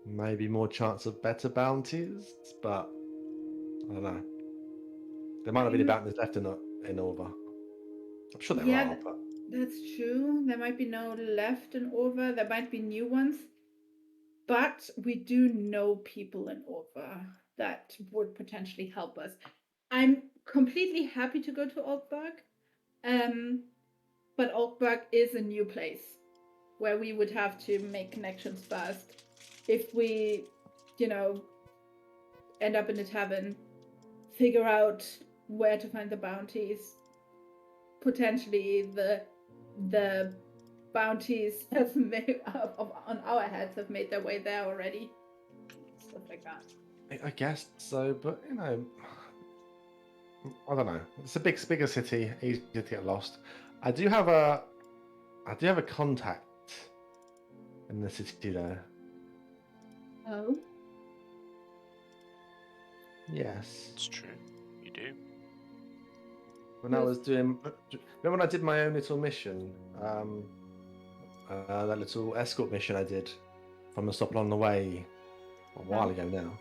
Maybe more chance of better bounties, but I don't know. There might not be the bounties left in Orva. I'm sure there Yeah, are, but that's true. There might be no left in Orva. There might be new ones. But we do know people in Orva that would potentially help us. I'm completely happy to go to Altberg. But Altberg is a new place where we would have to make connections first. If we, end up in a tavern, figure out where to find the bounties, potentially the bounties have made on our heads have made their way there already. Stuff like that. I guess so. But I don't know. It's a bigger city, easy to get lost. I do have a contact in the city there. Oh. Yes. It's true. You do. When I was doing, remember when I did my own little mission, that little escort mission I did from the stop along the way a while ago now.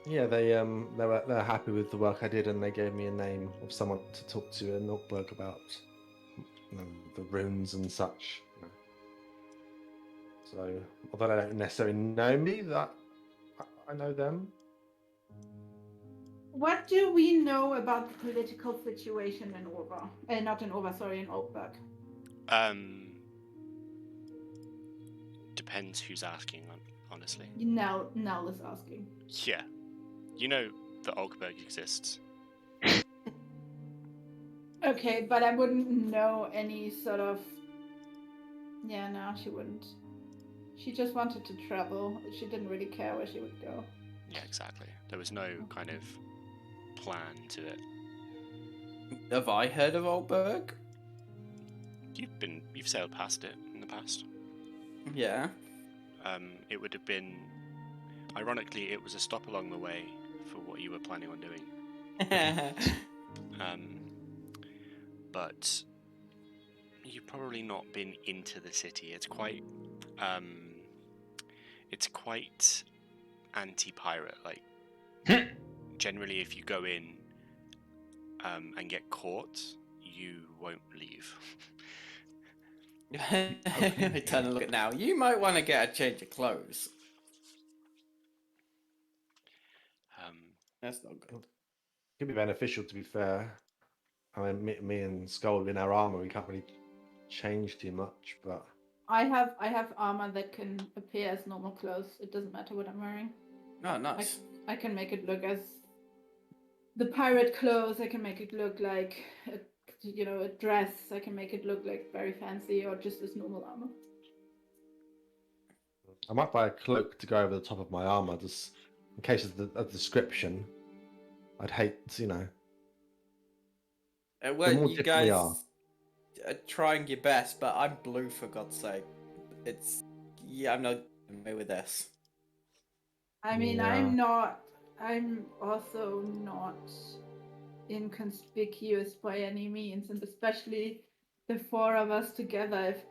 Yeah, they're happy with the work I did, and they gave me a name of someone to talk to in Notebook about the runes and such. So, although they don't necessarily know me, that I know them. What do we know about the political situation in Orva? Not in Orva, sorry, in Altberg. Depends who's asking, honestly. Nell is asking. Yeah. You know that Ogberg exists. Okay, but I wouldn't know any sort of... Yeah, no, she wouldn't. She just wanted to travel. She didn't really care where she would go. Yeah, exactly. There was no kind of plan to it. Have I heard of Altberg? You've sailed past it in the past. Yeah. It would have been, ironically, it was a stop along the way for what you were planning on doing. But you've probably not been into the city. It's quite anti-pirate. Like, generally, if you go in, and get caught, you won't leave. I turn and look at now. You might want to get a change of clothes. That's not good. Could be beneficial, to be fair. I mean, me and Sköld in our armor, we can't really change too much, but I have armor that can appear as normal clothes. It doesn't matter what I'm wearing. Oh, nice. I can make it look as the pirate clothes. I can make it look like a dress. I can make it look like very fancy or just as normal armor. I might buy a cloak to go over the top of my armor, just in case of the description. I'd hate, Well, more you different guys we are. are trying your best, but I'm blue for God's sake. I'm not familiar with this. I mean, Yeah. I'm also not inconspicuous by any means, and especially the four of us together. If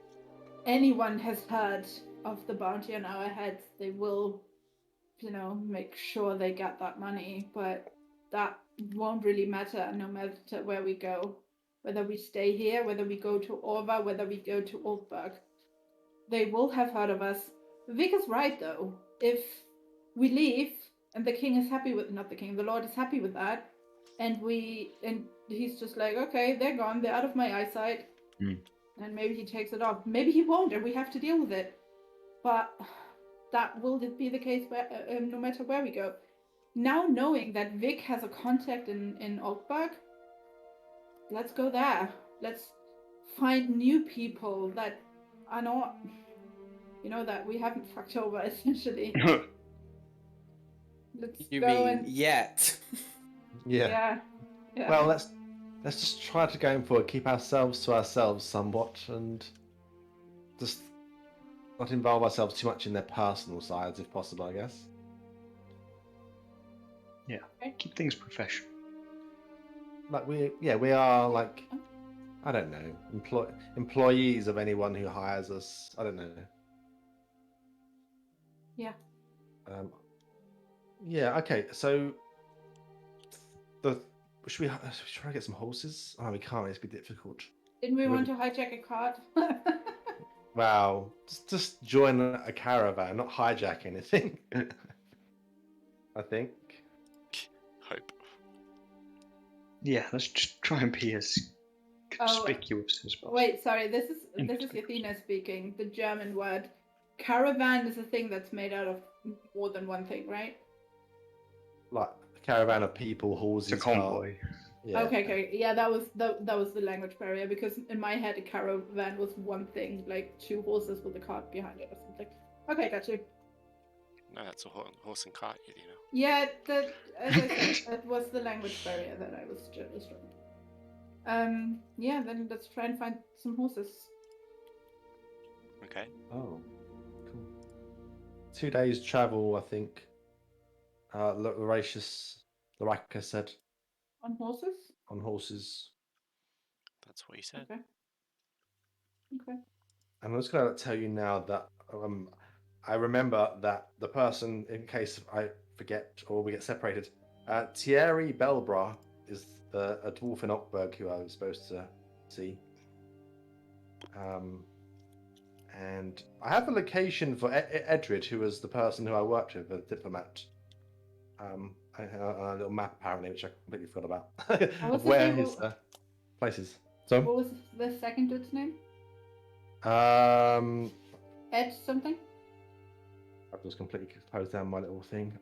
anyone has heard of the bounty on our heads, they will, make sure they get that money. But that won't really matter no matter where we go. Whether we stay here, whether we go to Orva, whether we go to Oldburg. They will have heard of us. Vic is right, though. If we leave, and the king is happy with, not the king, the lord is happy with that, and he's just like, okay, they're gone, they're out of my eyesight, and maybe he takes it off. Maybe he won't, and we have to deal with it. But that will be the case no matter where we go. Now knowing that Vic has a contact in Oldburg, let's go there. Let's find new people that are not, that we haven't fucked over, essentially. Let's You go mean and yet? Yeah. yeah. Well, let's just try to going forward, keep ourselves to ourselves somewhat, and just not involve ourselves too much in their personal sides, if possible, I guess. Yeah, keep things professional. Like we are like, I don't know, employees of anyone who hires us. I don't know. Yeah. Yeah. Okay. So should we try to get some horses? Oh, we can't. It's be difficult. Didn't we want to hijack a cart? Wow. Just join a caravan, not hijack anything. I think. Hope. Yeah, let's just try and be as conspicuous as possible. Wait, sorry. This is Yathina speaking. The German word caravan is a thing that's made out of more than one thing, right? Like a caravan of people, horses, It's a convoy. Yeah. Okay. Yeah, that was the language barrier, because in my head a caravan was one thing, like two horses with a cart behind it or something. Okay, got you. No, that's a horse and cart, Yeah, as I said, that was the language barrier that I was struggling. Yeah, then let's try and find some horses. Okay. Oh, cool. 2 days travel, I think. Loraka said. On horses? On horses. That's what he said. Okay. And I'm just going to tell you now that I remember that the person, in case I forget or we get separated, Thierry Belbras is a dwarf in Ockberg who I was supposed to see. And I have a location for Edred, who was the person who I worked with, a diplomat. A little map apparently, which I completely forgot about, of where his places. So, what was the second dude's name? Ed something? I've just completely closed down my little thing.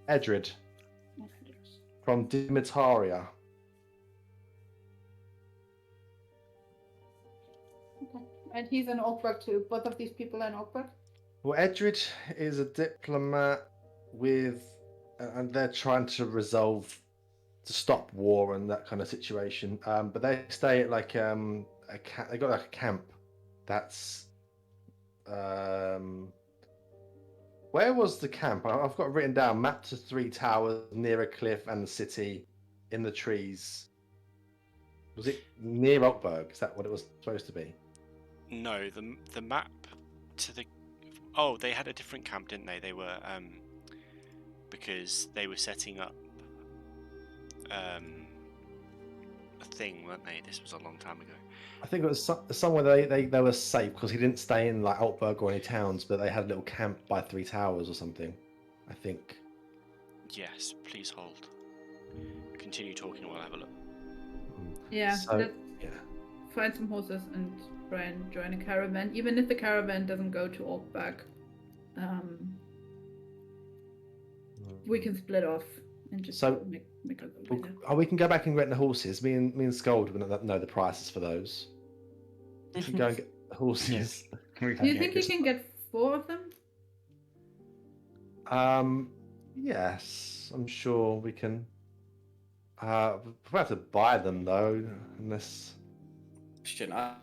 Edred from Dimitaria. Okay. And he's in Oakbrook too. Both of these people are in Oakbrook? Well, Edred is a diplomat with, and they're trying to stop war and that kind of situation. But they stay at like they got like a camp that's where was the camp? I've got it written down, map to 3 towers near a cliff and the city in the trees. Was it near Rockberg? Is that what it was supposed to be? No, the map to the... Oh, they had a different camp, didn't they? They were... because they were setting up a thing, weren't they? This was a long time ago. I think it was somewhere they were safe because he didn't stay in like Altberg or any towns, but they had a little camp by 3 Towers or something. I think. Yes, please hold. Continue talking while I have a look. Yeah, So, let's yeah. find some horses and try and join a caravan, even if the caravan doesn't go to Orkback. We can split off and just So, go make our go later. We can go back and rent the horses. Me and Sköld will know the prices for those. We should go and get the horses. Do you think you can get 4 of them? Yes, I'm sure we can. We'll have to buy them though, unless Question, I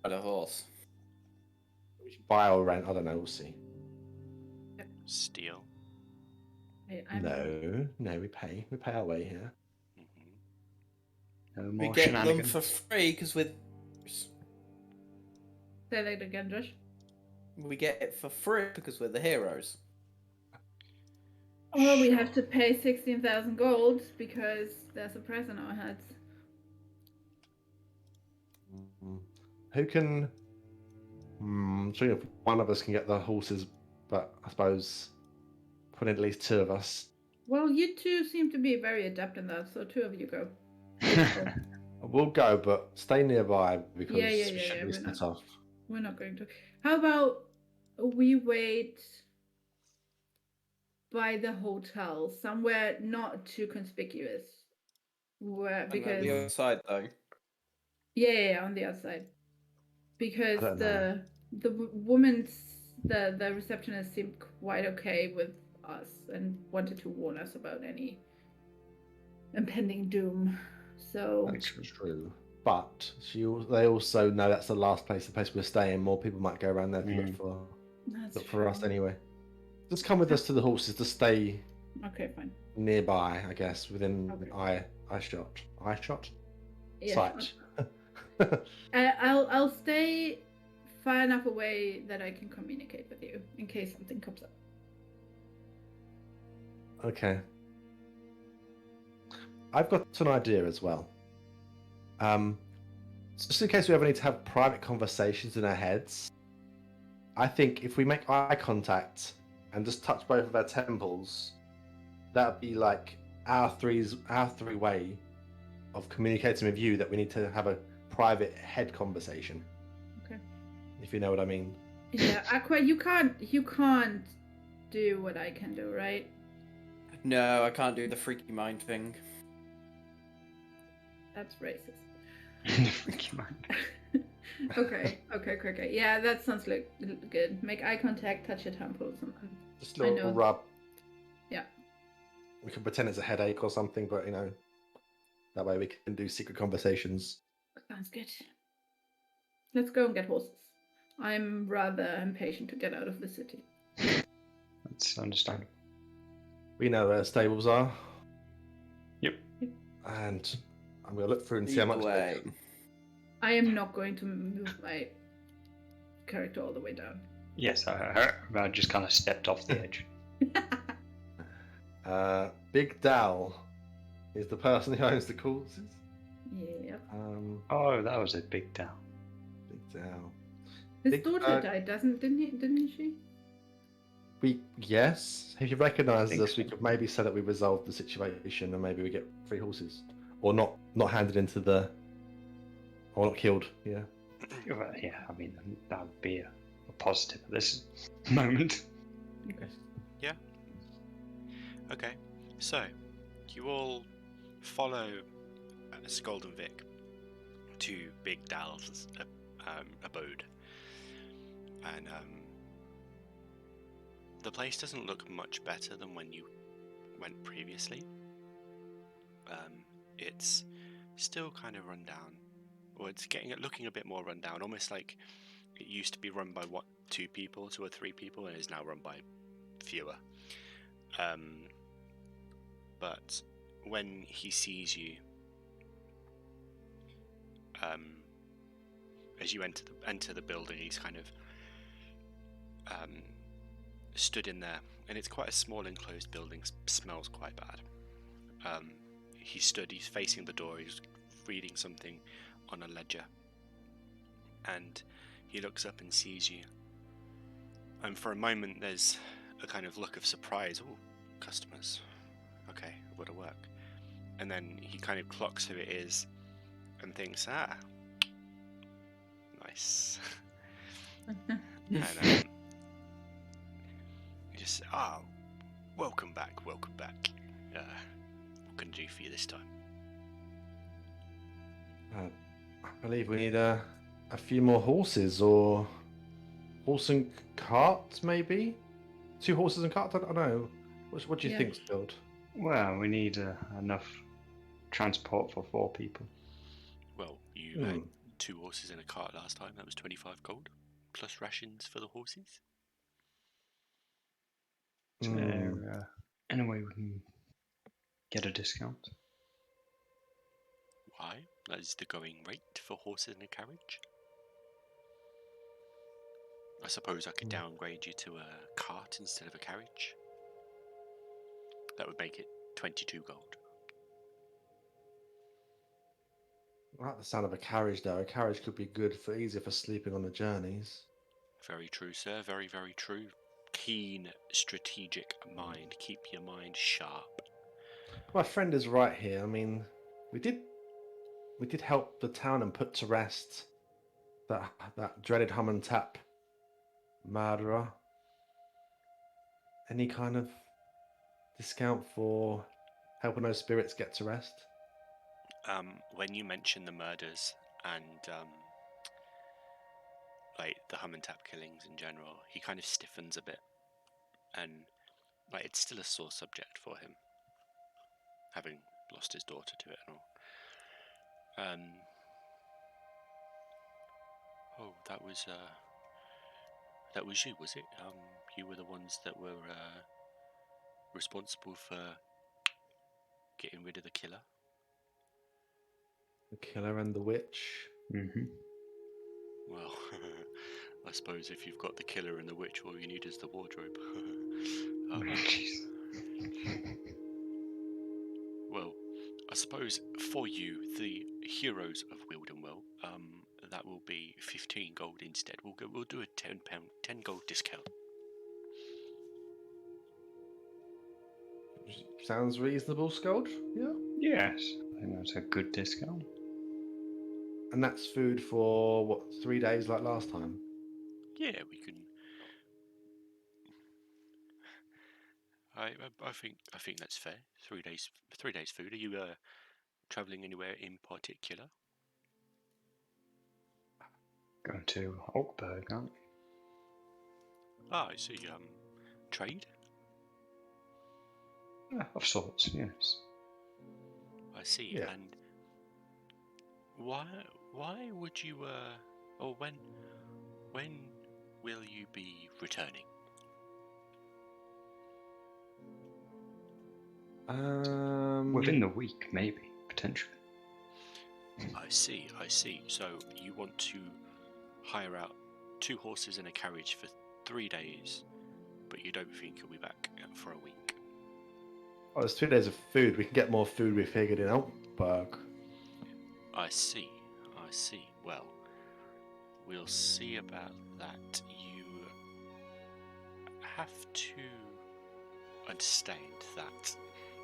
had a horse. we should buy or rent. I don't know. We'll see. Steal. No, we pay. We pay our way here. Mm-hmm. No We more get them shenanigans. for free because we're. Say that again, Josh. We get it for free because we're the heroes. Well, we have to pay 16,000 gold because there's a price on our heads. Who can? So if one of us can get the horses, but I suppose put in at least 2 of us. Well, you two seem to be very adept in that, so 2 of you go. We'll go, but stay nearby because Yeah, we should be split off. We're not going to. How about we wait by the hotel, somewhere not too conspicuous, where because On the other side, though. yeah, on the outside, because I don't know. the woman's the receptionist seemed quite okay with us and wanted to warn us about any impending doom. So That's true. But they also know that's the place we're staying. More people might go around there to look for us anyway. Just come with us to the horses to stay Okay, fine. nearby, I guess, within eye shot. Yeah. Sight. I'll stay far enough away that I can communicate with you in case something comes up. Okay. I've got an idea as well. Just in case we ever need to have private conversations in our heads, I think if we make eye contact and just touch both of our temples, that would be like our three way of communicating with you that we need to have a private head conversation. Okay. If you know what I mean. Yeah, Aqua, you can't do what I can do, right? No, I can't do the freaky mind thing. That's racist. Freaky mind. Okay. Yeah, that sounds like good. Make eye contact, touch your temples. Just a little know. rub. Yeah. We can pretend it's a headache or something, but that way we can do secret conversations. Sounds good. Let's go and get horses. I'm rather impatient to get out of the city. That's understandable. We know where stables are. Yep. And I'm going to look through and see how much Way. I am not going to move my character all the way down. Yes, I just kind of stepped off the edge. Big Dal is the person who owns the horses. Yeah. Oh, that was a big down. Big Dal. His Big daughter Bird. died, didn't she? Yes. If he recognises think us, we so. could maybe say that we resolved the situation and maybe we get 3 horses. Or not handed into the... Or not killed, yeah. Well, yeah, I mean, that would be a positive at this moment. Okay. Okay, so you all follow Sköld and Vic to Big Dal's abode, and the place doesn't look much better than when you went previously. It's still kind of run down, or it's looking a bit more run down, almost like it used to be run by 2 people, 2 or 3 people, and is now run by fewer. But when he sees you, as you enter the building, he's kind of stood in there, and it's quite a small enclosed building. Smells quite bad. he stood. He's facing the door. He's reading something on a ledger, and he looks up and sees you. And for a moment, there's a kind of look of surprise. Oh, customers. Okay, I've got to work. And then he kind of clocks who it is, and thinks, nice. And he just, welcome back. What can I do for you this time? I believe we need a few more horses, or horse and cart, maybe? 2 horses and cart? I don't know. What do you Yeah. think, Sköld? Well, we need enough transport for 4 people. Well, you had 2 horses in a cart last time. That was 25 gold, plus rations for the horses. Is there any way we can get a discount? Why? That is the going rate for horses in a carriage. I suppose I could downgrade you to a cart instead of a carriage. That would make it 22 gold. I like the sound of a carriage, though. A carriage could be good for easier for sleeping on the journeys. Very true, sir. Very, very true. Keen, strategic mind. Keep your mind sharp. My friend is right here. I mean, we did help the town and put to rest that dreaded hum and tap murderer. Any kind of discount for helping those spirits get to rest? When you mention the murders and like the hum and tap killings in general, he kind of stiffens a bit, and like it's still a sore subject for him, having lost his daughter to it and all. Oh, that was you, was it? You were the ones that were responsible for getting rid of the killer. The killer and the witch. Mm-hmm. Well, I suppose if you've got the killer and the witch, all you need is the wardrobe. Well, I suppose for you, the heroes of Wildenwell, that will be 15 gold instead. We'll do a 10 gold discount. Sounds reasonable, Sköld. Yeah. Yes, I think that's a good discount. And that's food for what, 3 days like last time? Yeah, we can. I think that's fair. 3 days food. Are you travelling anywhere in particular? Going to Oakberg, aren't we? I see. Trade. Of sorts, yes. I see. Yeah. And why would you or when will you be returning? Within the week, maybe, potentially. I see. So you want to hire out 2 horses and a carriage for 3 days, but you don't think you'll be back for a week. Oh, there's 2 days of food. We can get more food, we figured, in Altberg. I see. Well, we'll see about that. You have to understand that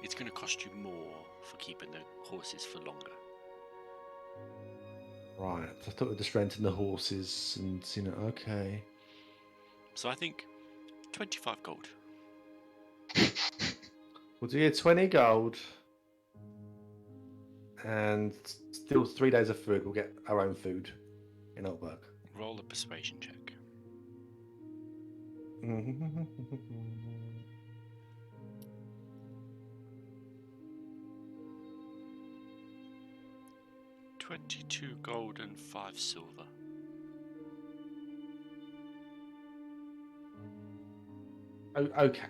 it's going to cost you more for keeping the horses for longer. Right. I thought we'd just renting the horses and, okay. So I think 25 gold. We'll do you 20 gold. And still 3 days of food. We'll get our own food in Altberg. Roll a persuasion check. 22 gold and 5 silver. Oh, okay.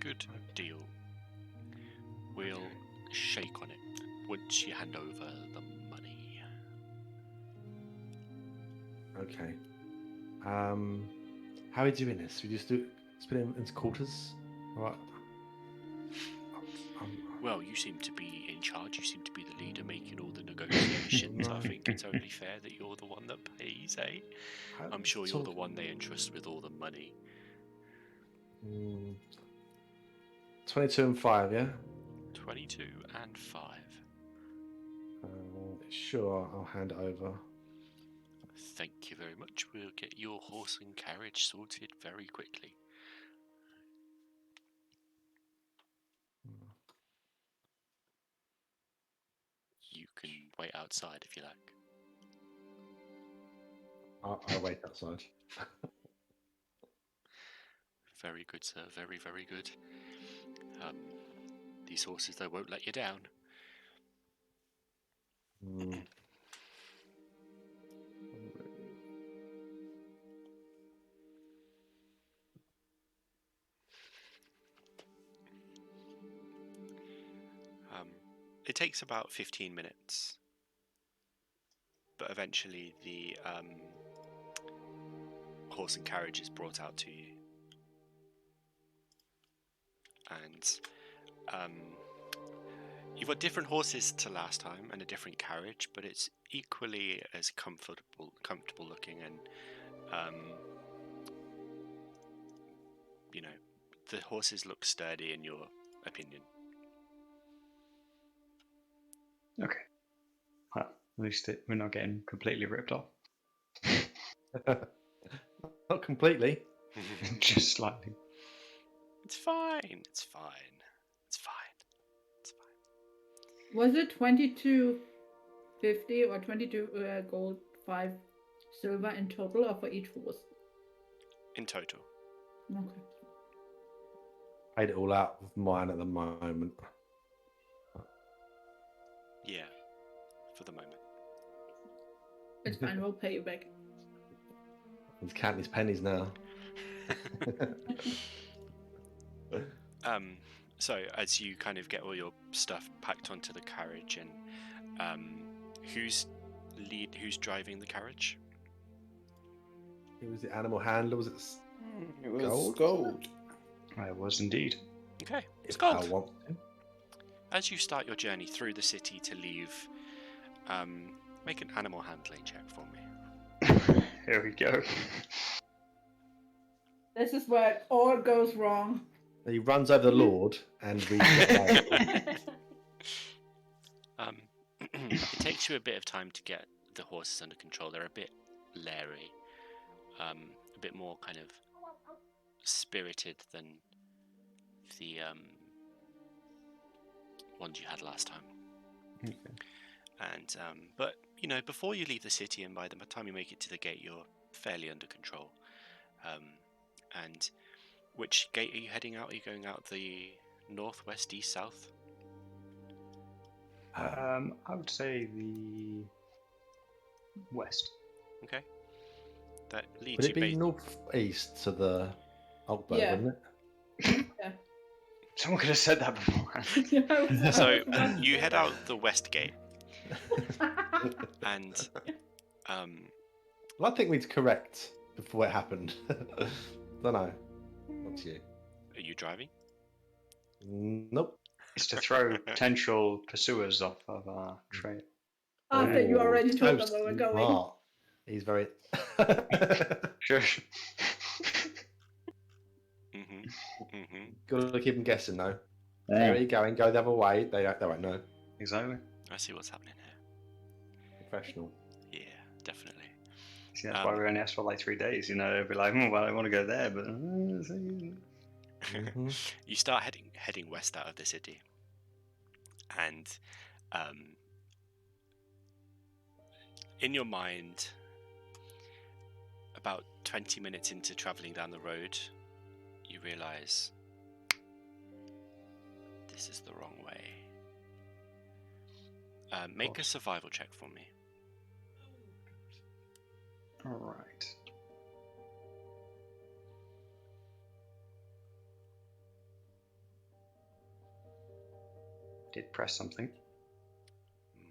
Good deal. We'll shake on it once you hand over the money. Okay. How are we doing this? We just split it into quarters? All right. Well, you seem to be in charge. You seem to be the leader making all the negotiations. I think it's only fair that you're the one that pays, eh? I'm sure you're the one they entrust with all the money. 22 and 5, yeah? 22 and 5. Sure, I'll hand it over. Thank you very much. We'll get your horse and carriage sorted very quickly. You can wait outside if you like. I'll wait outside. Very good, sir. Very, very good. These horses, they won't let you down. It takes about 15 minutes, but eventually the horse and carriage is brought out to you. And you've got different horses to last time and a different carriage, but it's equally as comfortable looking, and you know, the horses look sturdy in your opinion. Okay. Well, at least we're not getting completely ripped off. Not completely. Just slightly. It's fine. It's fine. It's fine. It's fine. Was it 22.50 or 22 gold, 5 silver in total, or for each horse? In total. Okay. Paid it all out with mine at the moment. Yeah. For the moment. It's fine, we'll pay you back. He's counting his pennies now. So as you kind of get all your stuff packed onto the carriage, and who's driving the carriage? Who was the animal handler? Was it It was Sköld? Sköld. I was indeed. Okay, If Sköld. I want to. As you start your journey through the city to leave, make an animal handling check for me. Here we go. This is where it all goes wrong. He runs over the Lord and we get It takes you a bit of time to get the horses under control. They're a bit leery, a bit more kind of spirited than the ones you had last time. Okay. And but you know, before you leave the city, and by the time you make it to the gate, you're fairly under control. And which gate are you heading out? Are you going out the north, west, east, south? I would say the west. Okay. That leads Would you it be northeast to the Altberg, Yeah. wouldn't it? Someone could have said that beforehand. So you head out the west gate, and Well, I think we'd correct before it happened. Don't know. Not you. are you driving? Nope. It's to throw potential pursuers off of our trail. After you already told them so where we're going. smart. He's very. Sure. Gotta keep them guessing though. Yeah. Where are you going? Go the other way. They won't know. Exactly. I see what's happening here. Professional. Yeah, definitely. See, that's why we only asked for like 3 days. You know, they'd be like, well, I want to go there, but. You start heading west out of the city, and in your mind, about 20 minutes into traveling down the road, you realize this is the wrong way. Make a survival check for me. All right. Did press something.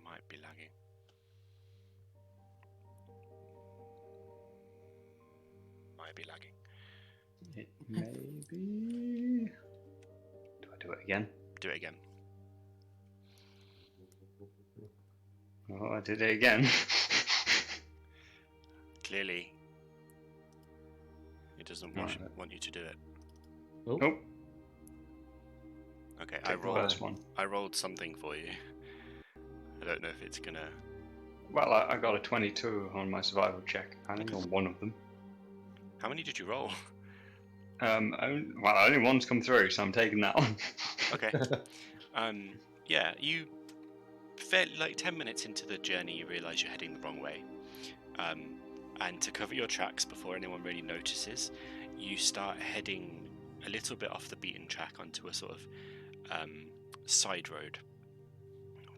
Might be lagging. Might be lagging. It may be. Do I do it again? Do it again. Oh, I did it again. Clearly, it doesn't want you to do it. Oh, Nope. Okay, Take the first one. I rolled something for you. I don't know if it's gonna. Well, I got a 22 on my survival check. I think on one of them. How many did you roll? Only one's come through, so I'm taking that one. Okay. Yeah, you. Like 10 minutes into the journey, you realise you're heading the wrong way. And to cover your tracks before anyone really notices, you start heading a little bit off the beaten track onto a sort of side road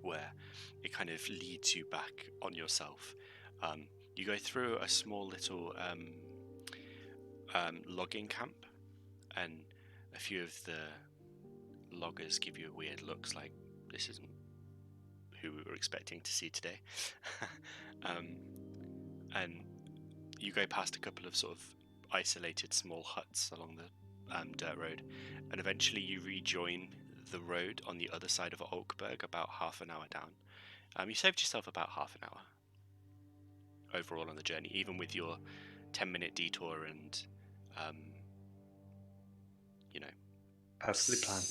where it kind of leads you back on yourself. You go through a small little logging camp, and a few of the loggers give you weird looks like this isn't who we were expecting to see today. And you go past a couple of sort of isolated small huts along the dirt road, and eventually you rejoin the road on the other side of Oakberg about half an hour down. You saved yourself about half an hour overall on the journey, even with your 10-minute detour and Perfectly planned.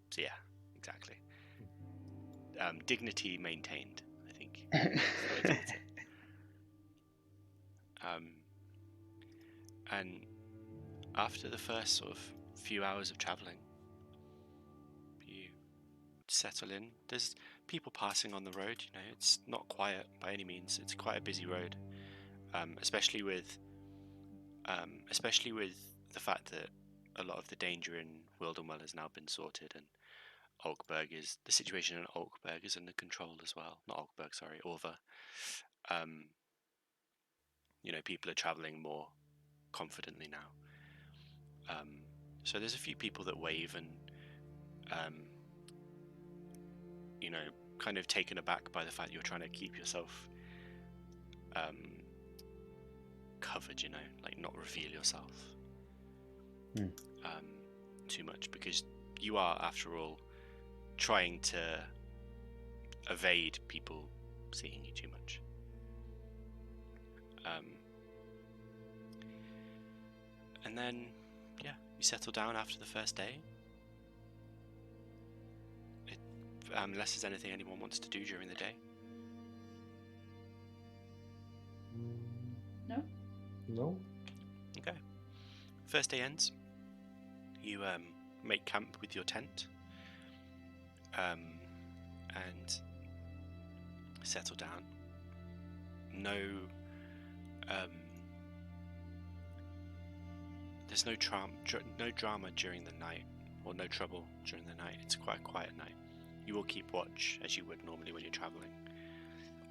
So yeah, exactly. Dignity maintained, I think. And after the first sort of few hours of travelling, you settle in. There's people passing on the road, it's not quiet by any means. It's quite a busy road, especially with the fact that a lot of the danger in Wildenwell has now been sorted, and the situation in Oakberg is under control as well. Not Oakberg, sorry, Orva. People are travelling more confidently now. So there's a few people that wave and, kind of taken aback by the fact you're trying to keep yourself covered, like not reveal yourself too much, because you are, after all, trying to evade people seeing you too much. And then, yeah, you settle down after the first day. Unless there's anything anyone wants to do during the day. No? no. Okay. First day ends. You make camp with your tent. And settle down. There's no drama during the night, or no trouble during the night. It's quite a quiet night. You will keep watch as you would normally when you're traveling,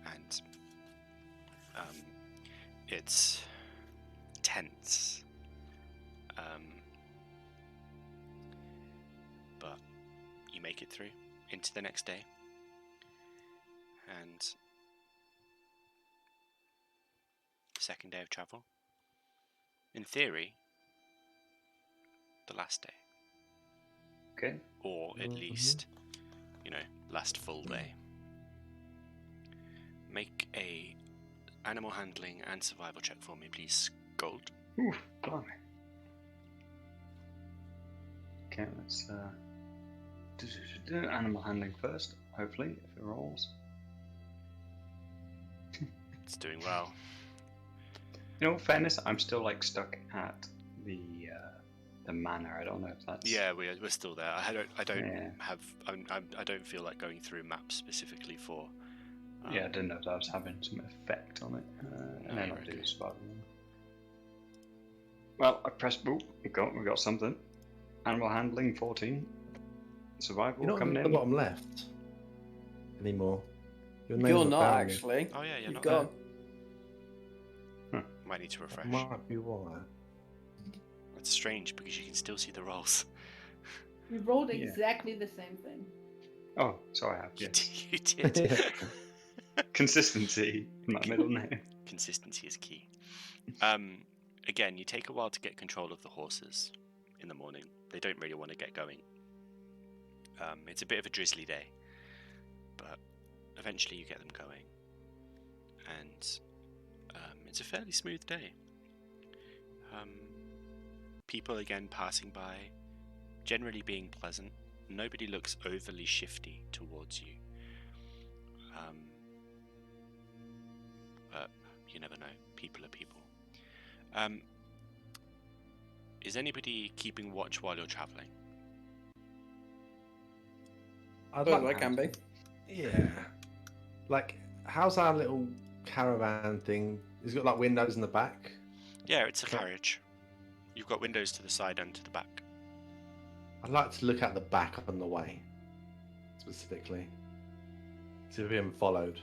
and it's tense, but you make it through into the next day, and second day of travel. In theory, the last day. Okay. Or at least, last full day. Make a animal handling and survival check for me, please, Sköld. Ooh, blimey. Okay, let's do animal handling first, hopefully, if it rolls. It's doing well. In all fairness, I'm still stuck at the manor. I don't know if that's. Yeah, we're still there. I don't feel like going through maps specifically for. Yeah, I didn't know if that was having some effect on it. And then I'll do survival. Well, I pressed boop. We got something. Animal handling 14. Survival You're not coming at in. the bottom left anymore. Your You're name's not apparently- actually. Oh yeah, you're You've not gone. Might need to refresh. Might be why. That's strange because you can still see the rolls. We rolled exactly the same thing. Oh, so I have. You Yes. did. Consistency. My middle name. Consistency is key. Again, you take a while to get control of the horses in the morning. They don't really want to get going. It's a bit of a drizzly day, but eventually you get them going. and it's a fairly smooth day. People again passing by, generally being pleasant. Nobody looks overly shifty towards you. But you never know. People are people. Is anybody keeping watch while you're traveling? I'd Well, like I can be. Yeah. Like, how's our little caravan thing? Has it got like windows in the back? Yeah, it's a Okay. carriage. You've got windows to the side and to the back. I'd like to look at the back on the way, specifically. See if we're being followed.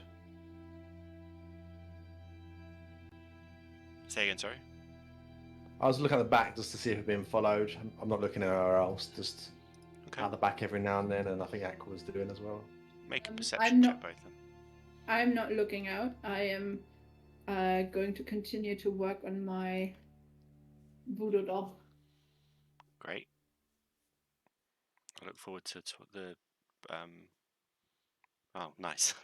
Say again, sorry? I was looking at the back just to see if we're being followed. I'm not looking anywhere else, just Okay. out the back every now and then, and I think Aqua was doing as well. Make a I'm perception not- check, both of them. I'm not looking out. I am going to continue to work on my voodoo doll. Great. I look forward to the. Oh, nice.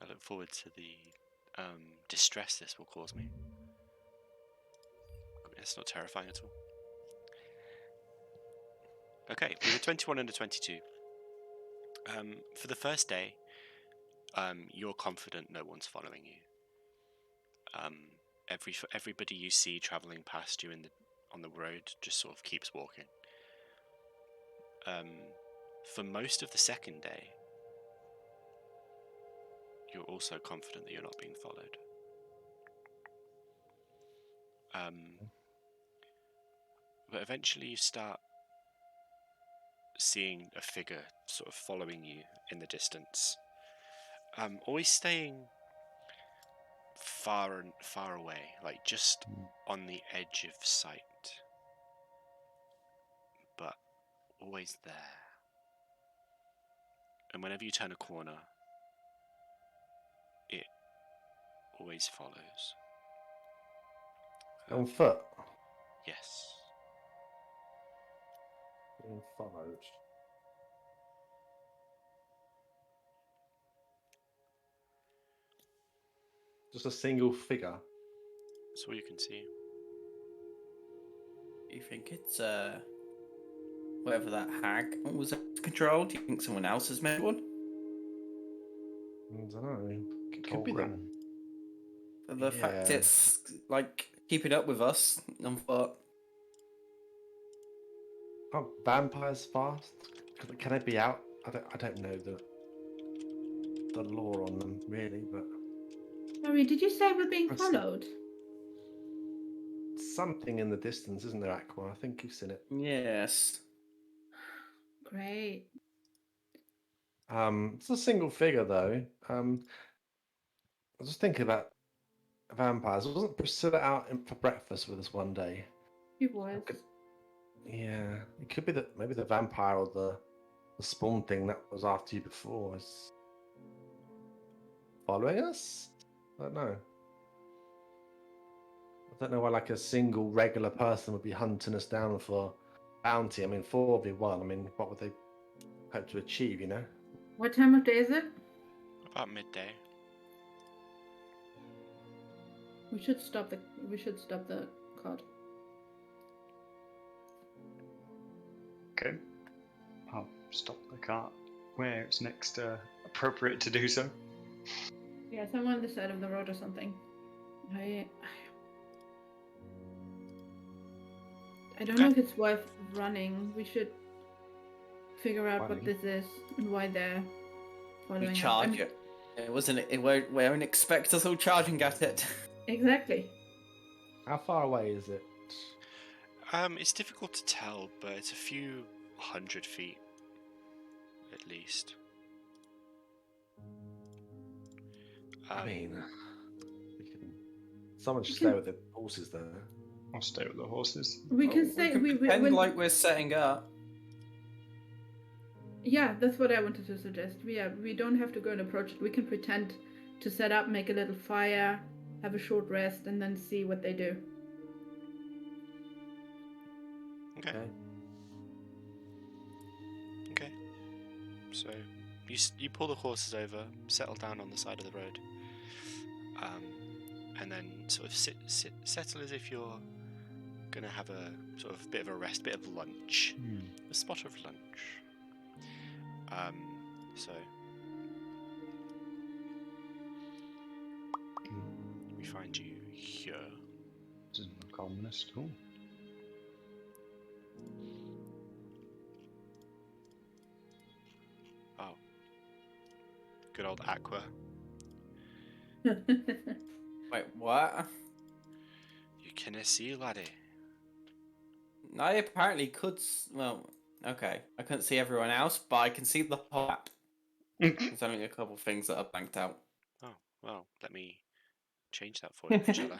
I look forward to the distress this will cause me. It's not terrifying at all. Okay, with a 21 and a 22. For the first day, you're confident no one's following you. Everybody you see traveling past you on the road just sort of keeps walking. For most of the second day, you're also confident that you're not being followed. But eventually you start seeing a figure sort of following you in the distance. Always staying far away, like just on the edge of sight, but always there. And whenever you turn a corner, it always follows. On foot. Yes. Being followed. Just a single figure. That's all you can see. Do you think it's whatever that hag was controlled? Do you think someone else has made one? I don't know. It could be Fulgrim. them. For the fact Yeah. it's like keeping up with us on foot. Aren't vampires fast? Can they be out? I don't know the lore on them really, but Sorry, did you say we're being Yes. followed? something in the distance, isn't there, Aqua? I think you've seen it. Yes. Great. It's a single figure though. I was just thinking about vampires. Wasn't Priscilla out for breakfast with us one day? He was. Okay. Yeah, it could be that maybe the vampire or the spawn thing that was after you before is following us. I don't know. I don't know why like a single regular person would be hunting us down for bounty. I mean, 4v1. I mean, what would they hope to achieve? You know? What time of day is it? About midday. We should stop the cart. Okay. I'll stop the cart where it's next appropriate to do so. Yeah, somewhere on the side of the road or something. I don't know if it's worth running. We should figure out what Running? this is and why they're following We us. charge it. It wasn't. It won't expect us all charging at it. Exactly. How far away is it? It's difficult to tell, but it's a few 100 feet, at least. I mean, someone should We stay can- with the horses there. I'll stay with the horses. We can Well, say can we pretend when- like we're setting up. Yeah, that's what I wanted to suggest. We don't have to go and approach it. We can pretend to set up, make a little fire, have a short rest, and then see what they do. Okay. Okay. Okay. So you pull the horses over, settle down on the side of the road, and then sort of settle as if you're gonna have a sort of bit of a rest, bit of lunch, a spot of lunch. So we find you here. Doesn't look ominous at all. Oh, good old Aqua. Wait, what? You can see, laddie. I apparently could. Well, okay. I couldn't see everyone else, but I can see the whole map. There's only a couple things that are blanked out. Oh, well, let me change that for you, shall I?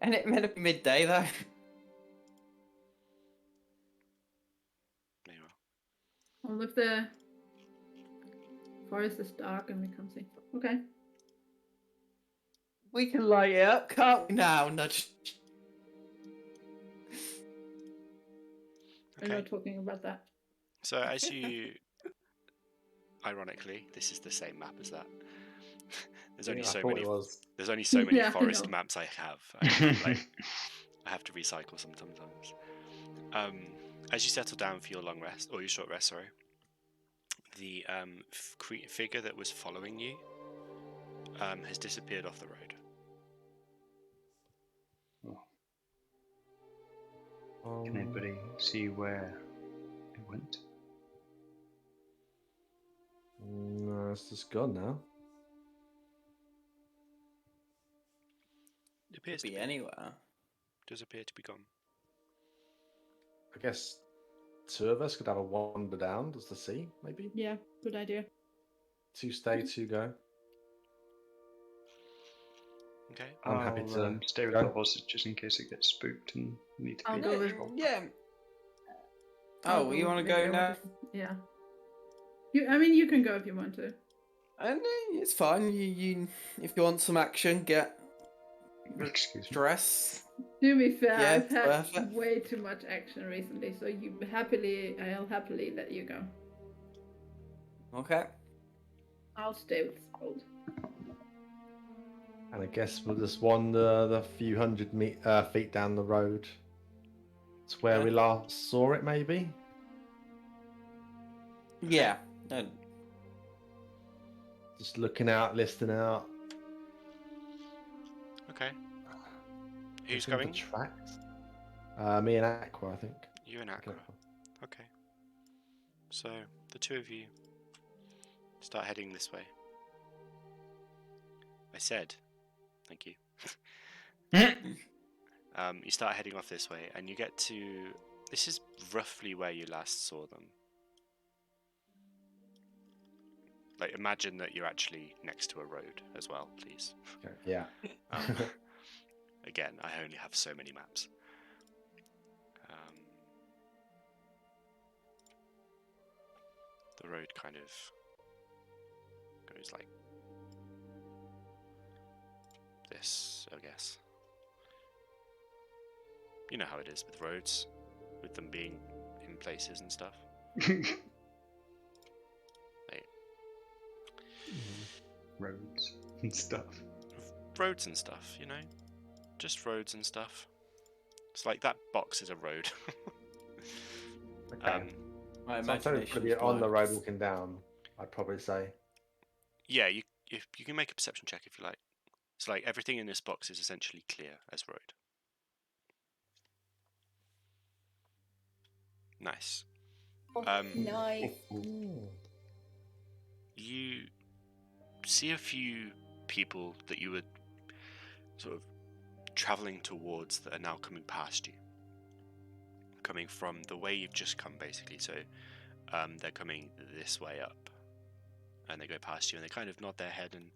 And it meant to be midday, though. There you are. Well, if the forest is dark and we can't see. Okay. We can light it up, can't we now? Nudge. We're not talking about that. So as you, ironically, this is the same map as that. There's only I so thought many. it was. There's only so many Yeah, I forest know. maps I have. I have to recycle sometimes. As you settle down for your long rest or your short rest, sorry, the figure that was following you has disappeared off the road. Can anybody see where it went? No, it's just gone now. It appears Could to be anywhere. does appear to be gone. I guess two of us could have a wander down just to see, maybe. Yeah, good idea. 2 stay, 2 go. Okay. I'm happy to stay with go. the horses just in case it gets spooked and need to I'll be go with- patrolled. Yeah. I'll Oh, go you want to with go you. now? Yeah. I mean, you can go if you want to. And it's fine. You, if you want some action, get Excuse me. dress. To be fair, Yeah, I've had perfect. way too much action recently, so I'll happily let you go. Okay. I'll stay with Sköld. And I guess we'll just wander the few hundred feet down the road to where we last saw it, maybe? Yeah. Just looking out, listening out. Okay. Who's looking for going? tracks. Me and Aqua, I think. You and Aqua. Okay. So the two of you start heading this way. I said, thank you. You start heading off this way, and you get to. This is roughly where you last saw them. Like, imagine that you're actually next to a road as well, please. Okay, yeah. Again, I only have so many maps. The road kind of goes like this, I guess. You know how it is with roads, with them being in places and stuff. Roads and stuff. Roads and stuff, you know? Just roads and stuff. It's like that box is a road. Okay. My So I'm probably imagination on the road walking down, I'd probably say. Yeah, you can make a perception check if you like. It's like everything in this box is essentially clear as road. Nice. Nice. You see a few people that you were sort of traveling towards that are now coming past you. Coming from the way you've just come, basically. So they're coming this way up. And they go past you and they kind of nod their head and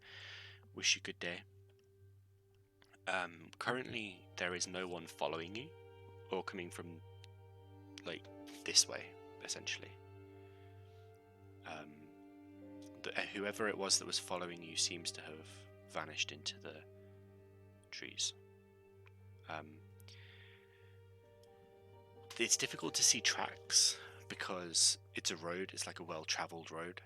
wish you good day. Currently, there is no one following you or coming from, like, this way, essentially. Whoever it was that was following you seems to have vanished into the trees. It's difficult to see tracks because it's a road, it's like a well-travelled road.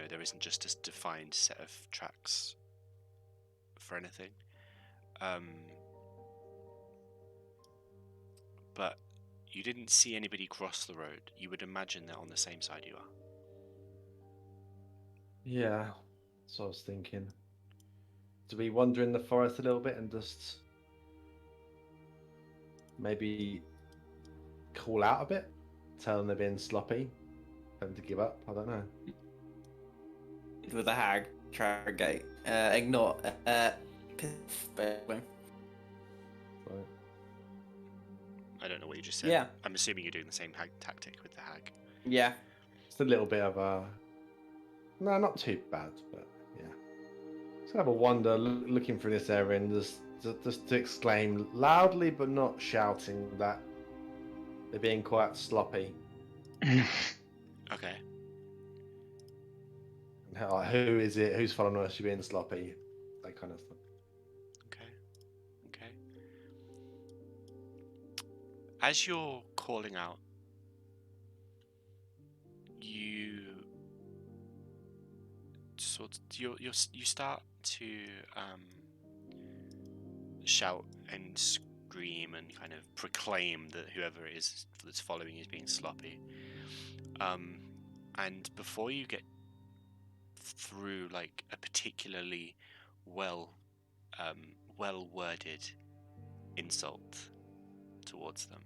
There isn't just a defined set of tracks for anything. But you didn't see anybody cross the road. You would imagine they're on the same side you are. Yeah, that's what I was thinking. Do we wander in the forest a little bit and just maybe call out a bit? Tell them they're being sloppy? Tell them to give up? I don't know. With a hag, Tragate. Ignore. Right. I don't know what you just said. Yeah. I'm assuming you're doing the same hag tactic with the hag. Yeah. It's a little bit of a... No, not too bad, but yeah. Just have a wander looking through this area and just to exclaim loudly but not shouting that they're being quite sloppy. Okay. And like, who is it? Who's following us? You're being sloppy. That kind of stuff. Okay. As you're calling out, you start to shout and scream and kind of proclaim that whoever it is that's following is being sloppy. And before you get through like a particularly well worded insult towards them,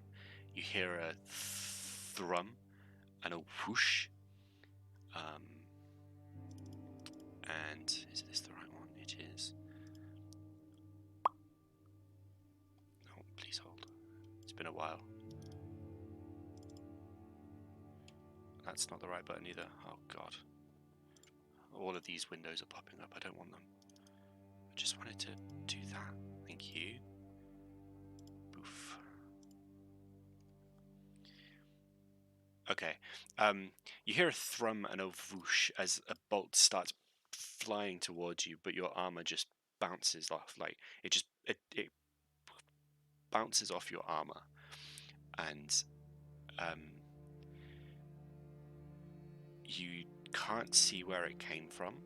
you hear a thrum and a whoosh. And is this the right one? It is. Oh, please hold. It's been a while. That's not the right button either. Oh god. All of these windows are popping up. I don't want them. I just wanted to do that. Thank you. Boof. Okay. You hear a thrum and a whoosh as a bolt starts flying towards you, but your armor just bounces off. Like it bounces off your armor, and you can't see where it came from.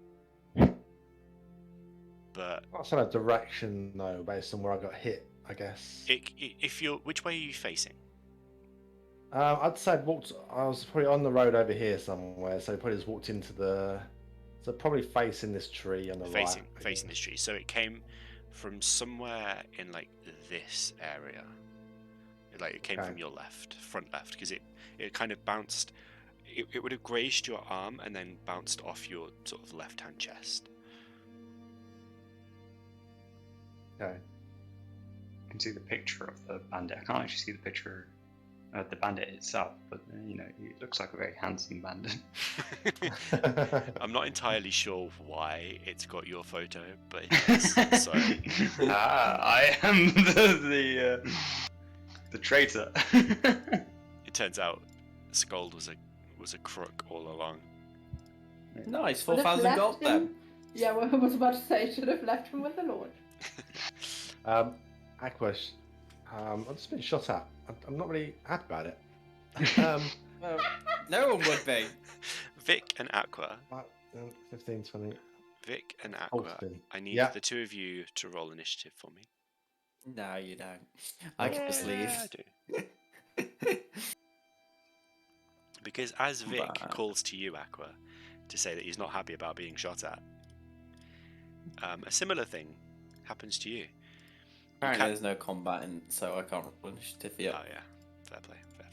But What sort of direction though, based on where I got hit? I guess. Which way are you facing? I'd say I was probably on the road over here somewhere, so probably just walked into the. So probably facing this tree on the right. Facing this tree. So it came from somewhere in like this area. Like it came from your front left, because it kind of bounced. It would have grazed your arm and then bounced off your sort of left-hand chest. Okay. I can see the picture of the bandit. I can't actually see the picture of the bandit itself, but it looks like a very handsome bandit. I'm not entirely sure why it's got your photo, but it does. So I am the traitor. It turns out Sköld was a crook all along. Nice, Should have 4,000 left gold him- then. Yeah, well, I was about to say, should have left him with the Lord. Aqua, I've just been shot at. I'm not really happy about it. Well, no one would be. Vic and Aqua. 15, 20. Vic and Aqua. 40. I need Yeah. the two of you to roll initiative for me. No, you don't. I can just leave. I do. Because as Vic But- calls to you, Aqua, to say that he's not happy about being shot at, a similar thing happens to you. Apparently there's no combat in, so I can't roll initiative yet. Oh yeah, fair play. Fair.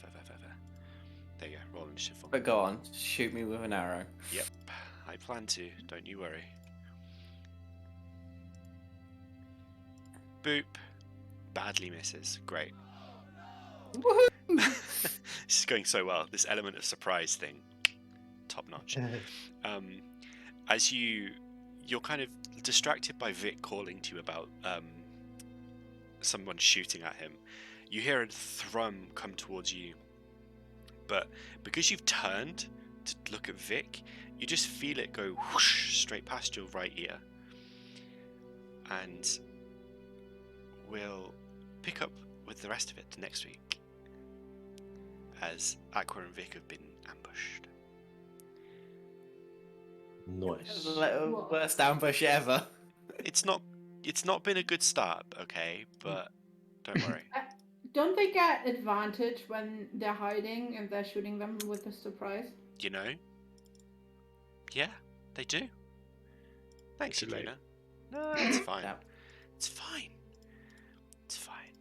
There you go, roll initiative for me. But go on, shoot me with an arrow. Yep, I plan to, don't you worry. Boop. Badly misses. Great. This is going so well. This element of surprise thing, top notch. As you're kind of distracted by Vic calling to you about someone shooting at him, you hear a thrum come towards you, but because you've turned to look at Vic, you just feel it go whoosh straight past your right ear. And we'll pick up with the rest of it next week, as Aqua and Vic have been ambushed. Nice. Worst ambush ever. It's not been a good start, okay, but don't worry. Don't they get advantage when they're hiding and they're shooting them with a surprise? You know? Yeah, they do. Thanks, Too late. Yathina. No, it's fine. No. It's fine. It's fine.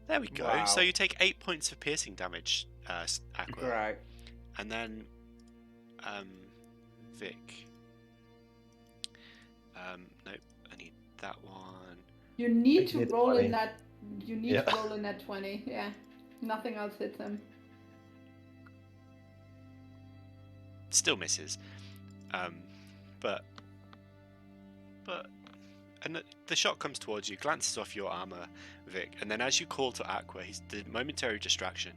There we go. Wow. So you take 8 points of piercing damage, Aqua. Right. And then, Vic. Nope, I need that one. You need Make to it roll 20. in that. You need Yeah. to roll in that 20. Yeah, nothing else hits him. Still misses. But, and the shot comes towards you, glances off your armor, Vic, and then as you call to Aqua, the momentary distraction,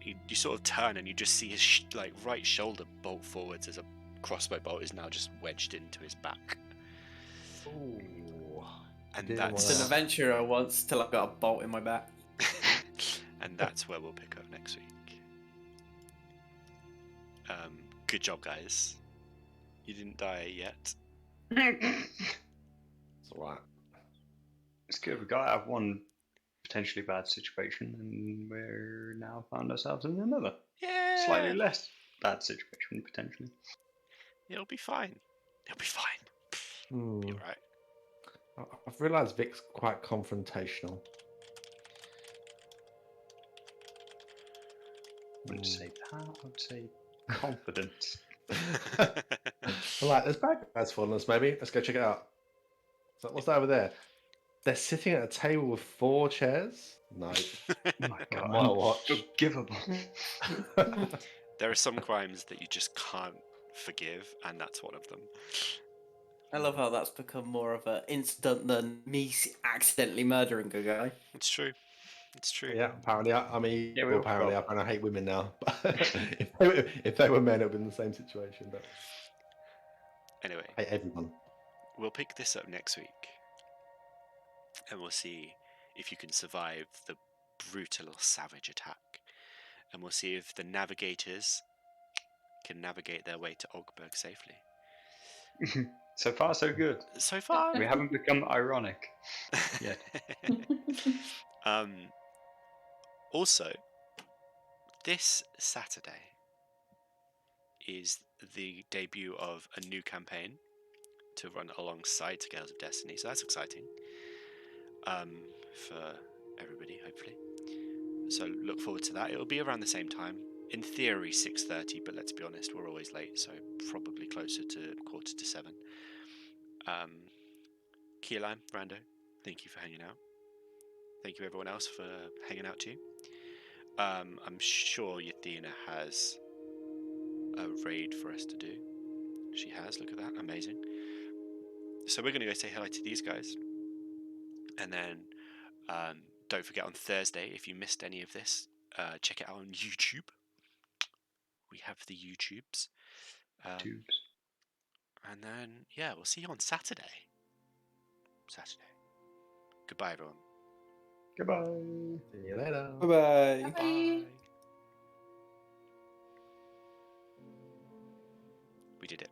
you sort of turn and you just see his right shoulder bolt forwards as a crossbow bolt is now just wedged into his back. Ooh. And Didn't that's It's an adventurer once till I got a bolt in my back. and that's where we'll pick up next week. Good job, guys. You didn't die yet. It's alright. It's good. We got out of one potentially bad situation, and we're now found ourselves in another Yeah. slightly less bad situation potentially. It'll be fine. It'll be fine. Hmm. You're right. I've realised Vic's quite confrontational. I wouldn't say that. I would say confidence. I'm like, there's bad guys following us, maybe. Let's go check it out. So what's that over there? They're sitting at a table with 4 chairs? No. Oh my Not god, my watch. unforgivable. There are some crimes that you just can't forgive, and that's one of them. I love how that's become more of an incident than me accidentally murdering a guy. It's true. It's true. Yeah, apparently I'm evil. Yeah, we all apparently, forgot. and I hate women now. But if they were men, it would be in the same situation. But Anyway, I hate everyone. we'll pick this up next week, and we'll see if you can survive the brutal savage attack, and we'll see if the navigators can navigate their way to Ogberg safely. So far, so good. So far, We haven't become ironic yet. Also, this Saturday is the debut of a new campaign to run alongside Scales of Destiny, so that's exciting for everybody, hopefully. So look forward to that. It'll be around the same time. In theory, 6:30, but let's be honest, we're always late, so probably closer to 6:45. Keeline, Rando, thank you for hanging out. Thank you everyone else for hanging out too. I'm sure Yathina has a raid for us to do. She has, look at that, amazing. So we're going to go say hello to these guys. And then don't forget on Thursday, if you missed any of this, check it out on YouTube. We have the YouTubes. Tubes. And then, yeah, we'll see you on Saturday. Goodbye, everyone. Goodbye. See you later. Bye-bye. Bye. We did it.